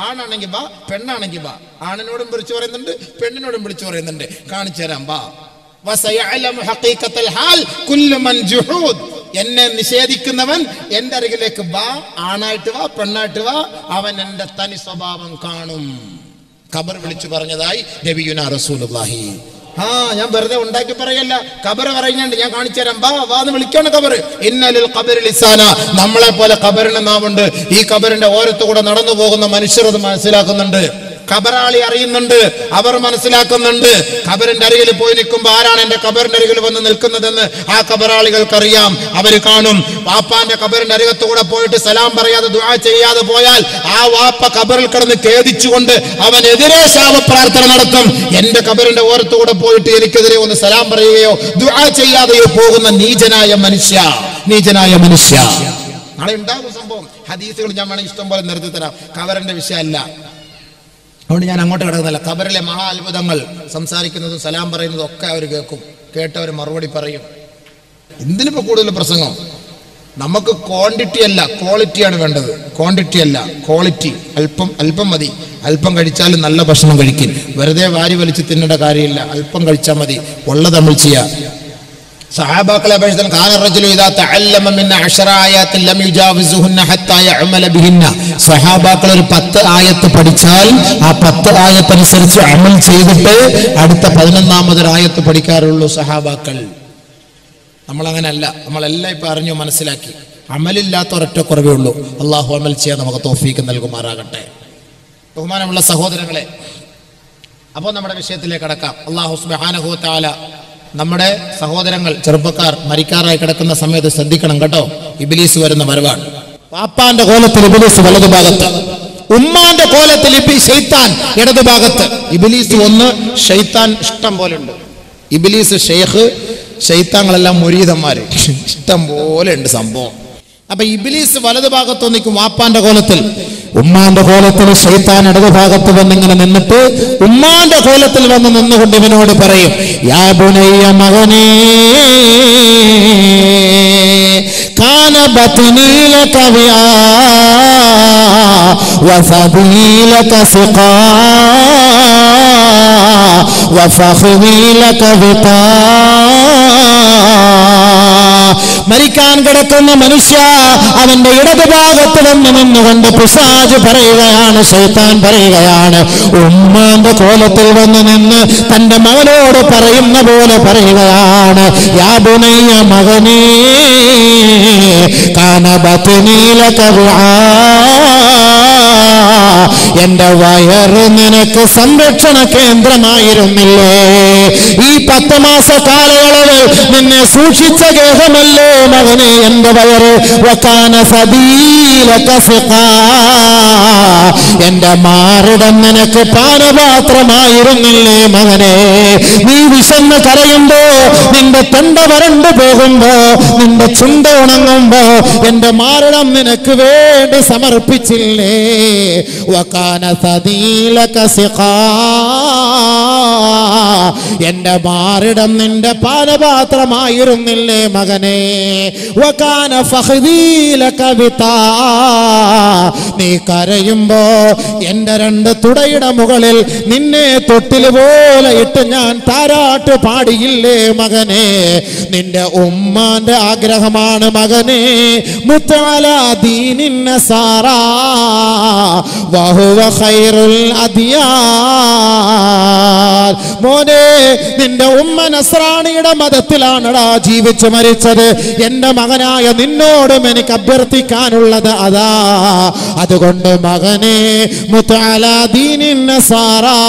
ആണാണെങ്കിൽ ബാ, പെണ്ണാണെങ്കിൽ ബാ. ആണിനോടും വിളിച്ചു പറയുന്നുണ്ട്, പെണ്ണിനോടും വിളിച്ചു പറയുന്നുണ്ട്. കാണിച്ചു തരാം. എന്നെ നിഷേധിക്കുന്നവൻ എന്റെ അരികിലേക്ക് വാ, ആണായിട്ട് വാ, പെണ്ണായിട്ട് വാ, അവൻ എന്റെ തനി സ്വഭാവം കാണും. ഖബർ വിളിച്ചു പറഞ്ഞതായി നബിയുനാ റസൂലുള്ളാഹി. ഞാൻ വെറുതെ ഉണ്ടാക്കി പറയല്ല, ഖബർ പറയുന്നുണ്ട്. ഞാൻ കാണിച്ചു തരാം. വാന്ന് വിളിക്കാണ് ഖബർ. ഇന്നലിൽ ഖബറി ലിസാന, നമ്മളെ പോലെ ഖബറിന് നാവുണ്ട്. ഈ ഖബറിന്റെ ഓരത്തുകൂടെ നടന്നു പോകുന്ന മനുഷ്യർ അത് മനസ്സിലാക്കുന്നുണ്ട്. ഖബറാളി അറിയുന്നുണ്ട്, അവർ മനസ്സിലാക്കുന്നുണ്ട്. ഖബറിന്റെ അരികിൽ പോയി നിൽക്കുമ്പോൾ ആരാണ് എന്റെ ഖബറിന്റെ അരികിൽ വന്ന് നിൽക്കുന്നതെന്ന് ആ ഖബറാളികൾക്കറിയാം. അവര് കാണും. വാപ്പാന്റെ ഖബറിന്റെ അരികത്തുകൂടെ പോയിട്ട് സലാം പറയാതെ ദുആ ചെയ്യാതെ പോയാൽ ആ വാപ്പ ഖബറിൽ കിടന്ന് ഖേദിച്ചുകൊണ്ട് അവനെതിരെ ശാപപ്രാർത്ഥന നടത്തും. എന്റെ ഖബറിന്റെ ഓരത്തുകൂടെ പോയിട്ട് എനിക്കെതിരെ ഒന്ന് സലാം പറയുകയോ ദുആ ചെയ്യാതെയോ പോകുന്ന നീചനായ മനുഷ്യ. നാളെ ഉണ്ടാകും സംഭവം. ഹദീസുകൾ ഞാൻ വേണമെങ്കിൽ ഇഷ്ടം പോലെ നിർത്തി തരാം. ഖബറിന്റെ വിഷയമല്ല, അതുകൊണ്ട് ഞാൻ അങ്ങോട്ട് കിടക്കുന്നില്ല. ഖബറിലെ മഹാ അത്ഭുതങ്ങൾ സംസാരിക്കുന്നതും സലാം പറയുന്നതും ഒക്കെ അവർ കേൾക്കും, കേട്ടവർ മറുപടി പറയും. എന്തിനിപ്പോൾ കൂടുതൽ പ്രസംഗം? നമുക്ക് ക്വാണ്ടിറ്റി അല്ല ക്വാളിറ്റിയാണ് വേണ്ടത്. ക്വാണ്ടിറ്റി അല്ല ക്വാളിറ്റി. അല്പം മതി. അല്പം കഴിച്ചാലും നല്ല ഭക്ഷണം കഴിക്കും. വെറുതെ വാരി വലിച്ച് തിന്നേണ്ട കാര്യമില്ല. അല്പം കഴിച്ചാൽ മതി. ഉള്ളത് നമ്മൾ ചെയ്യാം. സഹാബാക്കളെ അപേക്ഷിച്ച് സഹാബാക്കൾ ഒരു 10 ആയത്ത് പഠിച്ചാൽ ആ 10 ആയത്തനുസരിച്ച് അമൽ ചെയ്തിട്ട് അടുത്ത 11ാമതൊരു ആയത്ത് പഠിക്കാറുള്ളൂ സഹാബാക്കൾ. നമ്മളങ്ങനല്ല. നമ്മളെല്ലാം ഇപ്പൊ അറിഞ്ഞു മനസ്സിലാക്കി. അമലില്ലാത്ത ഒരൊറ്റ കുറവേ ഉള്ളൂ. അള്ളാഹു അമൽ ചെയ്യാൻ നമുക്ക് തൗഫീക്ക് നൽകുമാറാകട്ടെ. ബഹുമാനമുള്ള സഹോദരങ്ങളെ, അപ്പോൾ നമ്മുടെ വിഷയത്തിലേക്ക് കടക്കാം. അള്ളാഹു സുബ്ഹാനഹു വ തആല നമ്മുടെ സഹോദരങ്ങൾ ചെറുപ്പക്കാർ മരിക്കാറായി കിടക്കുന്ന സമയത്ത് ശ്രദ്ധിക്കണം കേട്ടോ. ഇബ്ലീസ് വരുന്ന വരവാണ്. പാപ്പാന്റെ കോലത്തിൽ ഇബ്ലീസ് വലതുഭാഗത്ത്, ഉമ്മാന്റെ കോലത്തിൽ ശൈത്താൻ ഇടതുഭാഗത്ത്. ഇബ്ലീസ് ഒന്ന്, ശൈത്താൻ ഇഷ്ടം പോലെ ഉണ്ട്. ഇബ്ലീസ് ഷെയ്ഖ്, ശൈത്താങ്ങളെല്ലാം മുരീദന്മാര്, ഇഷ്ടം പോലെ ഉണ്ട് സംഭവം. അപ്പൊ ഇബ്ലീസ് വലതുഭാഗത്ത് നിൽക്കും വാപ്പാന്റെ കോലത്തിൽ, ഉമ്മാന്റെ കോലത്തിൽ ശൈത്താൻ ഇടതുഭാഗത്ത് വന്നിങ്ങനെ നിന്നിട്ട് ഉമ്മാന്റെ കോലത്തിൽ വന്ന് നിന്നുകൊണ്ട് ഇവനോട് പറയും, യാ ബുനയ്യ, മകനേ, കാന ബത്നീ ലക വിആ വസദീ ലക സിഖാ വഫഖ്ദീ ലക വിതാ. മരിക്കാൻ കിടക്കുന്ന മനുഷ്യ, അവന്റെ ഇടതുഭാഗത്ത് വന്ന് നിന്നുകൊണ്ട് പിശാച് പറയുകയാണ്, ശൈത്താൻ പറയുകയാണ്, ഉമ്മാന്റെ കോലത്തിൽ വന്ന് നിന്ന് തന്റെ മകനോട് പറയുന്ന പോലെ പറയുകയാണ്, യാ ബുനയ്യ, മകനേ, കാന ബത്നീ ലക വിആ, എന്റെ വയറ് നിനക്ക് സംരക്ഷണ കേന്ദ്രമായിരുന്നില്ലേ? ഈ 10 മാസ കാലയളവ് നിന്നെ സൂക്ഷിച്ച ഗേഹമല്ലേ മകനെ എന്റെ വയറ്. വകാന സബീലക സിഖാ, എന്റെ മാറിടം നിനക്ക് പാനപാത്രമായിരുന്നില്ലേ മകനെ? നീ വിശന്ന് കരയുമ്പോ, നിന്റെ തൊണ്ട വരണ്ടു പോകുമ്പോ, നിന്റെ ചുണ്ട ഉണങ്ങുമ്പോ എന്റെ മാറിടം നിനക്ക് വേണ്ടി സമർപ്പിച്ചില്ലേ? വകാന സദീലക സിഖാ, എന്റെ മാറിടം നിന്റെ പാനപാത്രമായിരുന്നില്ലേ മകനെ? വകാന ഫഖ്ദീ ലക വിതാ, നീ കരയുമ്പോ എന്റെ 2 തുടയുടെ മുകളിൽ നിന്നെ തൊട്ടിൽ പോലെ ഇട്ട് ഞാൻ താരാട്ട് പാടിയില്ലേ മകനെ? നിന്റെ ഉമ്മാന്റെ ആഗ്രഹമാണ് മകനെ, മുത്തഅലാ ദീനിൻ നസാറാ വഹുവ ഖൈറുൽ അദിയാൻ. മോനെ, നിന്റെ ഉമ്മ നസ്രാണിയുടെ മതത്തിലാണടാ ജീവിച്ചു മരിച്ചത്. എന്റെ മകനായ നിന്നോടും എനിക്ക് അഭ്യർത്ഥിക്കാനുള്ളത് അതാ. അതുകൊണ്ട് മകനെ, മുതഅലാ ദീനിൻ നസാറാ,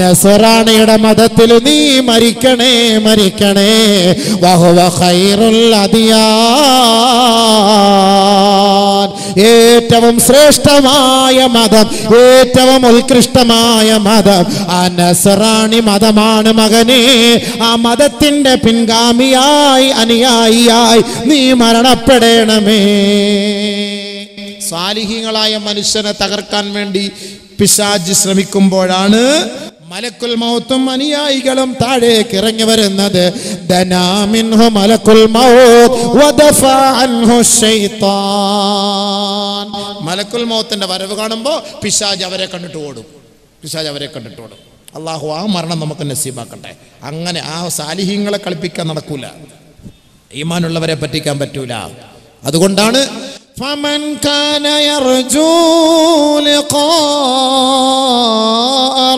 നസ്രാണിയുടെ മതത്തിൽ നീ മരിക്കണേ, മരിക്കണേ. വഹുവ ഖൈറുൽ അദിയാൻ, ഏറ്റവും ശ്രേഷ്ഠമായ മതം, ഏറ്റവും ഉത്കൃഷ്ടമായ മതം ആ നസ്രാണി മതമാണ് മകനെ. ആ മതത്തിന്റെ പിൻഗാമിയായി, അനുയായിയായി നീ മരണപ്പെടണമേ. സാലിഹീങ്ങളായ മനുഷ്യനെ തകർക്കാൻ വേണ്ടി പിശാച് ശ്രമിക്കുമ്പോഴാണ് മലക്കുൽ മൗത്തും അനുയായികളും താഴേക്ക് ഇറങ്ങി വരുന്നത്. ദനാ മിൻഹു മലക്കുൽ മൗത്ത് വദഫഅ അൻഹു ശൈത്താൻ. മലക്കുൽ മൗത്തിന്റെ വരവ് കാണുമ്പോൾ പിശാച് അവരെ കണ്ടിട്ട് ഓടും. അള്ളാഹു ആ മരണം നമുക്ക് നസീബാക്കട്ടെ. അങ്ങനെ ആ സാലിഹീങ്ങളെ കളിപ്പിക്കാൻ നടക്കൂല, ഈമാനുള്ളവരെ പറ്റിക്കാൻ പറ്റൂല. അതുകൊണ്ടാണ് فمن كان يرجو لقاء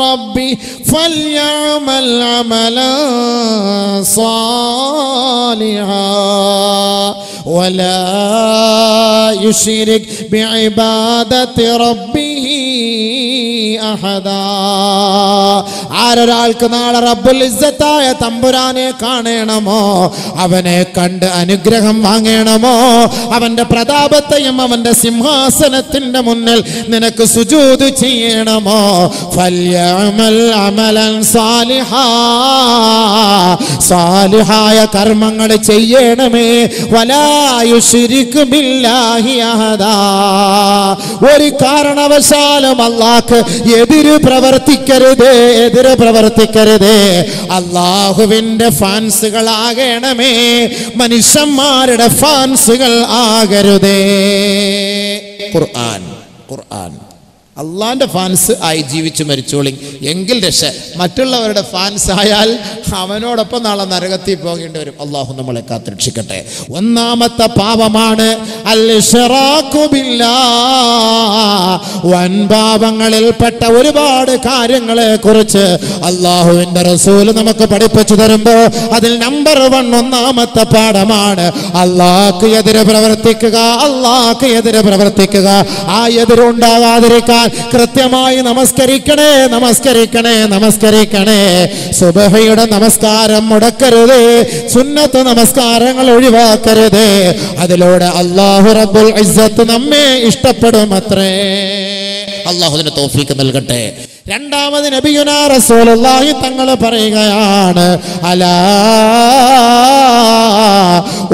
ربي فليعمل عملا صالحا ولا يشرك بعبادة ربه أحدا. ആരൊരാൾക്ക് നാളെ റബ്ബുൽ ഇസ്സത്തായ തമ്പുരാനെ കാണണമോ, അവനെ കണ്ട് അനുഗ്രഹം വാങ്ങണമോ, അവന്റെ പ്രതാപത്തെയും അവന്റെ സിംഹാസനത്തിന്റെ മുന്നിൽ നിനക്ക് സുജൂദ് ചെയ്യണമോ, ഫൽയഅമൽ അമലൻ സാലിഹാ, സാലിഹായ കർമ്മങ്ങൾ ചെയ്യണമേ, വലാ യുശ്രിക് ബില്ലാഹി അഹദാ, ഒരു കാരണവശാലും അല്ലാഹുക്ക് എതിര് പ്രവർത്തിക്കരുതേ, അല്ലാഹുവിന്റെ ഫാൻസുകളാകണമേ, മനുഷ്യന്മാരുടെ ഫാൻസുകൾ ആകരുതേ. ഖുർആൻ അള്ളാന്റെ ഫാൻസ് ആയി ജീവിച്ചു മരിച്ചോളി, എങ്കിൽ രക്ഷ. മറ്റുള്ളവരുടെ ഫാൻസ് ആയാൽ അവനോടൊപ്പം നാളെ നരകത്തിൽ പോകേണ്ടി വരും. അള്ളാഹു നമ്മളെ കാത്തുരക്ഷിക്കട്ടെ. ഒന്നാമത്തെ പാപമാണ് അൽ-ഇശ്റാഖു ബില്ലാഹ്. വൻപാപങ്ങളിൽപ്പെട്ട ഒരുപാട് കാര്യങ്ങളെ കുറിച്ച് അള്ളാഹുവിന്റെ റസൂൽ നമുക്ക് പഠിപ്പിച്ചു തരുമ്പോ അതിൽ നമ്പർ 1 ഒന്നാമത്തെ പാഠമാണ് അള്ളാഹ്ക്ക് എതിരെ പ്രവർത്തിക്കുക. ആ എതിരുണ്ടാകാതിരിക്കാൻ കൃത്യമായി നമസ്കരിക്കണേ. സുബഹയുടെ നമസ്കാരം മുടക്കരുത്, സുന്നത്ത് നമസ്കാരങ്ങൾ ഒഴിവാക്കരുത്. അതിലൂടെ അല്ലാഹു റബ്ബുൽ ഇസ്സത്ത് നമ്മെ ഇഷ്ടപ്പെടുമത്രേ. അല്ലാഹുവിന് തൗഫീഖ് നൽകട്ടെ. രണ്ടാമത് നബിയുനാ റസൂലുള്ളാഹി തങ്ങൾ പറയുകയാണ്, അലാ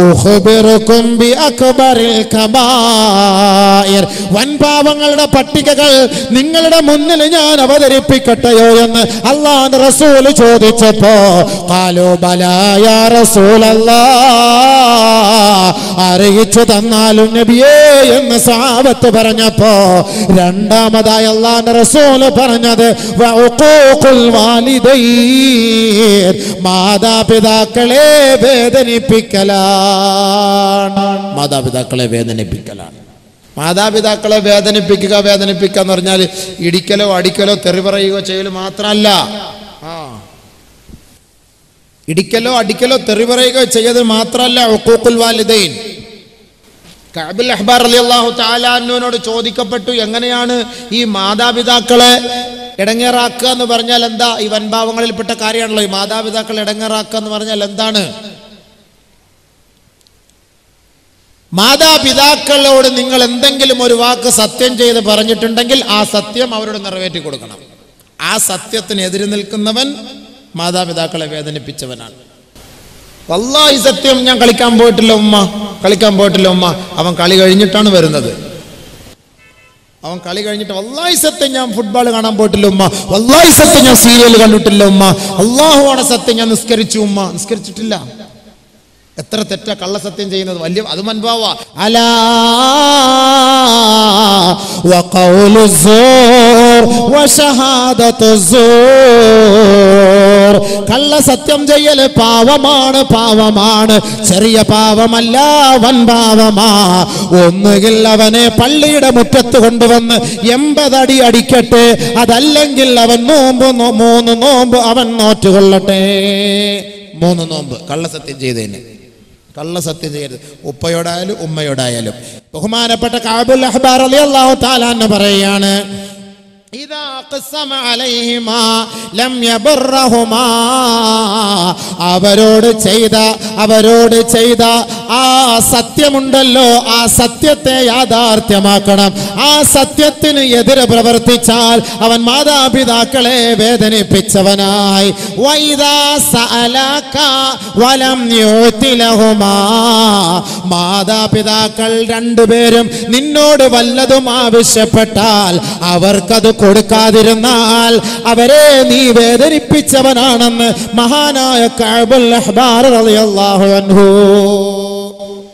ഉഖ്ബിറുകും ബി അക്ബറിൽ കബായിർ. വൻപാപങ്ങളുടെ പട്ടികകൾ നിങ്ങളുടെ മുന്നിൽ ഞാൻ അവതരിപ്പിക്കട്ടെയോ എന്ന് അല്ലാഹുവിന്റെ റസൂൽ ചോദിച്ചപ്പോ ഖാലൂ ബലാ യാ റസൂലല്ലാഹ്, അറിയിച്ചു തന്നാലും നബിയേ എന്ന് സഹാബത്ത് പറഞ്ഞപ്പോ രണ്ടാമതായി അല്ലാഹുവിന്റെ റസൂൽ പറഞ്ഞത് വഉഖൂഖുൽ വാലിദൈൻ, മാതാപിതാക്കളെ വേദനിപ്പിക്കലാണ്. മാതാപിതാക്കളെ വേദനിപ്പിക്കുക എന്ന് പറഞ്ഞാൽ ഇടിക്കലോ അടിക്കലോ തെറി പറയുകയോ ചെയ്യലോ മാത്രമല്ല. ഇടിക്കലോ അടിക്കലോ തെറി പറയുകയോ ചെയ്യത് മാത്രമല്ല ഉഖൂഖുൽ വാലിദൈൻ. കഅബുൽ അഹ്ബാർ റളിയല്ലാഹു തആല അൻഹുവിനോട് ചോദിക്കപ്പെട്ടു, എങ്ങനെയാണ് ഈ മാതാപിതാക്കളെ ഇടങ്ങേറാക്കുക എന്ന് പറഞ്ഞാൽ എന്താ? ഈ വൻപാവങ്ങളിൽപ്പെട്ട കാര്യമാണല്ലോ ഈ മാതാപിതാക്കളെ ഇടങ്ങേറാക്കുക എന്ന് പറഞ്ഞാൽ എന്താണ്? മാതാപിതാക്കളോട് നിങ്ങൾ എന്തെങ്കിലും ഒരു വാക്ക് സത്യം ചെയ്ത് പറഞ്ഞിട്ടുണ്ടെങ്കിൽ ആ സത്യം അവരോട് നിറവേറ്റി കൊടുക്കണം. ആ സത്യത്തിന് എതിര് നിൽക്കുന്നവൻ മാതാപിതാക്കളെ വേദനിപ്പിച്ചവനാണ്. വല്ലാഹി സത്യം, ഞാൻ കളിക്കാൻ പോയിട്ടില്ല ഉമ്മ. അവൻ കളി കഴിഞ്ഞിട്ടാണ് വരുന്നത്. വല്ലാഹി സത്യം, ഞാൻ ഫുട്ബോൾ കാണാൻ പോയിട്ടില്ല ഉമ്മ. വല്ലാഹി സത്യം, ഞാൻ സീരിയൽ കണ്ടിട്ടില്ല ഉമ്മ. അല്ലാഹുവാണ് സത്യം, ഞാൻ നിസ്കരിച്ചു ഉമ്മ. നിസ്കരിച്ചിട്ടില്ല. എത്ര തെറ്റ കള്ളസത്യം ചെയ്യുന്നത്, വലിയ അത് മൻപാവ. അലാ വഖൗലു സൂർ വശഹാദതു സൂർ. കള്ളസത്യം ചെയ്യൽ പാവമാണ്. ചെറിയ പാവമല്ല, വൻപാവമാ. ഒന്നുകിൽ അവനെ പള്ളിയുടെ മുറ്റത്ത് കൊണ്ടുവന്ന് 80 അടി അടിക്കട്ടെ, അതല്ലെങ്കിൽ അവൻ 3 നോമ്പ് അവൻ നോറ്റുകൊള്ളട്ടെ. 3 നോമ്പ് കള്ളസത്യം ചെയ്തതിന്. കള്ളസത്യം ചെയ്യരുത്, ഉപ്പയോടായാലും ഉമ്മയോടായാലും. ബഹുമാനപ്പെട്ട കഅബുൽ അഹ്ബാർ റളിയല്ലാഹു തആല അൻഹു പറയാണ്, ഇദാ ഖസമ അലൈഹിമാ ലം യബറഹുമാ. അവരോട് ചെയ്ത ആ സത്യമുണ്ടല്ലോ, ആ സത്യത്തെ യാഥാർത്ഥ്യമാക്കണം. ആ സത്യത്തിന് എതിരെ പ്രവർത്തിച്ചാൽ അവൻ മാതാപിതാക്കളെ വേദനിപ്പിച്ചവനായി. വൈദാ സഅലക വലം യുതി ലഹുമാ. മാതാപിതാക്കൾ രണ്ടുപേരും നിന്നോട് വല്ലതും ആവശ്യപ്പെട്ടാൽ അവർക്കത് കൊടുക്കാതിരുന്നാൽ അവരെ നീ വേദനിപ്പിച്ചവനാണെന്ന് മഹാനായ കഅബുൽ അഹ്ബാർ റളിയല്ലാഹു അൻഹു.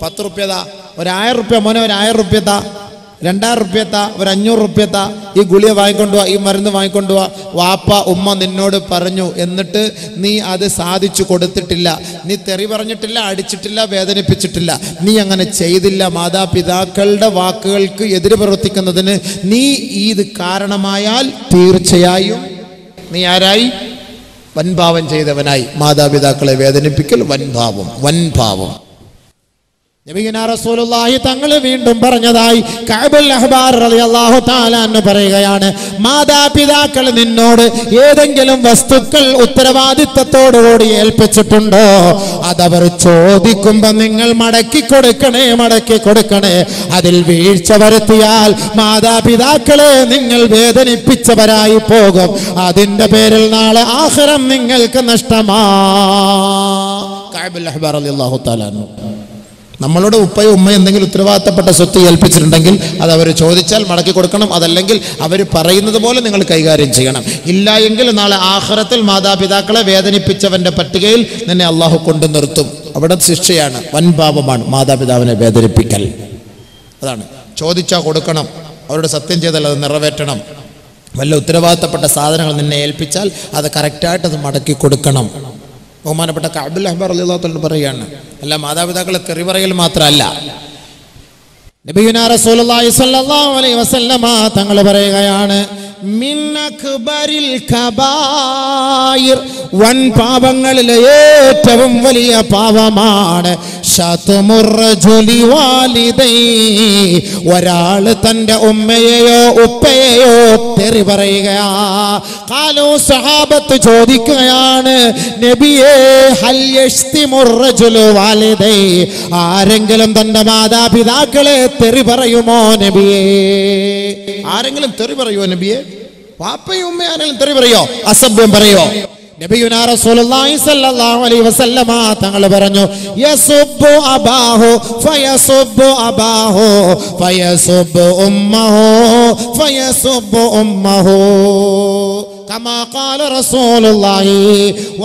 10 റുപ്യ, ഒരു 1000 റുപ്യ മോനെ, ഒരു 1000 റുപ്യ, 2000 റുപ്യ, ഒരു 500 റുപ്യ, ഈ ഗുളിക വാങ്ങിക്കൊണ്ടുവാ, ഈ മരുന്ന് വാങ്ങിക്കൊണ്ടുവാ. വാപ്പ ഉമ്മ നിന്നോട് പറഞ്ഞു, എന്നിട്ട് നീ അത് സാധിച്ചു കൊടുത്തിട്ടില്ല. നീ തെറി പറഞ്ഞിട്ടില്ല, അടിച്ചിട്ടില്ല, വേദനിപ്പിച്ചിട്ടില്ല. നീ അങ്ങനെ ചെയ്തില്ല. മാതാപിതാക്കളുടെ വാക്കുകൾക്ക് എതിര് പ്രവർത്തിക്കുന്നതിന് നീ ഇത് കാരണമായാൽ തീർച്ചയായും നീ ആരായി? വൻപാവം ചെയ്തവനായി. മാതാപിതാക്കളെ വേദനിപ്പിക്കൽ വൻപാവം. നബിയുനാ റസൂലുള്ളാഹി തങ്ങൾ വീണ്ടും പറഞ്ഞതായി കഅബുൽ അഹ്ബാർ റളിയല്ലാഹു തആല അൻഹു പറയുകയാണ്, മാതാപിതാക്കൾ നിന്നോട് ഏതെങ്കിലും വസ്തുക്കൾ ഉത്തരവാദിത്തത്തോടുകൂടി ഏൽപ്പിച്ചിട്ടുണ്ടോ, അതവർ ചോദിക്കുമ്പോൾ നിങ്ങൾ മടക്കി കൊടുക്കണേ. അതിൽ വീഴ്ച വരുത്തിയാൽ മാതാപിതാക്കളെ നിങ്ങൾ വേദനിപ്പിച്ചവരായി പോകും. അതിന്റെ പേരിൽ നാളെ ആഖിറം നിങ്ങൾക്ക് നഷ്ടമാ. കഅബുൽ അഹ്ബാർ റളിയല്ലാഹു തആല അൻഹു. നമ്മളോട് ഉപ്പയും ഉമ്മയും എന്തെങ്കിലും ഉത്തരവാദിത്തപ്പെട്ട സ്വത്ത് ഏൽപ്പിച്ചിട്ടുണ്ടെങ്കിൽ അത് അവർ ചോദിച്ചാൽ മടക്കി കൊടുക്കണം. അതല്ലെങ്കിൽ അവർ പറയുന്നത് പോലെ നിങ്ങൾ കൈകാര്യം ചെയ്യണം. ഇല്ല എങ്കിൽ നാളെ ആഖിറത്തിൽ മാതാപിതാക്കളെ വേദനിപ്പിച്ചവന്റെ പട്ടികയിൽ നിന്നെ അള്ളാഹു കൊണ്ടു നിർത്തും. അവിടെ ശിക്ഷയാണ്, വൻപാപമാണ് മാതാപിതാവിനെ വേദനിപ്പിക്കൽ. അതാണ്, ചോദിച്ചാൽ കൊടുക്കണം, അവരോട് സത്യം ചെയ്താൽ അത് നിറവേറ്റണം. വല്ല ഉത്തരവാദിത്തപ്പെട്ട സാധനങ്ങൾ നിന്നെ ഏൽപ്പിച്ചാൽ അത് കറക്റ്റായിട്ട് അത് മടക്കി കൊടുക്കണം. ബഹുമാനപ്പെട്ട കഅബുൽ അഹ്ബാർ റളിയല്ലാഹു തആല പറയുകയാണ്, അല്ല മാതാപിതാക്കളെ തെറി പറയൽ മാത്രമല്ല, നബിയുനാ റസൂലുള്ളാഹി സ്വല്ലല്ലാഹു അലൈഹി വസല്ലമ തങ്ങൾ പറയുകയാണ്, മിൻ അക്ബരിൽ കബായിർ, വൻ പാപങ്ങളിലെ ഏറ്റവും വലിയ പാപമാണ് ശത്മുർ റജുലി വാലിദൈ, ഒരാൾ തന്റെ ഉമ്മയെയോ ഉപ്പയെയോ തെറി പറയുകയാ. ഖാലു, സഹാബത്ത് ചോദിക്കുകയാണ്, നബിയേ ഹൽ യശ്തിമുർ റജുലു വാലിദൈ, ആരെങ്കിലും തന്റെ മാതാപിതാക്കളെ തെറി പറയുമോ നബിയേ? ആരെങ്കിലും തെറി പറയുമോ നബിയേ? വാപ്പയും ഉമ്മയും ആരെങ്കിലും തെറി പറയോ, അസഭ്യം പറയോ? നബിയുനാ റസൂലുള്ളാഹി സ്വല്ലല്ലാഹു അലൈഹി വസല്ലമ തങ്ങൾ പറഞ്ഞു, യസുബ്ബു അബാഹു ഫയസുബ്ബു അബാഹു ഫയസുബ്ബു ഉമ്മഹു ഫയസുബ്ബു ഉമ്മഹു കമാ ഖാല റസൂലുള്ളാഹി,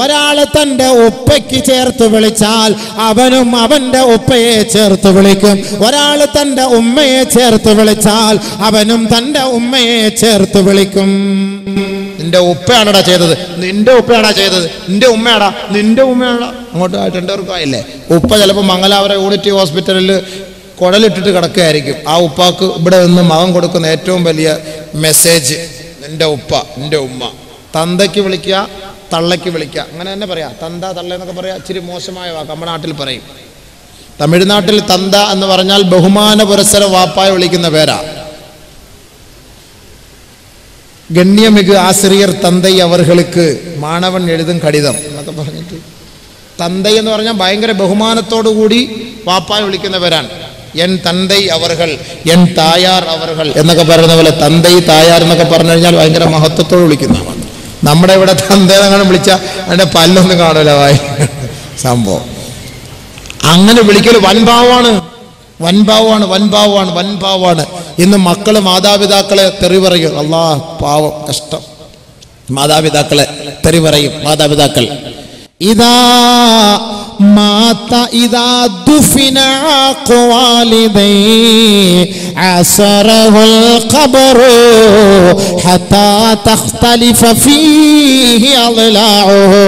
ഒരാൾ തന്റെ ഉപ്പയ്ക്ക് ചേർത്ത് വിളിച്ചാൽ അവനും അവന്റെ ഉപ്പയെ ചേർത്ത് വിളിക്കും. ഒരാൾ തന്റെ ഉമ്മയെ ചേർത്ത് വിളിച്ചാൽ അവനും തന്റെ ഉമ്മയെ ചേർത്ത് വിളിക്കും. നിന്റെ ഉപ്പയാണടാ ചെയ്തത്, നിന്റെ ഉപ്പയാണാ ചെയ്തത്, നിന്റെ ഉമ്മയാടാ, നിന്റെ ഉമ്മയാടാ, അങ്ങോട്ട് രണ്ടുപേർക്കായില്ലേ. ഉപ്പ ചിലപ്പോൾ മംഗലാപുരം യൂണിറ്റി ഹോസ്പിറ്റലിൽ കുഴലിട്ടിട്ട് കിടക്കുകയായിരിക്കും. ആ ഉപ്പാക്ക് ഇവിടെ നിന്ന് മകൻ കൊടുക്കുന്ന ഏറ്റവും വലിയ മെസ്സേജ്, നിന്റെ ഉപ്പ നിന്റെ ഉമ്മ. തന്തയ്ക്ക് വിളിക്കുക, തള്ളയ്ക്ക് വിളിക്കുക, അങ്ങനെ തന്നെ പറയാം. തന്ത തള്ള എന്നൊക്കെ പറയാം, ഇച്ചിരി മോശമായ വാക്ക് നമ്മുടെ നാട്ടിൽ പറയും. തമിഴ്നാട്ടിൽ തന്ത എന്ന് പറഞ്ഞാൽ ബഹുമാന പുരസ്സരം വാപ്പായ വിളിക്കുന്ന പേരാ. ഗണ്യമിகு ആശ്രിയർ തന്തൈ അവർക്ക് മാണവൻ എഴുതും കടിതം എന്നൊക്കെ പറഞ്ഞിട്ട്, തന്തൈ എന്ന് പറഞ്ഞാൽ ഭയങ്കര ബഹുമാനത്തോടു കൂടി വാപ്പായ വിളിക്കുന്ന പേരാണ്. എൻ തന്തൈ അവർകൾ, എൻ തായാർ അവർകൾ എന്നൊക്കെ പറയുന്ന പോലെ തന്തൈ തായാർ എന്നൊക്കെ പറഞ്ഞു കഴിഞ്ഞാൽ ഭയങ്കര മഹത്വത്തോട് വിളിക്കുന്നതാണ്. നമ്മുടെ ഇവിടെ തന്തേന്നങ്ങനെ വിളിച്ചാൽ അതിൻ്റെ പല്ലൊന്നും കാണൂല വായി സംഭവം. അങ്ങനെ വിളിക്കൽ വൻഭാവമാണ്, വൻഭാവമാണ്, വൻഭാവമാണ്, വൻഭാവമാണ്. ഇന്ന് മക്കള് മാതാപിതാക്കളെ തെറി പറയും. അല്ലാ, പാവം, കഷ്ടം. മാതാപിതാക്കളെ തെറി പറയും മാതാപിതാക്കൾ. ഇതാ മാത ഇദാ ദുഫിന ഖവാലിദൈ അസറഹുൽ ഖബറു ഹത്താ തഖ്തലിഫ ഫീഹി അളലാഉഹു.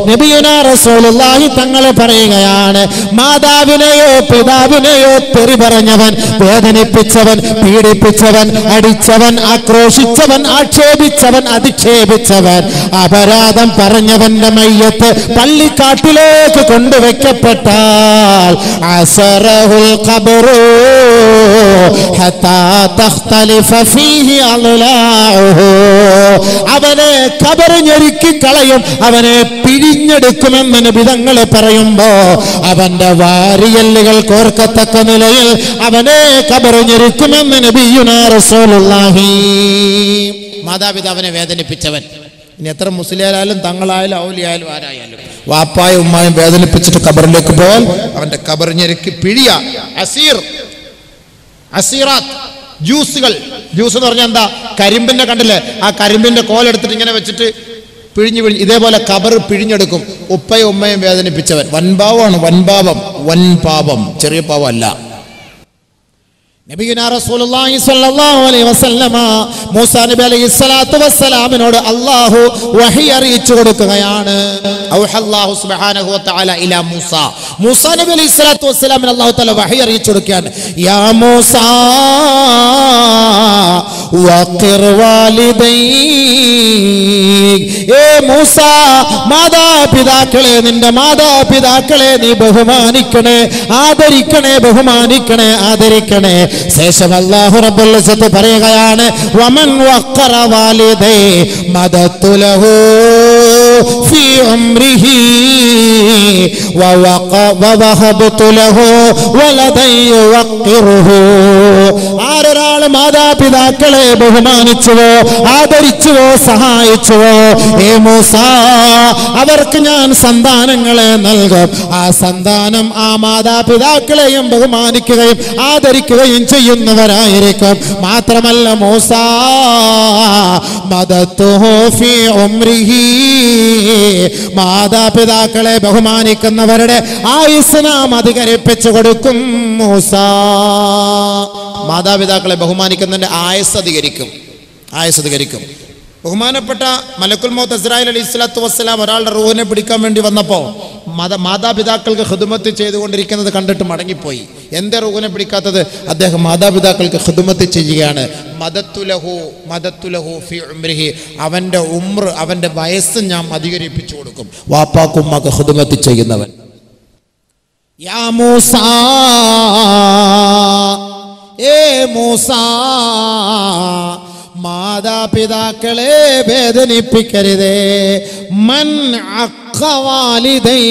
നബിയുനാ റസൂലുള്ളാഹി തങ്ങൾ പറയുകയാണ്, മാതാവിനെയോ പിതാവിനെയോ തെറി പറഞ്ഞവൻ, വേദനിപ്പിച്ചവൻ, പീഡിപ്പിച്ചവൻ, അടിച്ചവൻ, ആക്രോശിച്ചവൻ, ആക്ഷേപിച്ചവൻ, അധിക്ഷേപിച്ചവൻ, അപരാധം പറഞ്ഞവന്റെ മയ്യത്ത് പള്ളിക്കാട്ടിലേക്ക് കൊണ്ടുവയ്ക്കപ്പെട്ടാൽ അസറഹുൽ ഖബറു ഹത്താ തഖ്തലിഫ ഫീഹി അളലാഉഹു, അവനെ ഖബർ ഞെരുക്കി കളയും, അവനെ പിഴിഞ്ഞെടുക്കുമെന്ന് നബി തങ്ങൾ പറയുമ്പോ അവന്റെ വാരിയല്ലുകൾ കോർക്കത്തക്ക നിലയിൽ അവനെ ഖബർ ഞെരുക്കുമെന്ന് നബിയുനാ റസൂലുള്ളാഹി. മാതാപിതാവിനെ വേദനിപ്പിച്ചവൻ, ഇനി എത്ര മുസ്ലിയായാലും തങ്ങളായാലും ഔലിയായാലും ആരായാലും, വാപ്പായും ഉമ്മായും വേദനിപ്പിച്ചിട്ട് ഖബറിലേക്ക് പോയാൽ അവന്റെ ഖബർ ഞെരുക്കി പിഴിയ. അസീറാത്ത്, ജ്യൂസുകൾ. ജ്യൂസ് എന്ന് പറഞ്ഞാൽ എന്താ? കരിമ്പിന്റെ കണ്ടില്ലേ, ആ കരിമ്പിന്റെ കോലെടുത്തിട്ട് ഇങ്ങനെ വെച്ചിട്ട് പിഴിഞ്ഞ് ഇതേപോലെ ഖബർ പിഴിഞ്ഞെടുക്കും. ഉപ്പയും ഉമ്മയും വേദനിപ്പിച്ചവൻ വൻപാവമാണ്, വൻപാപം, വൻപാപം, ചെറിയ പാപം അല്ല. നബിയുനാ റസൂലുള്ളാഹി സ്വല്ലല്ലാഹു അലൈഹി വസല്ലമ മൂസാ നബി അലൈഹി സ്വലാത്തു വസ്സലാമിനോട് അല്ലാഹു വഹി അറിയിച്ചു കൊടുക്കുകയാണ്. ഔഹല്ലാഹു സുബ്ഹാനഹു വ തആല ഇലാ മൂസ. മൂസ നബി അലൈഹി സ്വലാത്തു വസ്സലാമിന് അല്ലാഹു തആല വഹി അറിയിച്ചു കൊടുക്കുകയാണ്. യാ മൂസ വഖിർ വാലിദൈക്, ഏ മൂസ മാതാപിതാക്കളെ, നിന്റെ മാതാപിതാക്കളെ നീ ബഹുമാനിക്കണേ, ആദരിക്കണേ, ബഹുമാനിക്കണേ, ആദരിക്കണേ. ശേഷം അല്ലാഹു റബ്ബുൽ ഇസ്സത്ത് പറയുകയാണ് വമൻ വഖറ വാലിദൈ മദത്തു ലഹു ഫീ ഉംരിഹി വവഹബതു ലഹു വലദൻ യുവഖിറുഹു. ആരൊരാൾ മാതാപിതാക്കളെ ബഹുമാനിച്ചുവോ, ആദരിച്ചുവോ, സഹായിച്ചുവോ, ഏ മൂസ അവർക്ക് ഞാൻ സന്താനങ്ങളെ നൽകും. ആ സന്താനം ആ മാതാപിതാക്കളെയും ബഹുമാനിക്കുകയും ആദരിക്കുകയും ചെയ്യുന്നവരായിരിക്കും. മാത്രമല്ല മൂസ മദത്തുഹു ഫീ ഉംരിഹി, മാതാപിതാക്കളെ ബഹുമാനിക്കുന്നവരുടെ ആയുസ്സ് നാം അധികരിപ്പിച്ചു കൊടുക്കും. മൂസ മാതാപിതാക്കളെ ബഹുമാനിക്കുന്നതിന്റെ ആയുസ്സ് അധികരിക്കും, ആയുസ്സ് അധികരിക്കും. ബഹുമാനപ്പെട്ട മലക്കുൽ മൗത്ത് ഇസ്രായേൽ അലൈഹി സ്വലാത്തു വസ്സലാം ഒരാളുടെ റൂഹിനെ പിടിക്കാൻ വേണ്ടി വന്നപ്പോൾ മാതാപിതാക്കൾക്ക് ഖിദ്മത്ത് ചെയ്തുകൊണ്ടിരിക്കുന്നത് കണ്ടിട്ട് മടങ്ങിപ്പോയി. എന്റെ റൂഹിനെ പിടിക്കാത്തത്? അദ്ദേഹം മാതാപിതാക്കൾക്ക് ഖിദ്മത്ത് ചെയ്യുകയാണ്. മദത്തുലഹു ഫീ ഉംരിഹി, അവന്റെ ഉംർ, അവന്റെ വയസ്സ് ഞാൻ അധികരിപ്പിച്ചു കൊടുക്കും. വാപ്പാക്കും ഉമ്മാക്ക് ഖിദ്മത്ത് ചെയ്യുന്നവൻ. യാ മൂസ, ഏ മൂസ മാതാപിതാക്കളെ വേദനിപ്പിക്കരുതേ. മൻ അഖവാലിദൈ,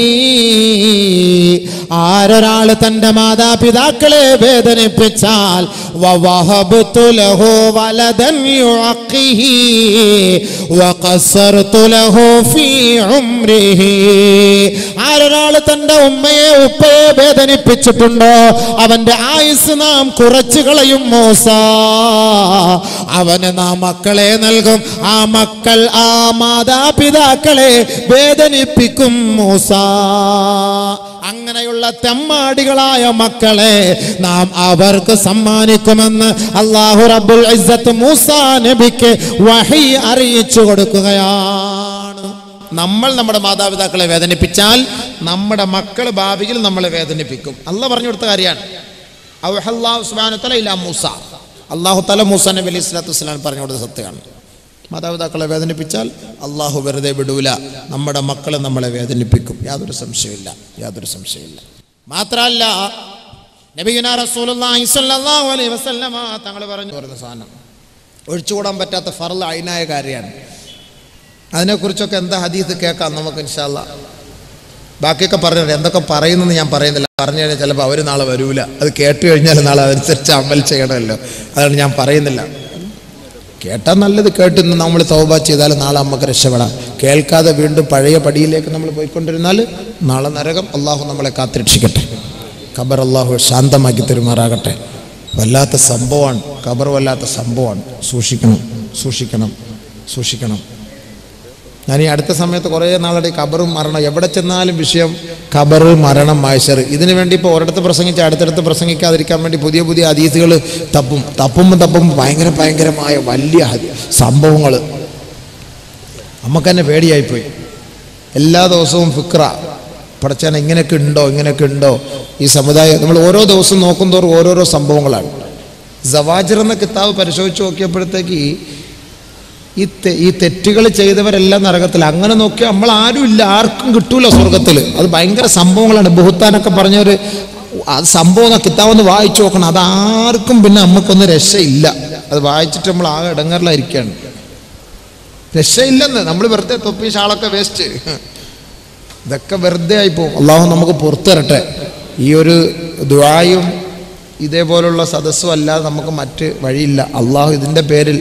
ആരൊരാൾ തന്റെ മാതാപിതാക്കളെ വേദനിപ്പിച്ചാൽ വവഹബതു ലഹു വലദൻ യുഅഖിഹി വഖസർതു ലഹു ഫീ ഉംരിഹി, ആരൊരാൾ തന്റെ ഉമ്മയെ ഉപ്പയെ വേദനിപ്പിച്ചിട്ടുണ്ടോ അവന്റെ ആയുസ് നാം കുറച്ചു കളയും. മൂസ അവന് നാം മക്കളെ നൽകും. ആ മക്കൾ ആ മാതാപിതാക്കളെ വേദനിപ്പിക്കും. മൂസ അങ്ങനെയുള്ള തെമ്മാടികളായ മക്കളെ നാം അവർക്ക് സമ്മാനിക്കുമെന്ന് അല്ലാഹു റബ്ബുൽ ഇസ്സത്ത് മൂസ നബിക്ക് വഹി അറിയിച്ചു കൊടുക്കുകയാണ്. നമ്മൾ നമ്മുടെ മാതാപിതാക്കളെ വേദനിപ്പിച്ചാൽ നമ്മുടെ മക്കൾ ഭാവിയിൽ നമ്മളെ വേദനിപ്പിക്കും. അല്ലാഹു പറഞ്ഞു കൊടുത്ത കാര്യമാണ്. ഔഹല്ലാഹു സുബ്ഹാനഹു വ തആല ഇലാ മൂസ, അല്ലാഹു തആല മൂസ നബി അലൈഹി സ്വലാത്തു വസ്സലാം പറഞ്ഞു കൊടുത്ത സത്യമാണ്. മാതാപിതാക്കളെ വേദനിപ്പിച്ചാൽ അള്ളാഹു വെറുതെ വിടൂല, നമ്മുടെ മക്കളെ നമ്മളെ വേദനിപ്പിക്കും. യാതൊരു സംശയമില്ല, യാതൊരു സംശയമില്ല. മാത്രമല്ല നബിയുനാ റസൂലുള്ളാഹി സ്വല്ലല്ലാഹു അലൈഹി വസല്ലമ തങ്ങൾ പറഞ്ഞു വരുന്ന സാധനം ഒഴിച്ചുകൂടാൻ പറ്റാത്ത ഫർള് ഐനായ കാര്യമാണ്. അതിനെക്കുറിച്ചൊക്കെ എന്താ ഹദീസ് കേൾക്കാം നമുക്ക് ഇൻഷാ അല്ലാഹ്. ബാക്കിയൊക്കെ പറഞ്ഞു, എന്തൊക്കെ പറയുന്നെന്ന് ഞാൻ പറയുന്നില്ല. പറഞ്ഞു കഴിഞ്ഞാൽ ചിലപ്പോൾ അവർ നാളെ വരൂല. അത് കേട്ട് കഴിഞ്ഞാൽ നാളെ അതനുസരിച്ച് അമൽ ചെയ്യണമല്ലോ. അതാണ് ഞാൻ പറയുന്നില്ല. കേട്ടാൽ നല്ലത്, കേട്ട് നമ്മൾ തൗബ ചെയ്താൽ നാളെ നമുക്ക് രക്ഷപ്പെടാം. കേൾക്കാതെ വീണ്ടും പഴയ പടിയിലേക്ക് നമ്മൾ പോയിക്കൊണ്ടിരുന്നാൽ നാളെ നരകം. അള്ളാഹു നമ്മളെ കാത്തിരക്ഷിക്കട്ടെ. ഖബർ അള്ളാഹു ശാന്തമാക്കി തരുമാറാകട്ടെ. വല്ലാത്ത സംഭവമാണ് ഖബർ, വല്ലാത്ത സംഭവമാണ്. സൂക്ഷിക്കണം, സൂക്ഷിക്കണം, സൂക്ഷിക്കണം. ഞാൻ ഈ അടുത്ത സമയത്ത് കുറേ നാളുടെ ഖബറും മരണം, എവിടെ ചെന്നാലും വിഷയം ഖബർ, മരണം, മഹ്ശർ. ഇതിനു വേണ്ടി ഇപ്പോൾ ഒരിടത്ത് പ്രസംഗിച്ച് അടുത്തടുത്ത് പ്രസംഗിക്കാതിരിക്കാൻ വേണ്ടി പുതിയ പുതിയ ഹദീസുകൾ തപ്പുമ്പോൾ ഭയങ്കരമായ വലിയ സംഭവങ്ങൾ നമുക്ക് തന്നെ പേടിയായിപ്പോയി. എല്ലാ ദിവസവും ഫിക്ര, പഠിച്ചാൽ ഇങ്ങനെയൊക്കെ ഉണ്ടോ, ഇങ്ങനെയൊക്കെ ഉണ്ടോ ഈ സമുദായം. നമ്മൾ ഓരോ ദിവസം നോക്കുന്തോറും ഓരോരോ സംഭവങ്ങളാണ്. സവാജിർ എന്ന കിതാബ് പരിശോധിച്ച് നോക്കിയപ്പോഴത്തേക്ക് ഈ തെറ്റുകൾ ചെയ്തവരെല്ലാം നരകത്തിൽ. അങ്ങനെ നോക്കിയാൽ നമ്മൾ ആരും ഇല്ല, ആർക്കും കിട്ടൂല സ്വർഗത്തിൽ. അത് ഭയങ്കര സംഭവങ്ങളാണ്. ബുഹത്താനൊക്കെ പറഞ്ഞവർ അത് സംഭവം കിതാബൊന്ന് വായിച്ചു നോക്കണം. അതാർക്കും പിന്നെ നമുക്കൊന്നും രക്ഷയില്ല. അത് വായിച്ചിട്ട് നമ്മൾ ആകെ ഇടങ്ങറിലായിരിക്കുകയാണ്. രക്ഷയില്ലെന്ന്. നമ്മൾ വെറുതെ തൊപ്പി ഷാളൊക്കെ വേസ്റ്റ്, ഇതൊക്കെ വെറുതെ ആയിപ്പോവും. അള്ളാഹു നമുക്ക് പുറത്തു തരട്ടെ. ഈ ഒരു ദുആയും ഇതേപോലുള്ള സദസ്സും അല്ലാതെ നമുക്ക് മറ്റ് വഴിയില്ല. അള്ളാഹു ഇതിൻ്റെ പേരിൽ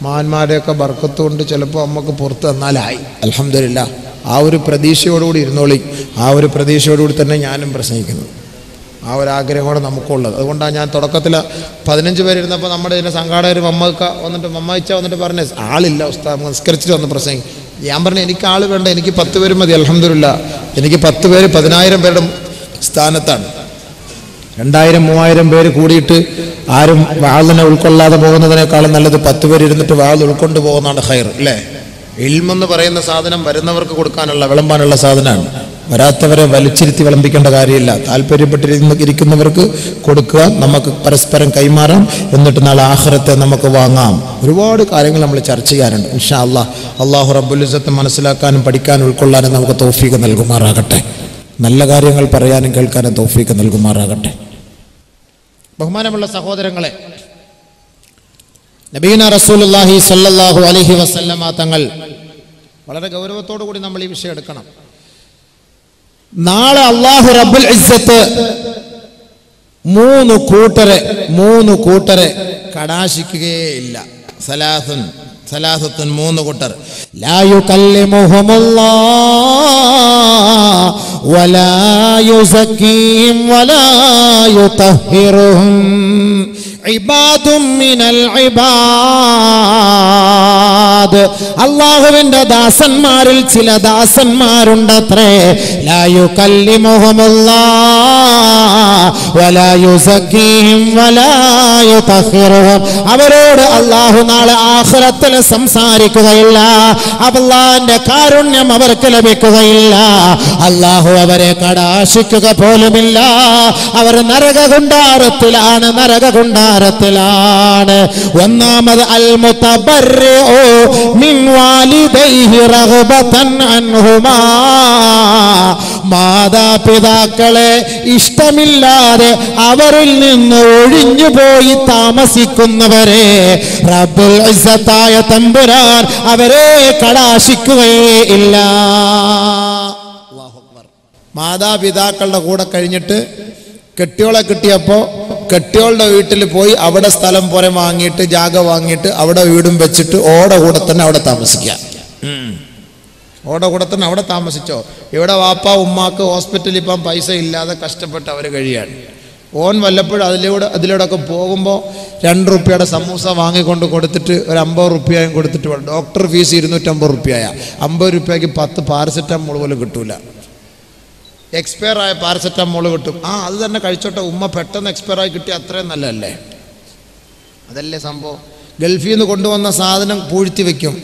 മഹാന്മാരെയൊക്കെ ബർക്കത്ത് കൊണ്ട് ചിലപ്പോൾ നമുക്ക് പുറത്ത് തന്നാലായി. അൽഹംദുലില്ലാ. ആ ഒരു പ്രതീക്ഷയോടുകൂടി ഇരുന്നോളി. ആ ഒരു പ്രതീക്ഷയോടുകൂടി തന്നെ ഞാനും പ്രസംഗിക്കുന്നത്. ആ ഒരു ആഗ്രഹമാണ് നമുക്കുള്ളത്. അതുകൊണ്ടാണ് ഞാൻ തുടക്കത്തിൽ 15 പേരിരുന്നപ്പോൾ നമ്മുടെ ഇതിൻ്റെ സംഘാടകർ മമ്മയിച്ച വന്നിട്ട് പറഞ്ഞ ആളില്ല ഉസ്താദ്, നിസ്കരിച്ചിട്ട് വന്ന് പ്രസംഗിക്കും. ഞാൻ പറഞ്ഞു എനിക്ക് ആൾ വേണ്ട, എനിക്ക് 10 പേര് മതി. അൽഹംദുലില്ലാ. എനിക്ക് 10 പേര് 10,000 പേരുടെ സ്ഥാനത്താണ്. 2000-3000 പേര് കൂടിയിട്ട് ആരും വാളിനെ ഉൾക്കൊള്ളാതെ പോകുന്നതിനേക്കാളും നല്ലത് 10 പേര് ഇരുന്നിട്ട് വാൾ ഉൾക്കൊണ്ട് പോകുന്നതാണ് ഖൈർ, അല്ലേ? ഇൽമെന്ന് പറയുന്ന സാധനം വരുന്നവർക്ക് കൊടുക്കാനുള്ള വിളമ്പാനുള്ള സാധനമാണ്. വരാത്തവരെ വലിച്ചിരുത്തി വിളമ്പിക്കേണ്ട കാര്യമില്ല. താല്പര്യപ്പെട്ടിരിക്കുന്നവർക്ക് കൊടുക്കുക, നമുക്ക് പരസ്പരം കൈമാറാം, എന്നിട്ട് നാളെ ആഖിറത്തെ നമുക്ക് വാങ്ങാം. ഒരുപാട് കാര്യങ്ങൾ നമ്മൾ ചർച്ച ചെയ്യാനുണ്ട്. ഇൻഷാ അല്ലാഹ് അല്ലാഹു റബ്ബുൽ ഇസ്സത്ത് മനസ്സിലാക്കാനും പഠിക്കാനും ഉൾക്കൊള്ളാനും നമുക്ക് തൗഫീഖ് നൽകുമാറാകട്ടെ. നല്ല കാര്യങ്ങൾ പറയാനും കേൾക്കാനും തൗഫീഖ് നൽകുമാറാകട്ടെ. ബഹുമാനമുള്ള സഹോദരങ്ങളെ, നബീന റസൂലുള്ളാഹി സ്വല്ലല്ലാഹു അലൈഹി വസല്ലമ തങ്ങൾ വളരെ ഗൗരവത്തോടു കൂടി നമ്മൾ ഈ വിഷയം എടുക്കണം. നാളെ അല്ലാഹു റബ്ബുൽ ഇസ്സത്ത് മൂന്ന് കൂട്ടരെ കടാശിക്കുകയില്ല. സലാസത്തുൻ മൂന്ന് കൂട്ടർ. ലാ യുകല്ലിമുഹുമുല്ലാഹ് വലാ യുസക്കീഹിം വലാ യുതഹിറുഹും ഇബാദും മിനൽ ഇബാദ്. അല്ലാഹുവിന്റെ ദാസന്മാരിൽ ചില ദാസന്മാരുണ്ടത്രേ. ലാ യുകല്ലിമുഹുമുല്ലാഹ് വലാ യുസക്കീഹിം വലാ യുതഹിറുഹും. അവരോട് അല്ലാഹു നാളെ ആഖിറത്തിൽ സംസാരിക്കുകയില്ല. അല്ലാഹുവിന്റെ കാരുണ്യം അവർക്ക് ലഭിക്കുകയില്ല. അല്ലാഹു അവരെ കടാശിക്കുക പോലുമില്ല. അവർ നരകകുണ്ടാരത്തിലാണ്. ഒന്നാമത് അൽ മുതബർരിഉ മിൻ വാലിദൈഹി റഗ്ബതൻ അൻഹുമാ. മാതാപിതാക്കളെ ഇഷ്ടമില്ലാതെ അവരിൽ നിന്ന് ഒഴിഞ്ഞുപോയി താമസിക്കുന്നവരെ റബ്ബുൽ ഇസ്സത്തായ തമ്പുരാൻ അവരെ കടാശിക്കുകയേ ഇല്ല. അല്ലാഹു അക്ബർ. മാതാപിതാക്കളുടെ കൂടെ കഴിഞ്ഞിട്ട് കെട്ടിയോളെ കിട്ടിയപ്പോൾ കെട്ടിയോളുടെ വീട്ടിൽ പോയി അവിടെ സ്ഥലം പോലെ വാങ്ങിയിട്ട് ജാഗ വാങ്ങിയിട്ട് അവിടെ വീടും വെച്ചിട്ട് ഓടെ കൂടെ തന്നെ അവിടെ താമസിക്കുക. ഓടെ കൂടെ തന്നെ അവിടെ താമസിച്ചോ. ഇവിടെ വാപ്പ ഉമ്മാക്ക് ഹോസ്പിറ്റലിൽ ഇപ്പം പൈസ ഇല്ലാതെ കഷ്ടപ്പെട്ട് അവർ കഴിയാണ്. ഓൻ വല്ലപ്പോഴും അതിലൂടെ ഒക്കെ പോകുമ്പോൾ 2 റുപ്യയുടെ സമൂസ വാങ്ങിക്കൊണ്ട് കൊടുത്തിട്ട് ഒരു 50 റുപ്യയും കൊടുത്തിട്ട് വേണം. Doctor fees 250 റുപ്യയാ. 50 റുപ്യക്ക് 10 പാരസെറ്റമോൾ പോലും കിട്ടൂല. എക്സ്പയർ ആയ പാരസെറ്റമോൾ കിട്ടും. അത് തന്നെ കഴിച്ചോട്ടെ. ഉമ്മ പെട്ടെന്ന് എക്സ്പയർ ആയി കിട്ടിയ അത്രയും നല്ലതല്ലേ? അതല്ലേ സംഭവം. ഗൾഫിൽ നിന്ന് കൊണ്ടുവന്ന സാധനം പൂഴ്ത്തി വെക്കും,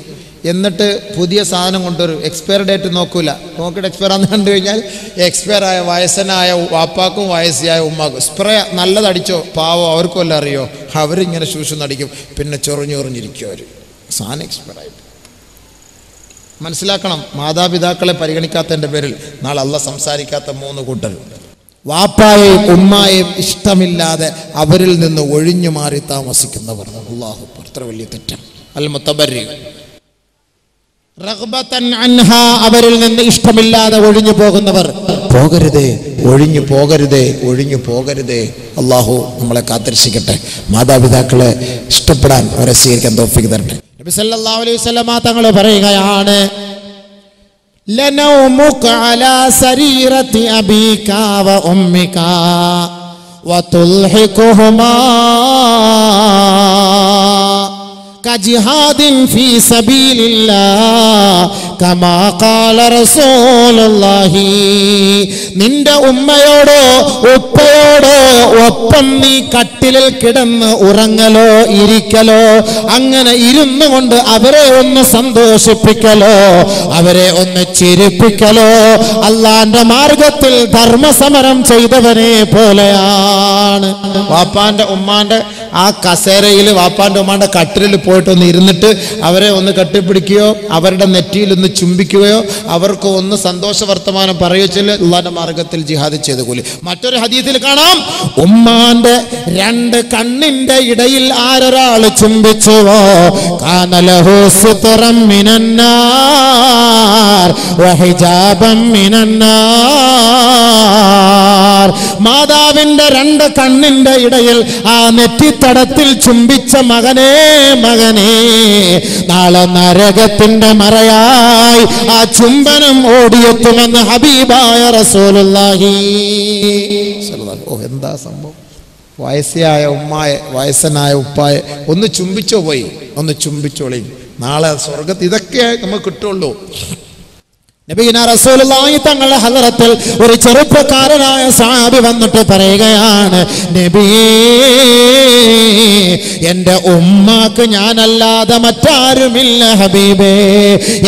എന്നിട്ട് പുതിയ സാധനം കൊണ്ടുവരും. എക്സ്പയർ ഡേറ്റ് നോക്കൂല. നോക്കിയിട്ട് എക്സ്പയർ ആണെന്ന് കണ്ടു കഴിഞ്ഞാൽ എക്സ്പയർ ആയ വയസ്സനായ വാപ്പാക്കും വയസ്സായ ഉമ്മാക്കും സ്പ്രേ നല്ലതടിച്ചോ പാവോ അവർക്കും എല്ലാം അറിയോ. അവരിങ്ങനെ നടിക്കും, പിന്നെ ചൊറിഞ്ഞിരിക്കും. അവർ സാധനം എക്സ്പയർ ആയിട്ട്. മനസ്സിലാക്കണം, മാതാപിതാക്കളെ പരിഗണിക്കാത്തതിൻ്റെ പേരിൽ നാളെ അല്ലാഹ് സംസാരിക്കാത്ത 3 കൂട്ടർ. വാപ്പായെയും ഉമ്മായെയും ഇഷ്ടമില്ലാതെ അവരിൽ നിന്ന് ഒഴിഞ്ഞു മാറി താമസിക്കുന്നവർ. അല്ലാഹു അത്ര വലിയ തെറ്റാണ്. അൽ മുതബർരി റഗ്ബതൻ അൻഹാ. അവരിൽ നിന്ന് ഇഷ്ടമില്ലാതെ ഒഴിഞ്ഞു പോകുന്നവർ. പോകരുതേ, ഒഴിഞ്ഞു പോകരുതേ. അല്ലാഹു നമ്മളെ കാത്തിരക്ഷിക്കട്ടെ. മാതാപിതാക്കളെ ഇഷ്ടപ്പെടാൻ അവരെ സ്വീകരിക്കാൻ തൗഫീഖ് തരട്ടെ. നബി സല്ലല്ലാഹു അലൈഹി വസല്ലമ തങ്ങൾ പറയുകയാണ്, ലനൗമുക അലാ സരീറതി അബീക വ ഉമ്മിക വതുൽഹിഖുഹുമാ കജിഹാദിൻ ഫീ സബീലില്ലാഹ് കമാ ഖാല റസൂലുള്ളാഹി. നിന്റെ ഉമ്മയോടോ ഉപ്പയോടോ ഒപ്പം നീ കട്ടിലിൽ കിടന്ന് ഉറങ്ങലോ ഇരിക്കലോ, അങ്ങനെ ഇരുന്നു കൊണ്ട് അവരെ ഒന്ന് സന്തോഷിപ്പിക്കലോ അവരെ ഒന്ന് ചിരിപ്പിക്കലോ അല്ലാഹുവിന്റെ മാർഗത്തിൽ ധർമ്മസമരം ചെയ്തവനെ പോലെയാണ്. വാപ്പാന്റെ ഉമ്മാന്റെ ആ കസേരയിൽ വാപ്പാന്റെ ഉമ്മാന്റെ കട്ടിലിൽ പോയിട്ടൊന്ന് ഇരുന്നിട്ട് അവരെ ഒന്ന് കെട്ടിപ്പിടിക്കുകയോ അവരുടെ നെറ്റിയിൽ ഒന്ന് ചുംബിക്കുകയോ അവർക്ക് ഒന്ന് സന്തോഷ വർത്തമാനം പറയുകയോ അല്ലാഹുവിന്റെ മാർഗത്തിൽ ജിഹാദ് ചെയ്ത കൂലി. മറ്റൊരു ഹദീസിൽ കാണാം, ഉമ്മാന്റെ 2 കണ്ണിന്റെ ഇടയിൽ ആരൊരാൾ ചുംബിച്ചുവോ കാനലഹു സിത്റൻ മിനന്നാർ വഹിജാബൻ മിനന്നാർ. മാതാവിന്റെ 2 കണ്ണിന്റെ ഇടയിൽ ആ നെറ്റിത്തടത്തിൽ ചുംബിച്ച മകനെ നാളെ നരകത്തിന്റെ മറയായി ആ ചുംബനം ഓടിയെത്തുമെന്ന് ഹബീബായ റസൂലുള്ളാഹി. എന്താ സംഭവം? വയസ്സായ ഉമ്മായെ വയസ്സനായ ഉപ്പായെ ഒന്ന് ചുംബിച്ചോ, പോയി ഒന്ന് ചുംബിച്ചോളി. നാളെ സ്വർഗത്തിൽ ഇതൊക്കെ നമുക്ക് കിട്ടുള്ളൂ. നബിയുനാ റസൂലുള്ളാഹി തങ്ങളുടെ ഹദറത്തിൽ ഒരു ചെറുപ്പക്കാരനായ സഹാബി വന്നിട്ട് പറയുകയാണ്, നബിയേ, എൻ്റെ ഉമ്മക്ക് ഞാനല്ലാതെ മറ്റാരുമില്ല ഹബീബേ,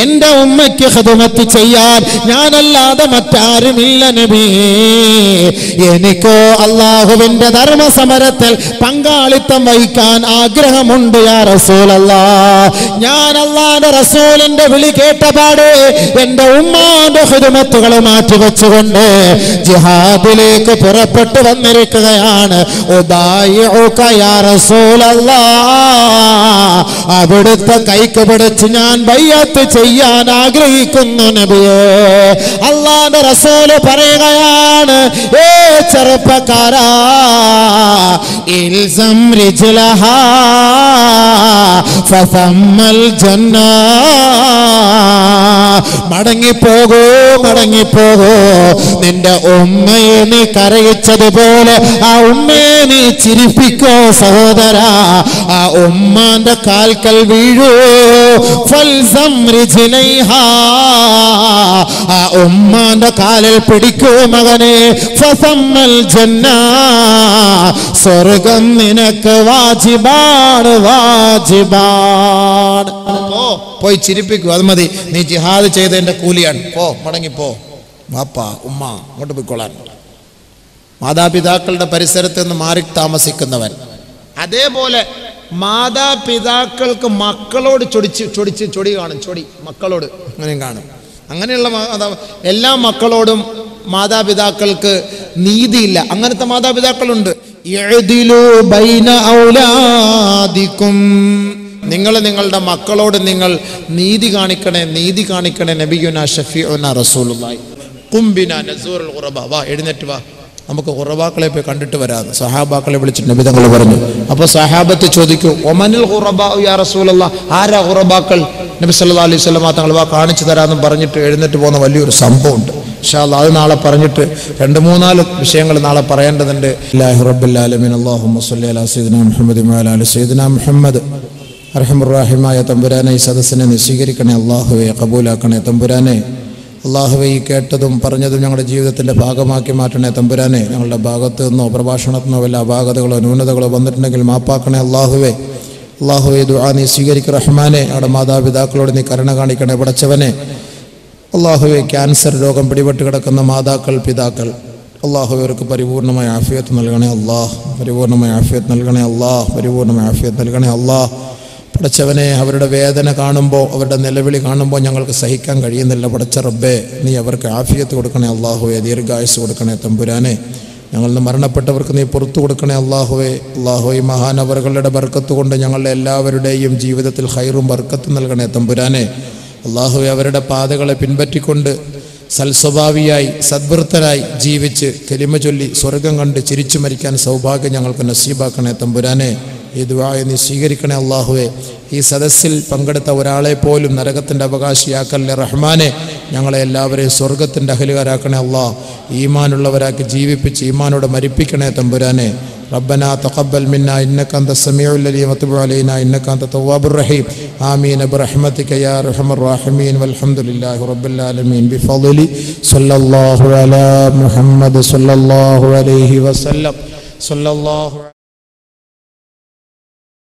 എൻ്റെ ഉമ്മയ്ക്ക് ഖിദ്മത്ത് ചെയ്യാൻ ഞാനല്ലാതെ മറ്റാരുമില്ല നബിയേ. എനിക്കോ അല്ലാഹുവിൻ്റെ ധർമ്മസമരത്തിൽ പങ്കാളിത്തം വഹിക്കാൻ ആഗ്രഹമുണ്ട് യാ റസൂലല്ലാഹ്. ഞാൻ അല്ലാഹുവിൻ്റെ റസൂലിന്റെ വിളി കേട്ടപാട് എൻ്റെ ഉമ്മാന്റെ ഖിദ്മത്തുകൾ മാറ്റിവെച്ചുകൊണ്ട് ജിഹാദിലേക്ക് പുറപ്പെട്ടു വന്നിരിക്കുകയാണ്. ഉബായിഉക യാ റസൂലല്ലാഹ്, അവിടുത്തെ കൈക്ക് പിടിച്ച് ഞാൻ ബൈഅത്ത് ചെയ്യാൻ ആഗ്രഹിക്കുന്നു നബിയേ. അല്ലാഹുവിന്റെ റസൂല് പറയുകയാണ്, ഏ ചെറുപ്പക്കാരാ, ഇൽസം റിജ്ലഹാ ഫസമ്മൽ ജന്ന, മടങ്ങിപ്പോകൂ, മടങ്ങിപ്പോകൂ. നിന്റെ ഉമ്മയെ നീ കരയിച്ചതുപോലെ ആ ഉമ്മയെ നീ ചിരിപ്പിക്കോ സഹോദരാ. ആ ഉമ്മാന്റെ കാൽക്കൽ വീഴൂ. ഫൽസം റിജ്ലൈഹാ, ആ ഉമ്മാന്റെ കാലിൽ പിടിക്കൂ മകനെ. ഫസമ്മൽ ജന്ന, സ്വർഗം നിനക്ക് വാജിബാണ്, വാജിബാണ്. പോയി ചിരിപ്പിക്കൂ, അത് മതി. നീ ജിഹാദ് ചെയ്തതിന്റെ കൂലിയാണ്. പോ, മടങ്ങിപ്പോ. വാപ്പ ഉമ്മ അങ്ങോട്ട് പോയിക്കൊള്ളാൻ. മാതാപിതാക്കളുടെ പരിസരത്ത് നിന്ന് മാറി താമസിക്കുന്നവൻ, അതേപോലെ മാതാപിതാക്കൾക്ക് മക്കളോട് ചൊടി കാണും. ചൊടി മക്കളോട് അങ്ങനെയും കാണും. അങ്ങനെയുള്ള എല്ലാ മക്കളോടും മാതാപിതാക്കൾക്ക് നീതിയില്ല. അങ്ങനത്തെ മാതാപിതാക്കളുണ്ട്. യഅദിലു ബൈന ഔലാദികും, നിങ്ങൾ നിങ്ങളുടെ മക്കളോട് നിങ്ങൾ നീതി കാണിക്കണേ, നീതി കാണിക്കണേ. നബിയുനാ ഷഫീഉനാ റസൂലുള്ളാഹി ഖും ബിനാ നസൂറുൽ ഖുറബ, വാ എഴുന്നേറ്റ് വാ, നമുക്ക് ഖുറബാക്കളെ പോയി കണ്ടിട്ട് വരാമെന്ന് സഹാബാക്കളെ വിളിച്ചിട്ട് നബി തങ്ങൾ പറഞ്ഞു. അപ്പോൾ സഹാബത്ത് ചോദിക്കൂ, ഒമനിൽ ഖുറബാ യാ റസൂലല്ലാഹ്, ആരാ ഖുറബാക്കൾ? നബി സല്ലല്ലാഹു അലൈഹി വസല്ലം തങ്ങൾ വാ കാണിച്ചു തരാമെന്ന് പറഞ്ഞിട്ട് എഴുന്നേറ്റ് പോകുന്ന വലിയൊരു സംഭവമുണ്ട്. ഇൻഷാ അല്ലാഹ് അത് നാളെ പറഞ്ഞിട്ട് 2-3 വിഷയങ്ങൾ നാളെ പറയേണ്ടതുണ്ട്. അല്ലാഹു റബ്ബിൽ ആലമീൻ. അല്ലാഹുമ്മ സ്വല്ലി അലാ സയ്യിദിനാ മുഹമ്മദ് വഅലാ ആലി സയ്യിദിനാ മുഹമ്മദ്. അർഹമുർറഹീമായ തമ്പുരാനെ, ഈ സദസ്സിനെ നീ സ്വീകരിക്കണേ അല്ലാഹുവേ, കബൂലാക്കണേ തമ്പുരാനെ. അല്ലാഹുവേ, ഈ കേട്ടതും പറഞ്ഞതും ഞങ്ങളുടെ ജീവിതത്തിൻ്റെ ഭാഗമാക്കി മാറ്റണേ തമ്പുരാനെ. ഞങ്ങളുടെ ഭാഗത്ത് നിന്നോ പ്രഭാഷണത്തിൽ നിന്നോ വല്ല അപാകതകളോ ന്യൂനതകളോ വന്നിട്ടുണ്ടെങ്കിൽ മാപ്പാക്കണേ അല്ലാഹുവേ. അല്ലാഹുവേ, ദുആ നീ സ്വീകരിക്കുക റഹ്മാനെ. അവിടെ മാതാപിതാക്കളോട് നീ കരുണ കാണിക്കണേ പടച്ചവനെ. അല്ലാഹുവേ, ക്യാൻസർ രോഗം പിടിപെട്ട് കിടക്കുന്ന മാതാക്കൾ, പിതാക്കൾ, അല്ലാഹുവേ, അവർക്ക് പരിപൂർണമായ ആഫിയത്ത് നൽകണേ അല്ലാഹ്, പരിപൂർണമായ ആഫിയത്ത് നൽകണേ അല്ലാഹ്, പരിപൂർണമായ ആഫിയത്ത് നൽകണേ അല്ലാഹ്. പടച്ചവനെ, അവരുടെ വേദന കാണുമ്പോൾ, അവരുടെ നിലവിളി കാണുമ്പോൾ ഞങ്ങൾക്ക് സഹിക്കാൻ കഴിയുന്നില്ല പടച്ച റബ്ബേ. നീ അവർക്ക് ആഫിയത്ത് കൊടുക്കണേ അല്ലാഹുവേ, ദീർഘായുസ് കൊടുക്കണേ തമ്പുരാനെ. ഞങ്ങളിൽ നിന്ന് മരണപ്പെട്ടവർക്ക് നീ പുറത്തു കൊടുക്കണേ അല്ലാഹുവേ. അല്ലാഹുവേ, മഹാനവറുകളുടെ ബർക്കത്ത് കൊണ്ട് ഞങ്ങളുടെ എല്ലാവരുടെയും ജീവിതത്തിൽ ഖൈറും ബർക്കത്തും നൽകണേ തമ്പുരാനെ. അല്ലാഹുവേ, അവരുടെ പാതകളെ പിൻപറ്റിക്കൊണ്ട് സൽസ്വഭാവിയായി സദ്വൃത്തരായി ജീവിച്ച് കലിമ ചൊല്ലി സ്വർഗം കണ്ട് ചിരിച്ചു മരിക്കാൻ സൗഭാഗ്യം ഞങ്ങൾക്ക് നസീബാക്കണേ തമ്പുരാനെ. ഈ ദുആ നീ സ്വീകരിക്കണേ അല്ലാഹുവേ. ഈ സദസ്സിൽ പങ്കെടുത്ത ഒരാളെ പോലും നരകത്തിൻ്റെ അവകാശിയാക്കല്ലേ റഹ്മാനെ. ഞങ്ങളെ എല്ലാവരെയും സ്വർഗത്തിൻ്റെ അഹലുകാരാക്കണേ അല്ലാഹ്. ഈമാനുള്ളവരാക്കി ജീവിപ്പിച്ച് ഈമാനോടെ മരിപ്പിക്കണേ തമ്പുരാനെ. ربنا تقبل منا إنك أنت السميع العليم وتب علينا إنك أنت التواب الرحيم آمين برحمتك يا أرحم الراحمين والحمد لله رب العالمين بفضل صلى الله على محمد صلى الله عليه وسلم صلى الله